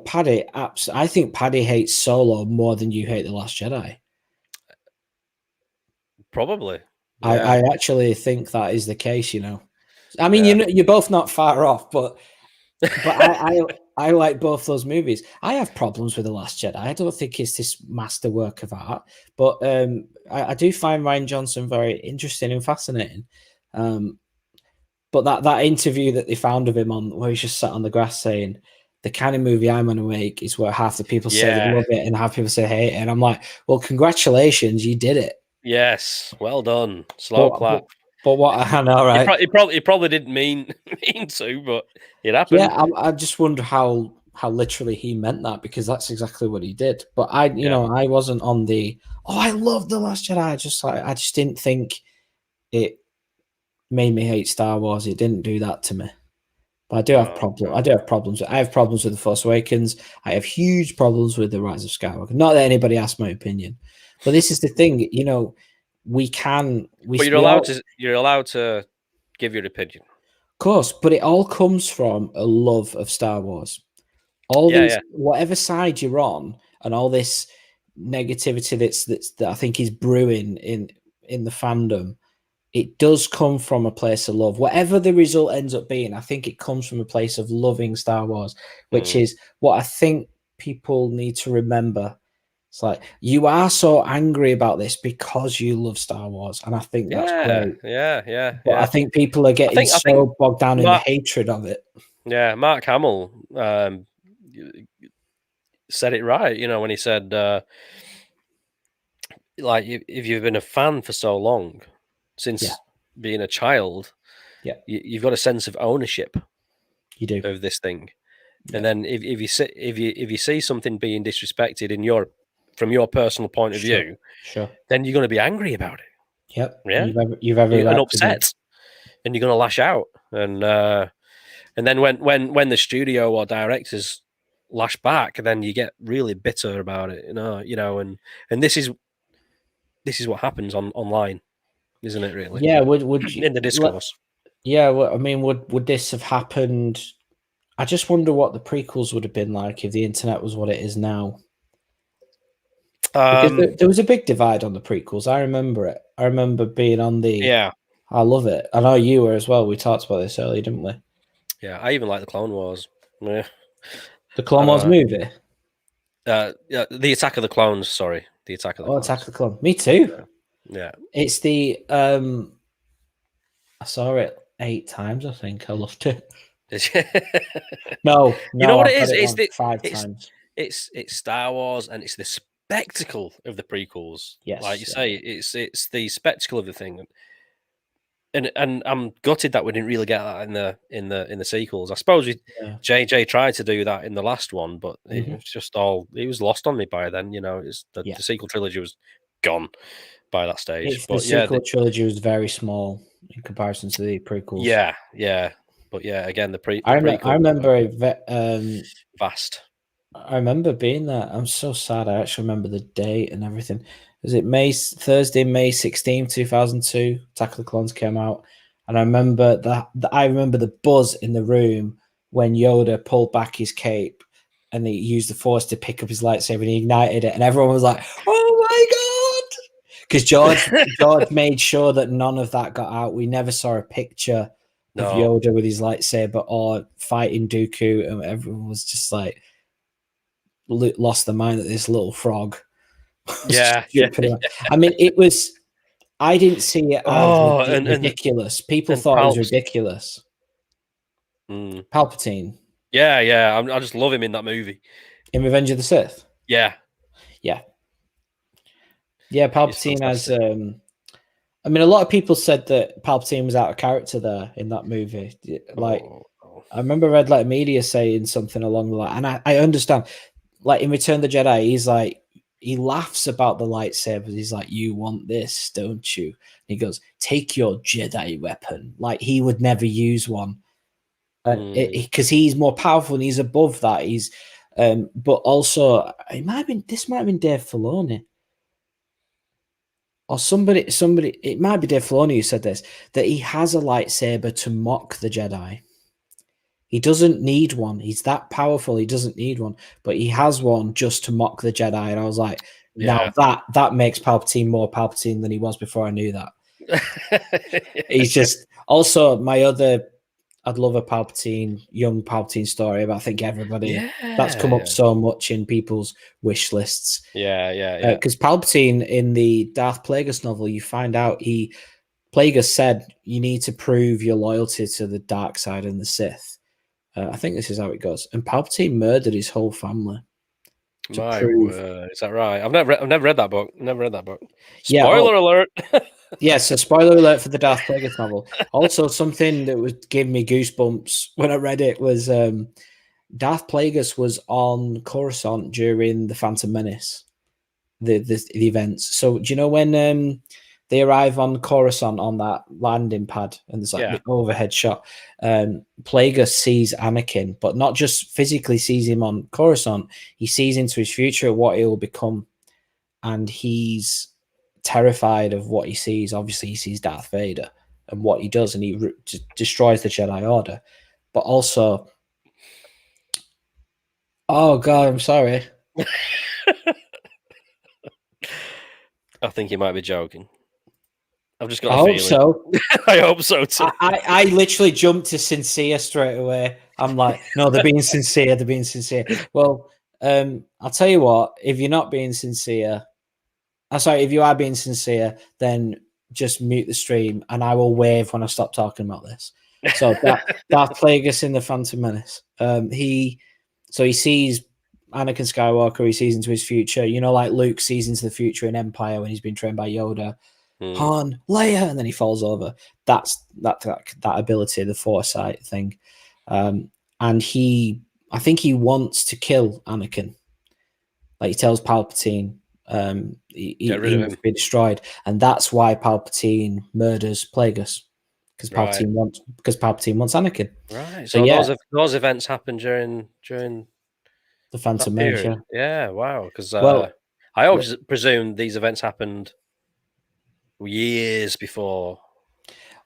Paddy, I think Paddy hates Solo more than you hate The Last Jedi. Probably. Yeah. I actually think that is the case, I mean, you're both not far off, but I like both those movies. I have problems with The Last Jedi. I don't think it's this masterwork of art, but I do find Ryan Johnson very interesting and fascinating. But that interview that they found of him on, where he's just sat on the grass saying, the kind of movie I'm going to make is where half the people say they love it and half people say hate it. And I'm like, well, congratulations, you did it. Yes, well done. Slow clap. But what I know, right? He probably didn't mean to, but it happened. Yeah, I just wonder how literally he meant that, because that's exactly what he did. But I wasn't on the I love The Last Jedi. I just didn't think it made me hate Star Wars. It didn't do that to me. But I do have problems. I have problems with The Force Awakens. I have huge problems with The Rise of Skywalker. Not that anybody asked my opinion, but this is the thing. But you're allowed to give your opinion. Of course, but it all comes from a love of Star Wars. Whatever side you're on, and all this negativity that I think is brewing in the fandom, it does come from a place of love. Whatever the result ends up being, I think it comes from a place of loving Star Wars, which is what I think people need to remember. It's like, you are so angry about this because you love Star Wars, and I think that's great. Yeah. But I think people are getting bogged down in the hatred of it. Yeah, Mark Hamill said it right. You know, when he said, like, if you've been a fan for so long, since being a child, you've got a sense of ownership. You do of this thing, and then if you see something being disrespected from your personal point of view, then you're going to be angry about it. Yep. Yeah. You've every right and to be upset, and you're going to lash out, and then when the studio or directors lash back, then you get really bitter about it. And this is what happens online, isn't it? Really? Yeah. Would you, in the discourse? Yeah. Well, I mean, would this have happened? I just wonder what the prequels would have been like if the internet was what it is now. Because there was a big divide on the prequels. I remember it. I remember being on the. Yeah. I love it. I know you were as well. We talked about this earlier, didn't we? Yeah, I even like the Clone Wars. Yeah. The Clone Wars movie. Yeah, the Attack of the Clones. Sorry, the Attack of the Clones. Attack of the Clones. Me too. Yeah. It's the. I saw it 8 times. I think I loved it. No, you know what it is? It's 5 times. It's Star Wars, and it's the spectacle of the prequels. Yes, like you say, it's the spectacle of the thing. And I'm gutted that we didn't really get that in the sequels. I suppose JJ tried to do that in the last one, but it was just it was lost on me by then. The sequel trilogy was gone by that stage. The sequel trilogy was very small in comparison to the prequels. Yeah. But yeah, again, I remember vast. I remember being there. I'm so sad. I actually remember the date and everything. Was it Thursday, May 16, 2002? Attack of the Clones came out. And I remember I remember the buzz in the room when Yoda pulled back his cape and he used the Force to pick up his lightsaber and he ignited it. And everyone was like, oh my God. Because George made sure that none of that got out. We never saw a picture of Yoda with his lightsaber or fighting Dooku. And everyone was just like, lost their mind at this little frog. Yeah. I mean, it was. I didn't see it as ridiculous. People thought it was ridiculous. Palpatine. Yeah. I just love him in that movie. In Revenge of the Sith. Yeah. Palpatine has. I mean, a lot of people said that Palpatine was out of character there in that movie. Like, I remember Red Letter Media saying something along the line, and I understand. Like in Return of the Jedi, he's like, he laughs about the lightsabers. He's like, you want this, don't you? And he goes, take your Jedi weapon. Like he would never use one. Because he's more powerful and he's above that. He's but also this might have been Dave Filoni. Or somebody, it might be Dave Filoni who said this, that he has a lightsaber to mock the Jedi. He doesn't need one. He's that powerful. He doesn't need one, but he has one just to mock the Jedi. And I was like, now that makes Palpatine more Palpatine than he was before I knew that. He's just also I'd love a young Palpatine story, but I think everybody that's come up so much in people's wish lists. Yeah. Because Palpatine in the Darth Plagueis novel, you find out Plagueis said you need to prove your loyalty to the dark side and the Sith. I think this is how it goes. And Palpatine murdered his whole family. My word, is that right? I've never read that book. Spoiler alert. So spoiler alert for the Darth Plagueis novel. Also, something that gave me goosebumps when I read it was Darth Plagueis was on Coruscant during the Phantom Menace, the events. So do you know when they arrive on Coruscant on that landing pad and there's like the overhead shot? Plagueis sees Anakin, but not just physically sees him on Coruscant. He sees into his future, what he will become. And he's terrified of what he sees. Obviously, he sees Darth Vader and what he does, and he destroys the Jedi Order. But also, oh God, I'm sorry. I think you might be joking. I've just got I hope so. I hope so too. I literally jumped to sincere straight away. I'm like, no, they're being sincere. Well, I'll tell you what, if you're not being sincere, if you are being sincere, then just mute the stream and I will wave when I stop talking about this. So Darth Plagueis in the Phantom Menace. He sees Anakin Skywalker, he sees into his future. You know, like Luke sees into the future in Empire when he's been trained by Yoda. Han, Leia, and then he falls over. That's that ability, the foresight thing. And I think he wants to kill Anakin. Like he tells Palpatine, he must be destroyed, and that's why Palpatine murders Plagueis, because Palpatine wants Anakin. Right. So those events happened during the Phantom Menace. Yeah. Wow. Because I always presumed these events happened years before.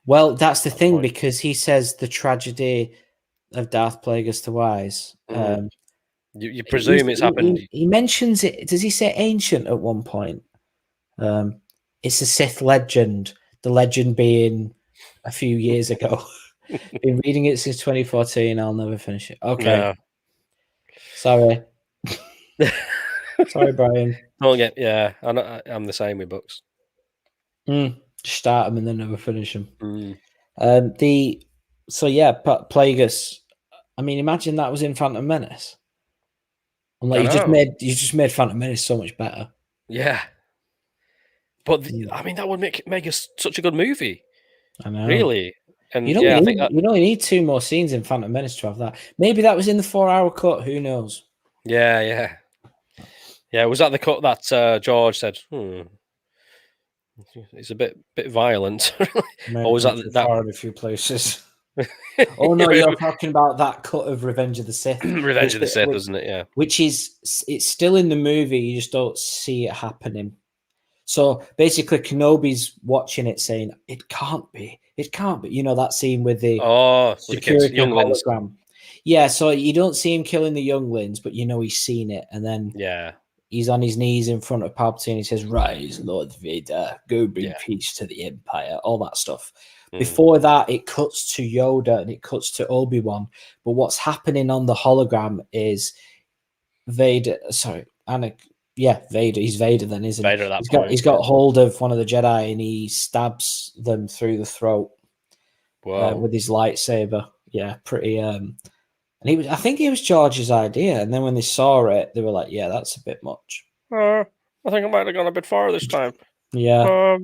Well, that's the thing, because he says the tragedy of Darth Plagueis the Wise. You presume it's happened. He mentions it. Does he say ancient at one point? It's a Sith legend. The legend being a few years ago. Been reading it since 2014. I'll never finish it. Okay. No. Sorry. Sorry, Brian. I'm the same with books. Start them and then never finish them. Plagueis. I mean, imagine that was in Phantom Menace. I'm like, you just made Phantom Menace so much better. Yeah. But I mean, that would make us such a good movie. I know. Really. And you only need 2 more scenes in Phantom Menace to have that. Maybe that was in the 4-hour cut. Who knows? Yeah. Was that the cut that George said? It's a bit violent. Or was that far in a few places? Oh no, you're talking about that cut of Revenge of the Sith. Revenge of the Sith, isn't it? Yeah. Which it's still in the movie. You just don't see it happening. So basically, Kenobi's watching it, saying, "It can't be. It can't be." You know that scene with the security hologram. Yeah. So you don't see him killing the younglings, but you know he's seen it, and then he's on his knees in front of Palpatine. He says, "Rise, Lord Vader. Go bring peace to the Empire." All that stuff. Before that, it cuts to Yoda and it cuts to Obi-Wan. But what's happening on the hologram is Vader. Sorry, Vader. He's Vader then, isn't he? Vader at that point. He's got hold of one of the Jedi and he stabs them through the throat with his lightsaber. Yeah, pretty. And I think it was George's idea. And then when they saw it, they were like, "Yeah, that's a bit much." I think I might have gone a bit far this time. Yeah.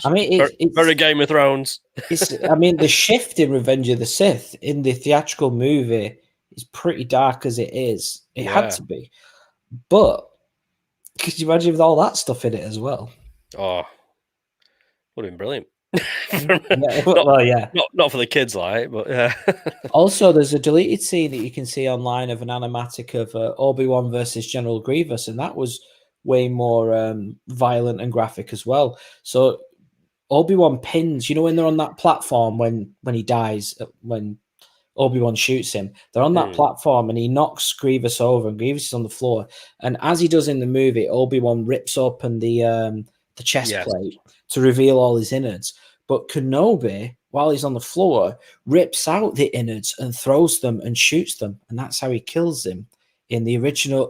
I mean, it's very Game of Thrones. I mean, the shift in Revenge of the Sith in the theatrical movie is pretty dark as it is. It had to be. But could you imagine with all that stuff in it as well? Oh, would have been brilliant. Not for the kids, but yeah. Also, there's a deleted scene that you can see online of an animatic of Obi-Wan versus General Grievous, and that was way more violent and graphic as well. So Obi-Wan pins, when they're on that platform when he dies, when Obi-Wan shoots him, they're on that platform and he knocks Grievous over and Grievous is on the floor. And as he does in the movie, Obi-Wan rips open the chest plate to reveal all his innards. But Kenobi, while he's on the floor, rips out the innards and throws them and shoots them. And that's how he kills him in the original,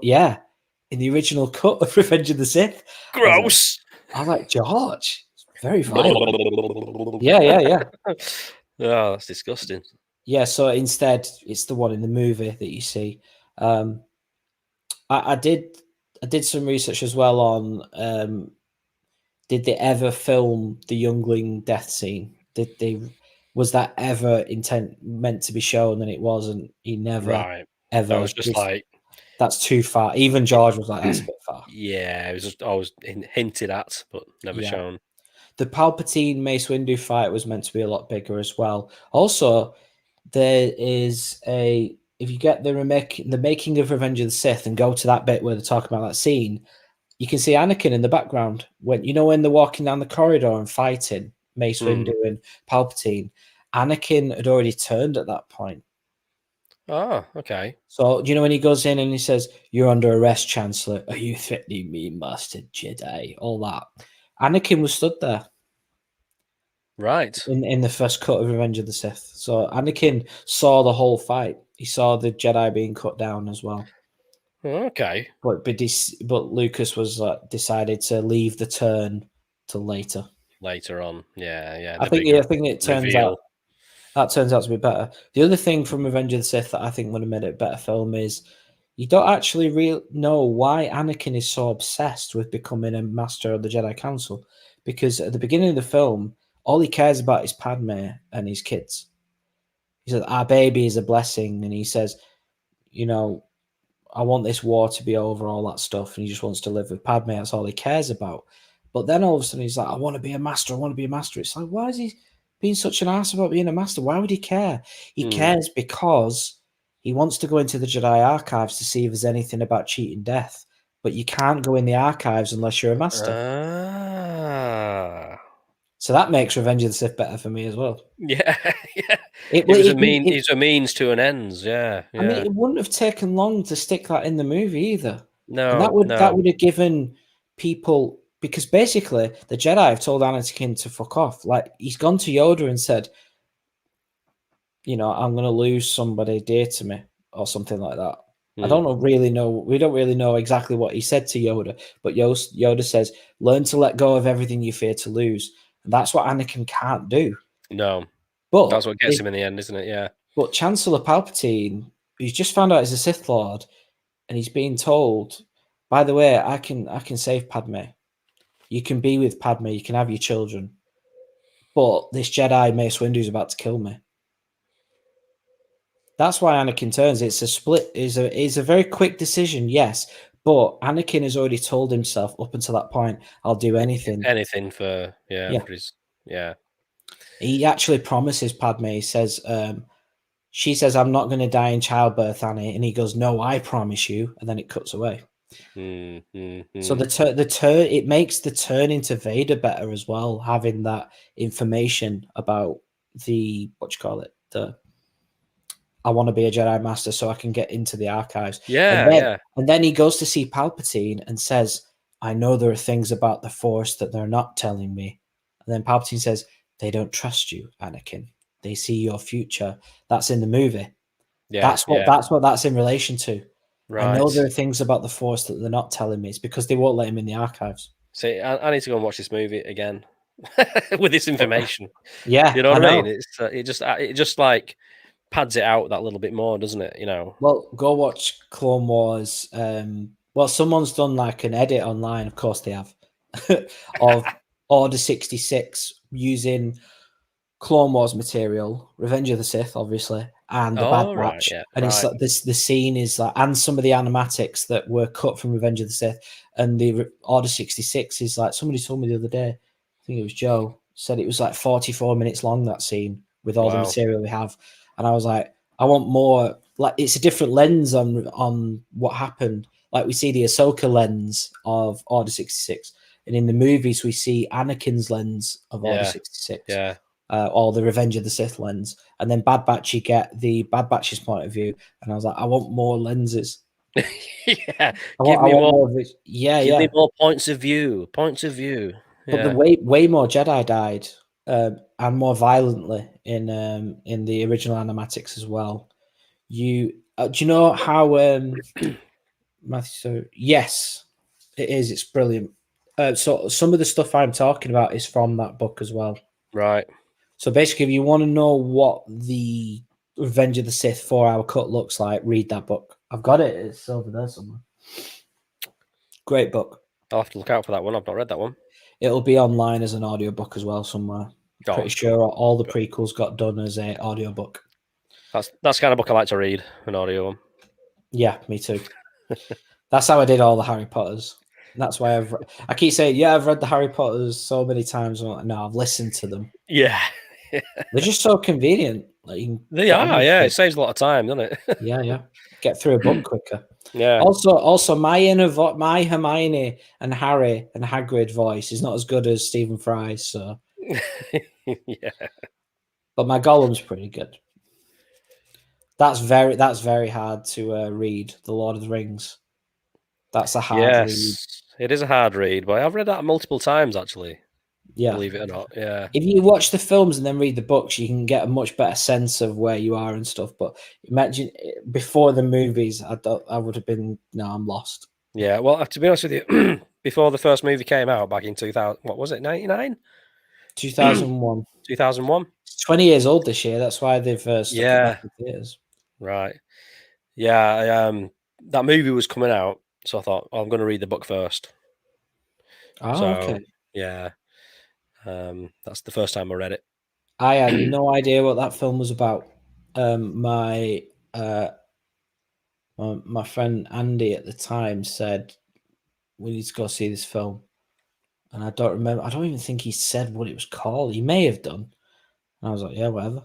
cut of Revenge of the Sith. Gross. I was like, George, it's very violent. Yeah. Oh, that's disgusting. Yeah, so instead, it's the one in the movie that you see. I did some research as well on did they ever film the youngling death scene? Was that ever meant to be shown? And it wasn't. He never ever. That was just like, that's too far. Even George was like, that's a bit far. Yeah, it was just always hinted at, but never shown. The Palpatine Mace Windu fight was meant to be a lot bigger as well. Also, there is if you get the making of Revenge of the Sith and go to that bit where they're talking about that scene, you can see Anakin in the background when they're walking down the corridor and fighting Mace Windu and Palpatine. Anakin had already turned at that point. Oh, okay. So, when he goes in and he says, "You're under arrest, Chancellor. Are you threatening me, Master Jedi?" All that. Anakin was stood there. Right. In the first cut of Revenge of the Sith. So Anakin saw the whole fight. He saw the Jedi being cut down as well. Okay. But Lucas was decided to leave the turn till later. Later on. Yeah. I think it turns out that turns out to be better. The other thing from Revenge of the Sith that I think would have made it a better film is you don't actually know why Anakin is so obsessed with becoming a master of the Jedi Council. Because at the beginning of the film, all he cares about is Padme and his kids. He says, our baby is a blessing. And he says, you know, I want this war to be over, all that stuff. And he just wants to live with Padme. That's all he cares about. But then all of a sudden he's like, I want to be a master. I want to be a master. It's like, why is he being such an ass about being a master? Why would he care? He cares because he wants to go into the Jedi archives to see if there's anything about cheating death. But you can't go in the archives unless you're a master. So that makes Revenge of the Sith better for me as well. Yeah, yeah. It was a means to an ends. Yeah, yeah. I mean, it wouldn't have taken long to stick that in the movie either. No, and that would have given people, because basically the Jedi have told Anakin to fuck off. Like, he's gone to Yoda and said, you know, I'm going to lose somebody dear to me or something like that. I don't really know. We don't really know exactly what he said to Yoda, but Yoda says, learn to let go of everything you fear to lose. And that's what Anakin can't do. No. But that's what gets him in the end, isn't it? Yeah. But Chancellor Palpatine, he's just found out he's a Sith Lord, and he's being told, by the way, I can save Padme. You can be with Padme, you can have your children. But this Jedi Mace Windu is about to kill me. That's why Anakin turns. It's a split. It's a very quick decision, yes. But Anakin has already told himself up until that point, I'll do anything. Anything for yeah. He actually promises Padme. He says, she says, I'm not going to die in childbirth, Annie. And he goes, no, I promise you. And then it cuts away. So it makes the turn into Vader better as well, having that information about the, I want to be a Jedi Master so I can get into the archives. And then he goes to see Palpatine and says, I know there are things about the Force that they're not telling me. And then Palpatine says, they don't trust you, Anakin. They see your future. That's in the movie. That's what that's in relation to. Right. I know there are things about the Force that they're not telling me. It's because they won't let him in the archives. See, I need to go and watch this movie again with this information. Yeah, you know what I mean? It's it just like pads it out that little bit more, doesn't it? You know. Well, go watch Clone Wars. Well, someone's done like an edit online. Of course, they have of Order 66 using Clone Wars material, Revenge of the Sith, obviously, and the Bad Batch. And it's like the scene is like, and some of the animatics that were cut from Revenge of the Sith, and the Order 66 is like, somebody told me the other day, I think it was Joe, said it was like 44 minutes long, that scene, with all the material we have. And I was like, I want more. Like, it's a different lens on what happened. Like, we see the Ahsoka lens of Order 66, and in the movies we see Anakin's lens of Order 66. Yeah. Or the Revenge of the Sith lens, and then Bad Batch, you get the Bad Batch's point of view. And I was like, I want more lenses. Give me more of it. Give me more points of view. But the way more Jedi died, and more violently in the original animatics as well. Do you know how Matthew? Yes, it is. It's brilliant. So some of the stuff I'm talking about is from that book as well. Right. So basically, if you want to know what the Revenge of the Sith 4-hour cut looks like, read that book. I've got it. It's over there somewhere. Great book. I'll have to look out for that one. I've not read that one. It'll be online as an audiobook as well somewhere. Pretty sure all the prequels got done as an audiobook. That's the kind of book I like to read, an audio one. Yeah, me too. That's how I did all the Harry Potters. That's why I keep saying, I've read the Harry Potters so many times. I'm like, no, I've listened to them. Yeah. They're just so convenient. Like, they are, It saves a lot of time, doesn't it? Yeah. Get through a book quicker. Yeah. Also, my Hermione and Harry and Hagrid voice is not as good as Stephen Fry's. So. Yeah. But my Gollum's pretty good. That's very hard to read. The Lord of the Rings. That's a hard read. It is a hard read, but I've read that multiple times actually. Yeah. Believe it or not. Yeah. If you watch the films and then read the books, you can get a much better sense of where you are and stuff. But imagine before the movies, I would have been, I'm lost. Yeah. Well, to be honest with you, before the first movie came out back in 2000, what was it, 99? 2001. 2001. It's 20 years old this year. That's why they've stuck it back in theaters. Right. Yeah. that movie was coming out, so I thought, I'm going to read the book first. Oh, So okay. yeah, that's the first time I read it. I had no idea what that film was about. My friend Andy at the time said we need to go see this film, and I don't remember. I don't even think he said what it was called. He may have done. And I was like, yeah, whatever.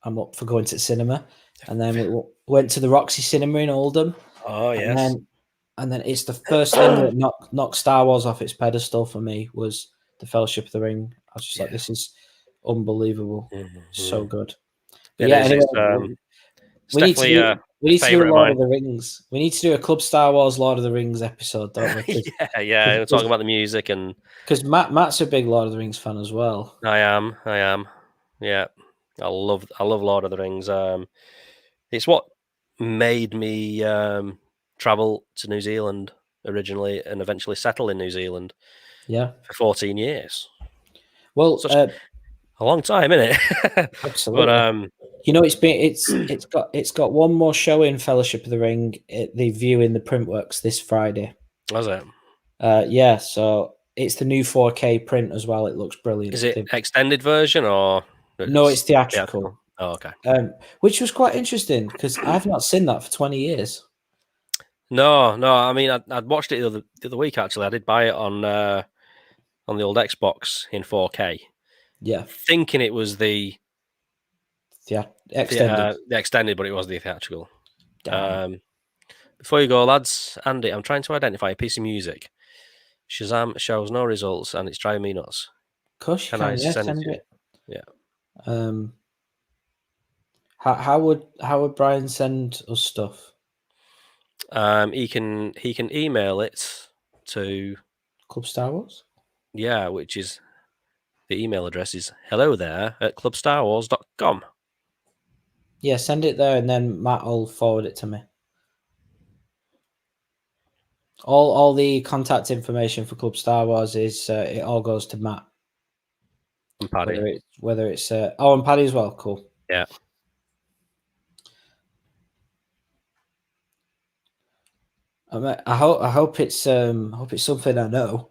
I'm up for going to the cinema. And then we went to the Roxy Cinema in Oldham. Oh And yes. then it's the first thing that knocked Star Wars off its pedestal for me was the Fellowship of the Ring. I was just like, this is unbelievable, so good. But It yeah, is. anyway, It's definitely a do favorite of Lord mine. of the Rings. We need to do a Club Star Wars Lord of the Rings episode, don't we? yeah. We're talking about the music, and because Matt's a big Lord of the Rings fan as well. I am. Yeah, I love Lord of the Rings. It's what made me travel to New Zealand originally, and eventually settle in New Zealand. Yeah, for 14 years. well, Such a long time, isn't it? absolutely. But you know, it's got one more show in Fellowship of the Ring at the View in the Printworks this Friday. was it? Yeah, so it's the new 4K print as well. It looks brilliant. Is it extended version or No, it's theatrical. Oh, okay. Which was quite interesting because I've not seen that for 20 years. No. I mean, I'd watched it the other week. Actually, I did buy it on the old Xbox in 4K. Yeah, thinking it was the extended. the extended, but it was the theatrical. Damn. Before you go, lads, Andy, I'm trying to identify a piece of music. Shazam shows no results, and it's driving me nuts. Of course you Can I can. send Send it? it. Yeah. How would Brian send us stuff? He can email it to Club Star Wars? Yeah, which is the email address is hellothere@clubstarwars.com. Yeah, send it there and then Matt will forward it to me. All the contact information for Club Star Wars is it all goes to Matt. And Paddy. Whether it's and Paddy as well. Cool. Yeah. I hope it's something I know.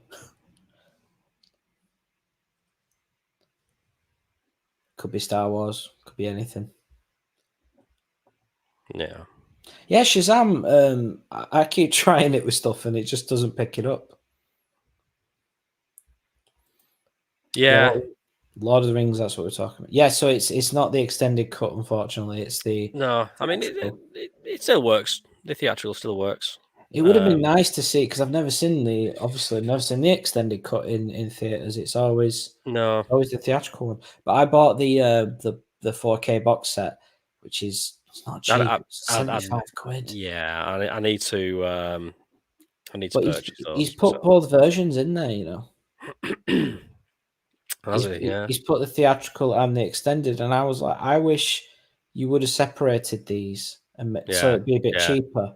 Could be Star Wars. Could be anything. Yeah. Yeah, Shazam. I keep trying it with stuff and it just doesn't pick it up. Yeah. Lord of the Rings. That's what we're talking about. Yeah, so it's not the extended cut, unfortunately. It's the I mean it still works. The theatrical still works. It would have been nice to see because I've never seen the extended cut in theaters. It's always the theatrical one. But I bought the 4K box set, which is it's not cheap. It's 75 quid. Yeah, I need to purchase those. He's put both versions in there, you know. He's put the theatrical and the extended, and I was like, I wish you would have separated these so it'd be a bit cheaper.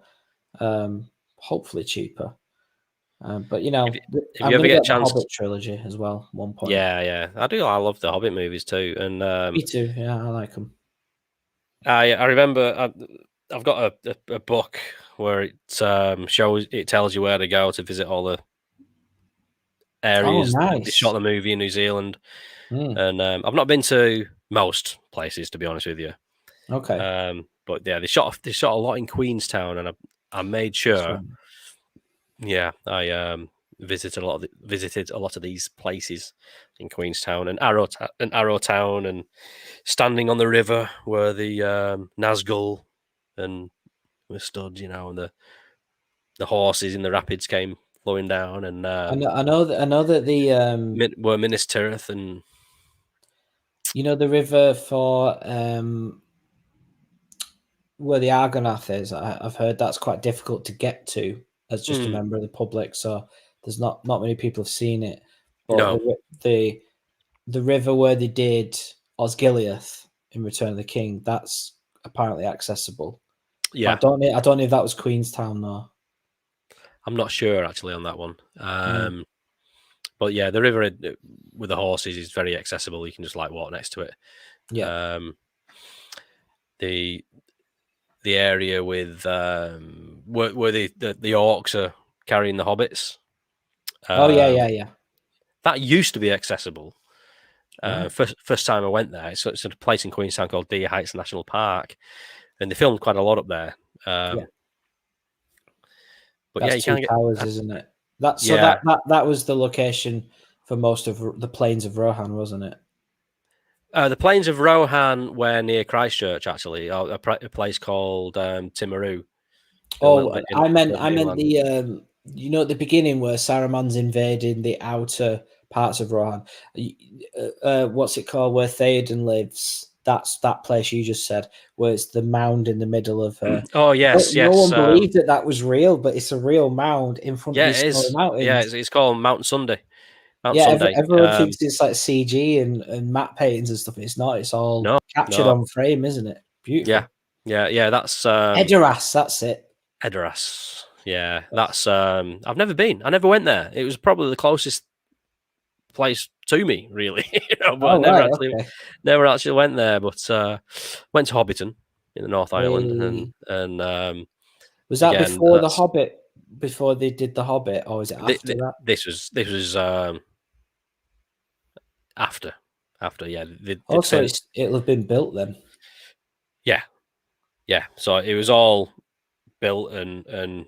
Hopefully cheaper. But you know, I'm going to get the Hobbit trilogy as well. At one point. Yeah, I do. I love the Hobbit movies too, and me too. Yeah, I like them. I remember I've got a book where it tells you where to go to visit all the areas that they shot the movie in New Zealand, and I've not been to most places, to be honest with you. Okay. But yeah, they shot a lot in Queenstown, and I made sure. Yeah, I visited a lot of these places in Queenstown and Arrowtown, and standing on the river where the Nazgul and were stood, you know, and the horses in the rapids came flowing down, and I know that the were Minas Tirith, and you know the river for where the Argonath is. I've heard that's quite difficult to get to as just a member of the public, so there's not many people have seen it. But the river where they did Osgiliath in Return of the King, that's apparently accessible. Yeah, but I don't know if that was Queenstown though. I'm not sure actually on that one. But yeah, the river with the horses is very accessible. You can just like walk next to it. Yeah. The the area with where the orcs are carrying the hobbits. Yeah. That used to be accessible. Right. First time I went there, it's a place in Queenstown called Deer Heights National Park, and they filmed quite a lot up there. Yeah. But That's you Two can't get. Towers, isn't it? So Yeah. that was the location for most of the Plains of Rohan, wasn't it? The Plains of Rohan were near Christchurch, actually, or a place called Timaru. Oh, I meant inland. the at the beginning where Saruman's invading the outer parts of Rohan. What's it called? Where Theoden lives. That's that place you just said, where it's the mound in the middle of. Oh yes, no yes. one believed that was real, but it's a real mound in front of Yeah, these it snowy is. mountains. Yeah, it's called Mount Sunday. Mount Yeah, Sunday. everyone thinks it's like CG and matte paintings and stuff. It's not. It's all No, captured on frame, isn't it? Beautiful. Yeah. That's Edoras, that's it. Edoras. Yeah, that's. I've never been. I never went there. It was probably the closest place to me, really. But I never actually went there. But went to Hobbiton in the North Island, and was that again, before the Hobbit? Before they did the Hobbit, or was it after that? This was after. Yeah. Also, it'll have been built then. Yeah. So it was all built and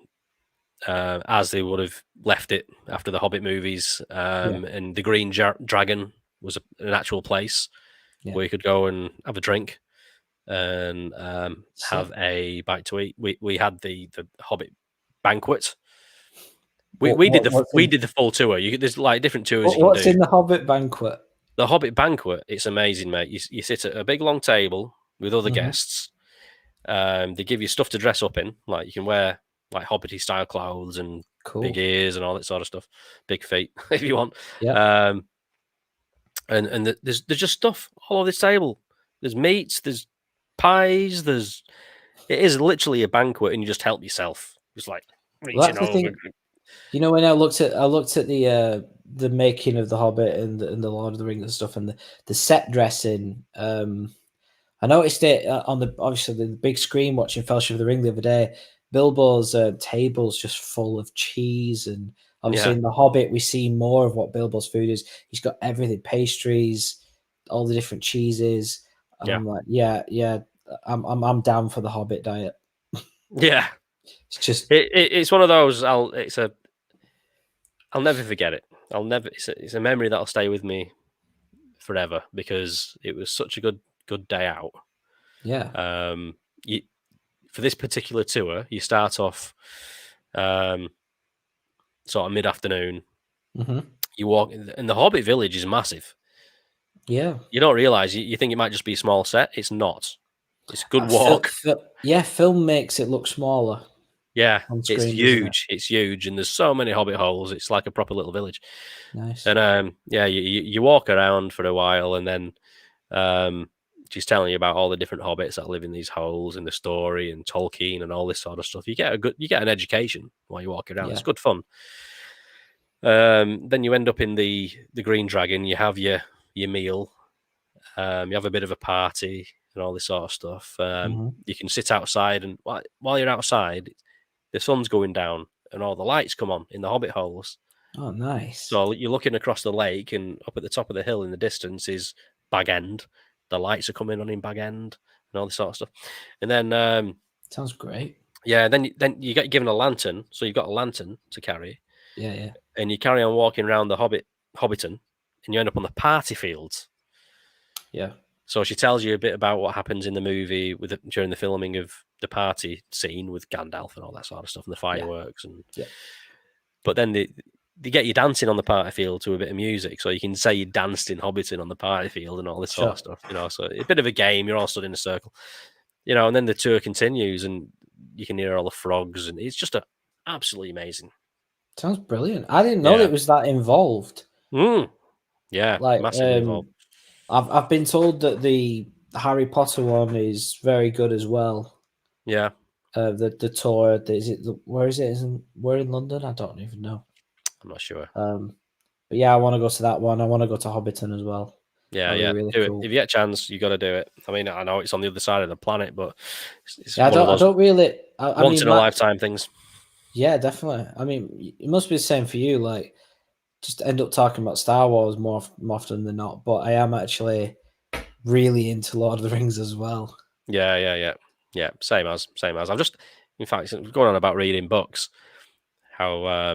as they would have left it after the Hobbit movies. And the Green Dragon was an actual place where you could go and have a drink and have a bite to eat. We had the Hobbit banquet. We did the full tour. There's like different tours you can do. What's in the Hobbit banquet? The Hobbit banquet, it's amazing, mate. You sit at a big long table with other guests. They give you stuff to dress up in, like you can wear like Hobbity style clothes and big ears and all that sort of stuff, big feet if you want. Yeah. And there's just stuff all over this table. There's meats, there's pies, it is literally a banquet, and you just help yourself, just like reaching over. Thing. When I looked at the making of the Hobbit and the Lord of the Rings and stuff, and the set dressing. I noticed it on obviously the big screen watching Fellowship of the Ring the other day. Bilbo's table's just full of cheese, and obviously in the Hobbit we see more of what Bilbo's food is. He's got everything, pastries, all the different cheeses. I'm like, I'm down for the Hobbit diet. Yeah, it's just it's one of those. I'll never forget it. It's a memory that'll stay with me forever because it was such a good day out. Yeah. For this particular tour, you start off sort of mid-afternoon. Mm-hmm. You walk, and the Hobbit village is massive. Yeah. You don't realize, you think it might just be a small set. It's not. It's a good walk. Film makes it look smaller. Yeah, it's huge. It's huge, and there's so many Hobbit holes. It's like a proper little village. Nice. And you walk around for a while, and then she's telling you about all the different hobbits that live in these holes, and the story, and Tolkien, and all this sort of stuff. You get an education while you walk around. Yeah. It's good fun. Then you end up in the Green Dragon. You have your meal. You have a bit of a party and all this sort of stuff. You can sit outside, and while you're outside, the sun's going down, and all the lights come on in the Hobbit holes. Oh, nice! So you're looking across the lake, and up at the top of the hill in the distance is Bag End. The lights are coming on in Bag End and all this sort of stuff. And then sounds great. Yeah, then you get given a lantern, so you've got a lantern to carry. Yeah. And you carry on walking around the Hobbiton, and you end up on the party fields. Yeah. So she tells you a bit about what happens in the movie during the filming of the party scene with Gandalf and all that sort of stuff, and the fireworks. But then they get you dancing on the party field to a bit of music, so you can say you danced in Hobbiton on the party field and all this sort of stuff. So a bit of a game. You're all stood in a circle, and then the tour continues, and you can hear all the frogs, and it's just absolutely amazing. Sounds brilliant. I didn't know it was that involved. Yeah, massively involved. I've been told that the Harry Potter one is very good as well. Yeah. The tour, where is it? We're in London? I don't even know. I'm not sure. But yeah, I want to go to that one. I want to go to Hobbiton as well. Yeah, That'd yeah. be really Do it. cool. If you get a chance, you got to do it. I mean, I know it's on the other side of the planet, but it's Yeah, one of I those don't really. I once mean, in a lifetime things. yeah, definitely. I mean, it must be the same for you. Like, just end up talking about Star Wars more often than not. But I am actually really into Lord of the Rings as well. Yeah. Same as. I'm just, in fact, going on about reading books. How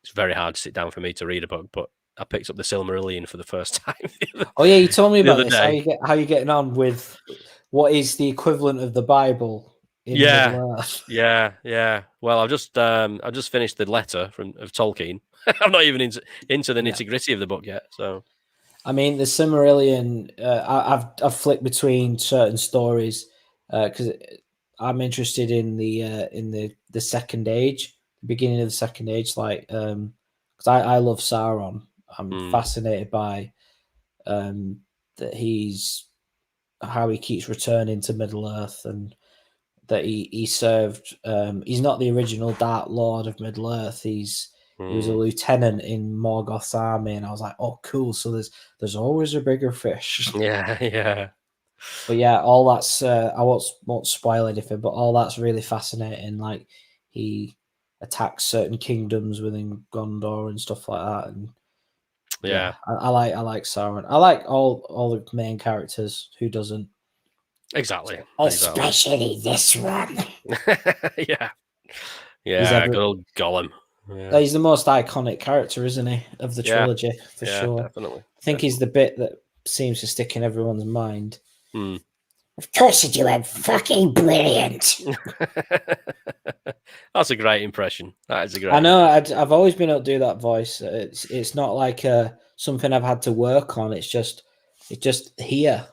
it's very hard to sit down for me to read a book, but I picked up the Silmarillion for the first time. Oh yeah, you told me the about other this. How day. you getting on with what is the equivalent of the Bible in Middle Earth? Yeah. Well, I've just finished the letter of Tolkien. I'm not even into the nitty gritty of the book yet. So, I mean, the Silmarillion. I've flicked between certain stories because I'm interested in the Second Age, the beginning of the Second Age. Like, because I love Sauron. I'm fascinated by that how he keeps returning to Middle Earth and that he served. He's not the original Dark Lord of Middle Earth. He was a lieutenant in Morgoth's army, and I was like, oh, cool. So there's always a bigger fish. Yeah. But yeah, all that's I won't spoil anything, but all that's really fascinating. Like he attacks certain kingdoms within Gondor and stuff like that, and Yeah. I like Sauron. I like all the main characters. Who doesn't? Exactly. Especially this one. Yeah. He's Good old Gollum. Yeah. He's the most iconic character, isn't he, of the trilogy for sure. Definitely. I think he's the bit that seems to stick in everyone's mind. Hmm. Of course you do. I'm fucking brilliant. That's a great impression. That is a great. I know. I've always been able to do that voice. It's not like something I've had to work on. It's just here.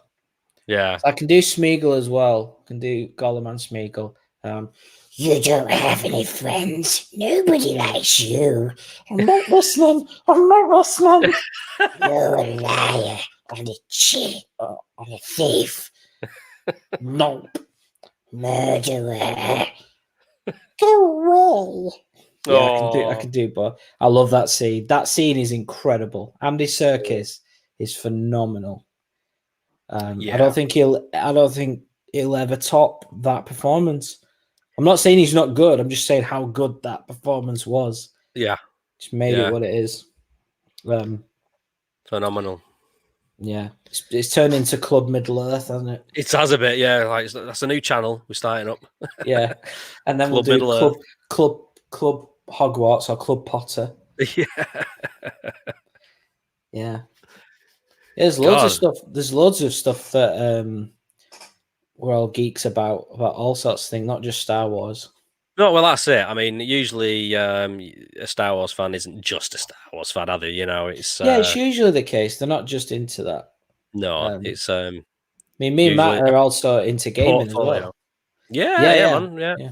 Yeah. So I can do Smeagol as well. I can do Gollum and Smeagol. You don't have any friends. Nobody likes you. I'm not listening. You're a liar and a cheat and a thief. Nope. Murderer. Go away. Yeah, I can do both. I love that scene. That scene is incredible. Andy Serkis is phenomenal. I don't think he'll ever top that performance. I'm not saying he's not good. I'm just saying how good that performance was. Yeah. Just made it what it is. Phenomenal. Yeah. It's turned into Club Middle Earth, hasn't it? It has a bit, yeah. Like that's a new channel we're starting up. Yeah. And then we'll do Club Hogwarts or Club Potter. Yeah. Yeah. There's loads of stuff. There's loads of stuff that we're all geeks about all sorts of things, not just Star Wars. No, well, that's it. I mean, usually a Star Wars fan isn't just a Star Wars fan, are they? You know, it's it's usually the case. They're not just into that. No, it's I mean, me and Matt are also into gaming as well. Yeah, man. Yeah.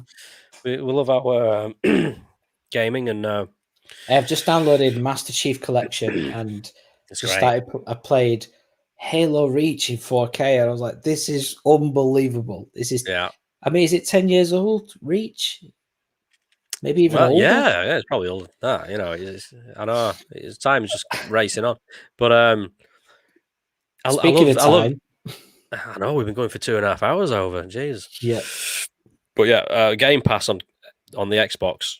We love our gaming, and I have just downloaded Master Chief Collection and I played Halo Reach in 4K, and I was like, "This is unbelievable! This is." I mean, is it 10 years old? Reach, maybe even older. Yeah, it's probably older than that. You know, I know time is just racing on, but Speaking of time, I know we've been going for 2.5 hours over. Jeez. Yeah. But yeah, Game Pass on the Xbox.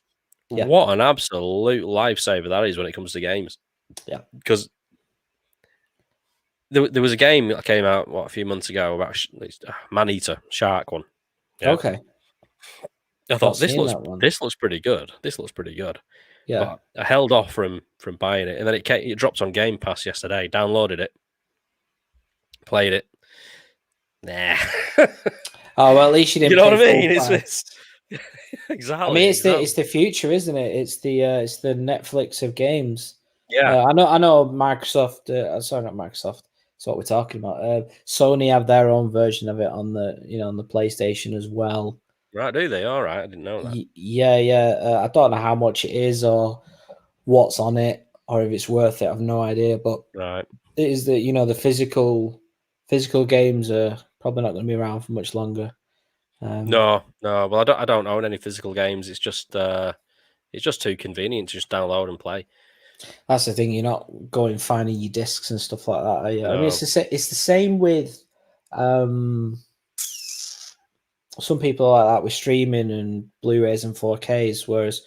Yeah. What an absolute lifesaver that is when it comes to games. Yeah. Because there was a game that came out a few months ago about Man-Eater shark one. Yeah? Okay. I thought this looks pretty good. This looks pretty good. Yeah. But I held off from buying it, and then it dropped on Game Pass yesterday. Downloaded it, played it. Nah. Oh well, at least you didn't. You know what I mean? It's exactly. I mean, it's the future, isn't it? It's the Netflix of games. Yeah. I know. Microsoft. Sorry, not Microsoft. That's what we're talking about. Sony have their own version of it on the on the PlayStation as well. Right? Do they? All right. I didn't know that. Yeah. I don't know how much it is or what's on it or if it's worth it. I've no idea. But right, it is that the physical games are probably not going to be around for much longer. No. Well, I don't own any physical games. It's just too convenient to just download and play. That's the thing. You're not going finding your discs and stuff like that. Are you? I mean, No. it's the same with some people like that with streaming and Blu-rays and 4Ks. Whereas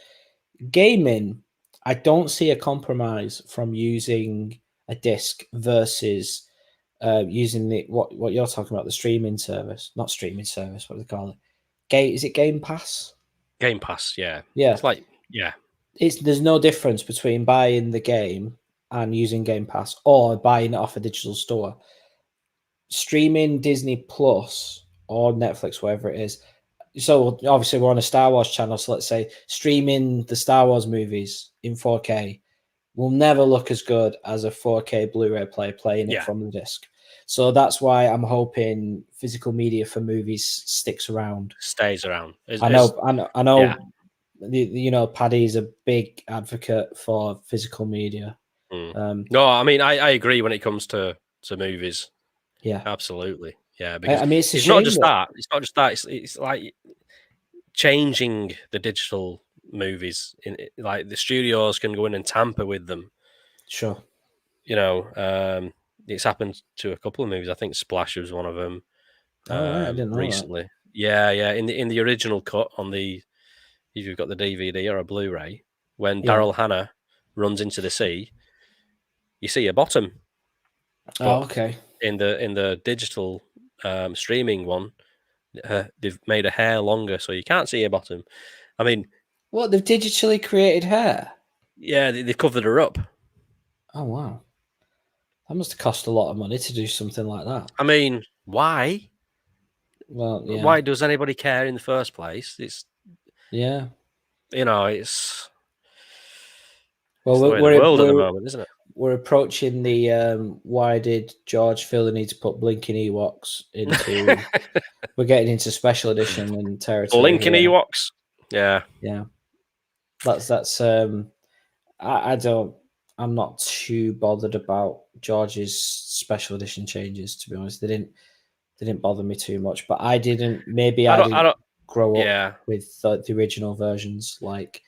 gaming, I don't see a compromise from using a disc versus using the what you're talking about, the streaming service, not streaming service. What do they call it? Is it Game Pass? Game Pass, yeah. Yeah, It's like, yeah. there's no difference between buying the game and using Game Pass or buying it off a digital store. Streaming Disney Plus or Netflix, whatever it is. So obviously we're on a Star Wars channel, so let's say streaming the Star Wars movies in 4K will never look as good as a 4K Blu-ray player playing it from the disc. So that's why I'm hoping physical media for movies sticks around. Stays around. I know. Yeah. You know, Paddy's a big advocate for physical media. No, I mean, I agree when it comes to movies. Yeah, absolutely. Yeah, because I mean, it's not just that. It's not just that. It's like changing the digital movies. Like the studios can go in and tamper with them. Sure. You know, it's happened to a couple of movies. I think Splash was one of them. I didn't know recently. That. Yeah. In the original cut on if you've got the DVD or a Blu-ray, when Daryl Hannah runs into the sea, you see a bottom. Okay. In the digital streaming one, they've made a hair longer, so you can't see her bottom. I mean, what, they've digitally created hair? Yeah, they covered her up. Oh wow, that must have cost a lot of money to do something like that. I mean, why? Well, yeah. Why does anybody care in the first place? It's it's well, the way of the world at the moment, isn't it? We're approaching the why did George Filoni to put blinking Ewoks into? We're getting into special edition and territory. Blinking Ewoks, yeah. That's I'm not too bothered about George's special edition changes. To be honest, they didn't bother me too much. But I didn't. Maybe I didn't grow up with the original versions like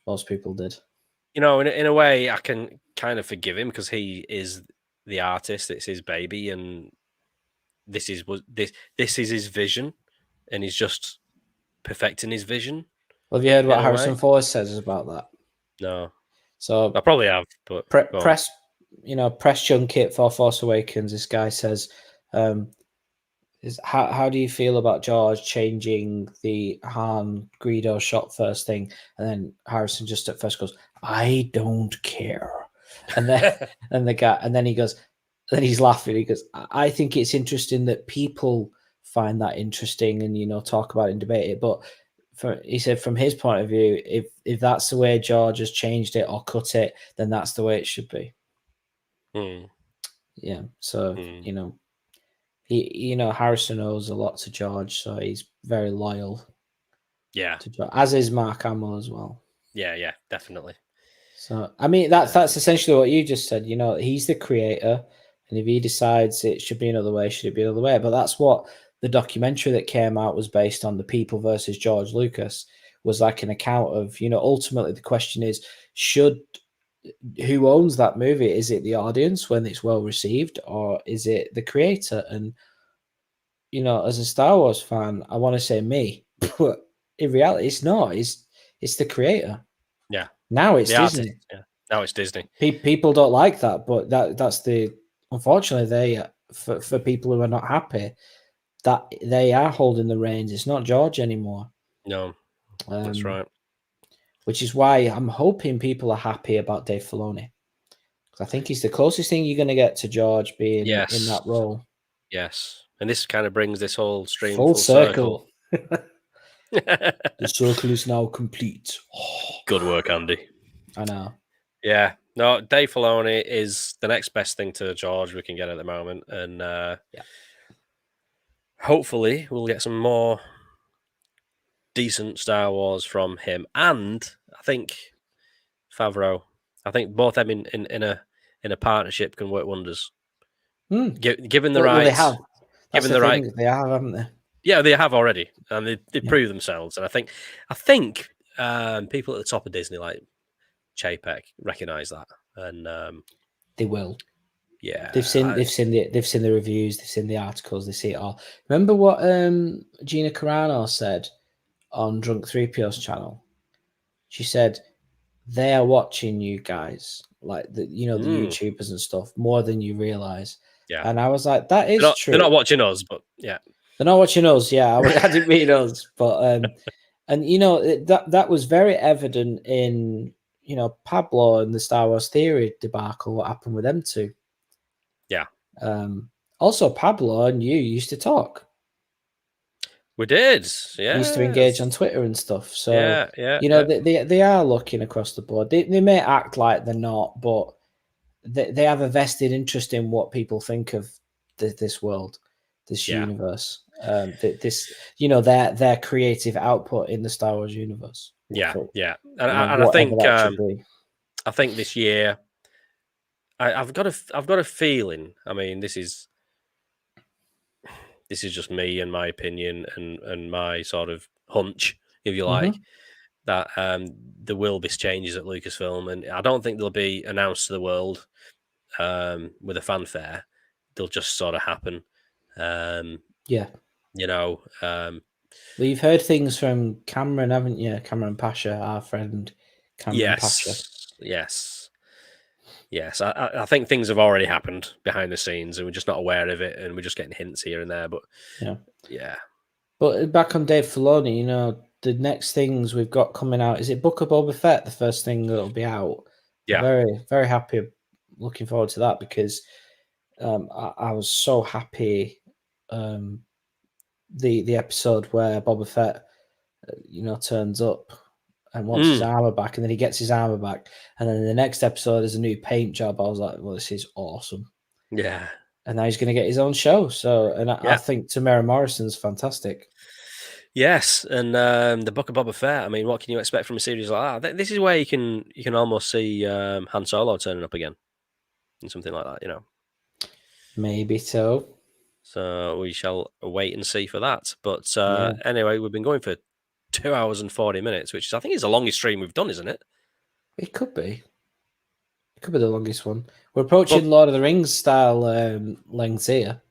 most people did. You know, in a way, I can kind of forgive him because he is the artist. It's his baby, and this is his vision, and he's just perfecting his vision. Well, have you heard what Harrison Ford says about that? No. So I probably have, but press junket for Force Awakens. This guy says, how do you feel about George changing the Han Greedo shot first thing? And then Harrison just at first goes, I don't care. And then and then he goes, then he's laughing. He goes, I think it's interesting that people find that interesting and talk about it and debate it. But he said from his point of view, if that's the way George has changed it or cut it, then that's the way it should be. Yeah. So Harrison owes a lot to George, so he's very loyal. Yeah. To George, as is Mark Hamill as well. Yeah, definitely. So I mean that's essentially what you just said. He's the creator, and if he decides it should be another way, should it be another way? But that's what the documentary that came out was based on. The People versus George Lucas was like an account of, ultimately the question is, who owns that movie? Is it the audience when it's well received, or is it the creator? And as a Star Wars fan, I want to say me, but in reality, it's not. It's the creator. Yeah. Now it's Disney. Yeah. Now it's Disney. People don't like that, but that's unfortunately for people who are not happy, that they are holding the reins. It's not George anymore. No, that's right. Which is why I'm hoping people are happy about Dave Filoni, because I think he's the closest thing you're going to get to George being in that role. Yes, and this kind of brings this whole stream full circle. The circle is now complete. Good work, Andy. I know. Yeah, no, Dave Filoni is the next best thing to George we can get at the moment, and hopefully we'll get some more decent Star Wars from him. And I think Favreau, I think both them in a partnership can work wonders. Given the rights, they have. Given the right, they have, haven't they? Yeah, they have already, and they proved themselves. And I think people at the top of Disney, like Chapek, recognise that. and they will. yeah, They've seen the reviews, they've seen the articles, they see it all. Remember what Gina Carano said on Drunk 3PO's channel? She said they are watching you guys, like the YouTubers and stuff, more than you realize. Yeah, and I was like, that is true. They're not watching us, but yeah, they're not watching us. Yeah, I didn't mean us, but and that was very evident in Pablo and the Star Wars Theory debacle. What happened with them two? Yeah. Also, Pablo and you used to talk. We did. Yeah. We used to engage on Twitter and stuff. So yeah. They are looking across the board. They may act like they're not, but they have a vested interest in what people think of this world, this universe. Their creative output in the Star Wars universe. Yeah. And I think I think this year I've got a feeling. I mean, this is just me and my opinion and my sort of hunch, if you like, that there will be changes at Lucasfilm, and I don't think they'll be announced to the world with a fanfare. They'll just sort of happen. Well, you've heard things from Cameron, haven't you? Cameron Pasha, our friend Cameron Pasha. Yes. I think things have already happened behind the scenes, and we're just not aware of it, and we're just getting hints here and there. But yeah. But back on Dave Filoni, the next things we've got coming out, is it Book of Boba Fett? The first thing that'll be out. Yeah. Very, very happy. Looking forward to that because I was so happy. The episode where Boba Fett, turns up and wants his armor back, and then he gets his armor back, and then the next episode is a new paint job. I was like, well, this is awesome. Yeah. And now he's going to get his own show. So, and I think Tamara Morrison's fantastic. Yes, and the Book of Boba Fett. I mean, what can you expect from a series like that? This is where you can almost see Han Solo turning up again, and something like that. Maybe so. So we shall wait and see for that. But anyway, we've been going for 2 hours and 40 minutes, which I think is the longest stream we've done, isn't it? It could be. It could be the longest one. We're approaching Lord of the Rings style lengths here.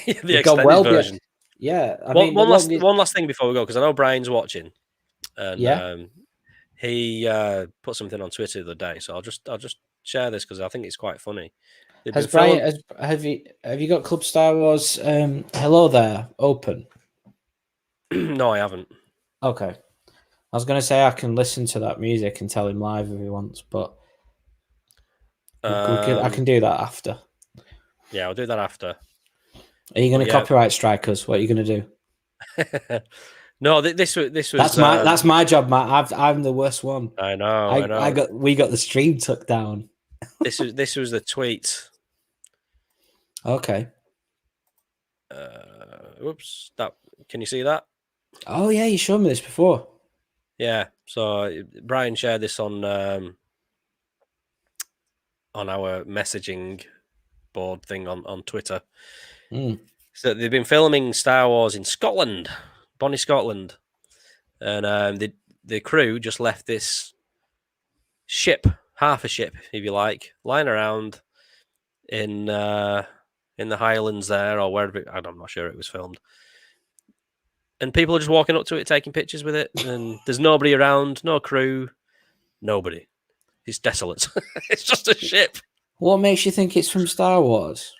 The extended version. Yeah. One last thing before we go, because I know Brian's watching, and he put something on Twitter the other day. So I'll just share this because I think it's quite funny. Has Brian? Have you got Club Star Wars? Hello there, open. No, I haven't. Okay, I was going to say I can listen to that music and tell him live if he wants, but I can do that after. Yeah, I'll do that after. Are you going to copyright strike us? What are you going to do? No, this was. That's my job, Matt. I'm the worst one. I know. We got the stream took down. This was the tweet. Okay. Oops. Can you see that? Oh yeah, you showed me this before. Yeah. So Brian shared this on our messaging board thing on Twitter. So they've been filming Star Wars in Scotland, Bonnie, Scotland, and the crew just left this ship, half a ship, if you like, lying around in the Highlands there, or wherever. I'm not sure it was filmed. And people are just walking up to it, taking pictures with it, and there's nobody around, no crew, nobody. It's desolate. It's just a ship. What makes you think it's from Star Wars?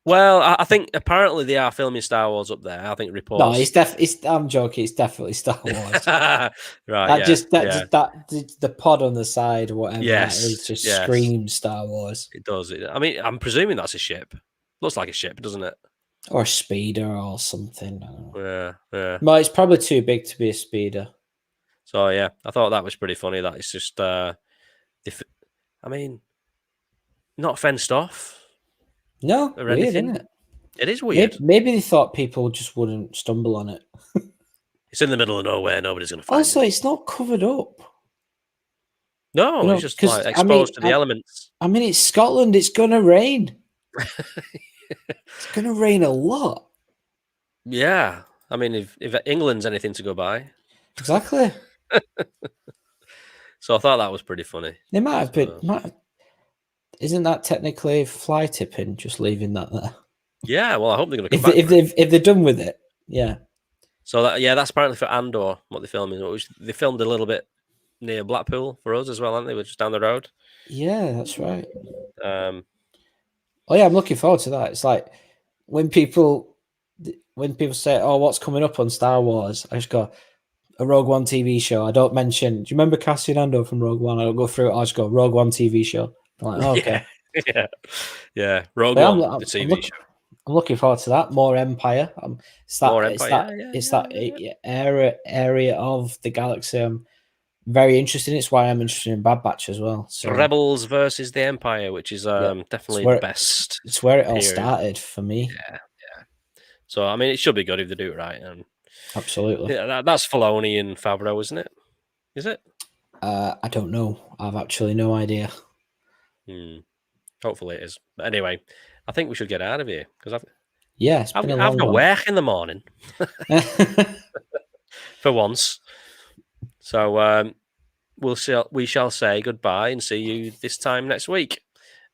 Well, I think apparently they are filming Star Wars up there. I think reports. No, I'm joking. It's definitely Star Wars. Right. The pod on the side, whatever. Yes. Screams Star Wars. It does. I mean, I'm presuming that's a ship. Looks like a ship, doesn't it? Or a speeder or something. Yeah. Well, it's probably too big to be a speeder. So yeah, I thought that was pretty funny. That it's just, I mean, not fenced off. No, or weird, anything. Isn't it? It is weird. Maybe they thought people just wouldn't stumble on it. It's in the middle of nowhere. Nobody's going to find it. Also, it's not covered up. No, it's just like exposed to the elements. I mean, it's Scotland. It's going to rain. It's going to rain a lot. Yeah. I mean, if England's anything to go by. Exactly. So I thought that was pretty funny. They might have been. isn't that technically fly tipping? Just leaving that there. Yeah, well, I hope they're going to come back. If they're done with it, yeah. So that's apparently for Andor what they're filming. They filmed a little bit near Blackpool for us as well, aren't they? We're just down the road. Yeah, that's right. Oh yeah, I'm looking forward to that. It's like when people say, "Oh, what's coming up on Star Wars?" I just go, "A Rogue One TV show." I don't mention. Do you remember Cassian Andor from Rogue One? I don't go through it. I just go Rogue One TV show. I'm like, oh, okay, yeah. Rogue but One, the TV show. I'm looking forward to that. More Empire. More Empire. It's that area of the galaxy. I'm very interested in. It's why I'm interested in Bad Batch as well. So Rebels versus the Empire, which is definitely the best. It's where it all started for me. Yeah. So I mean, it should be good if they do it right. And absolutely, that's Filoni and Favreau, isn't it? Is it? I don't know. I've actually no idea. Hopefully it is. But anyway, I think we should get out of here because I've got work in the morning for once. So we shall say goodbye and see you this time next week.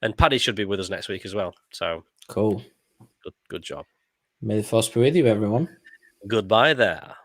And Paddy should be with us next week as well. So cool. Good job. May the force be with you, everyone. Goodbye there.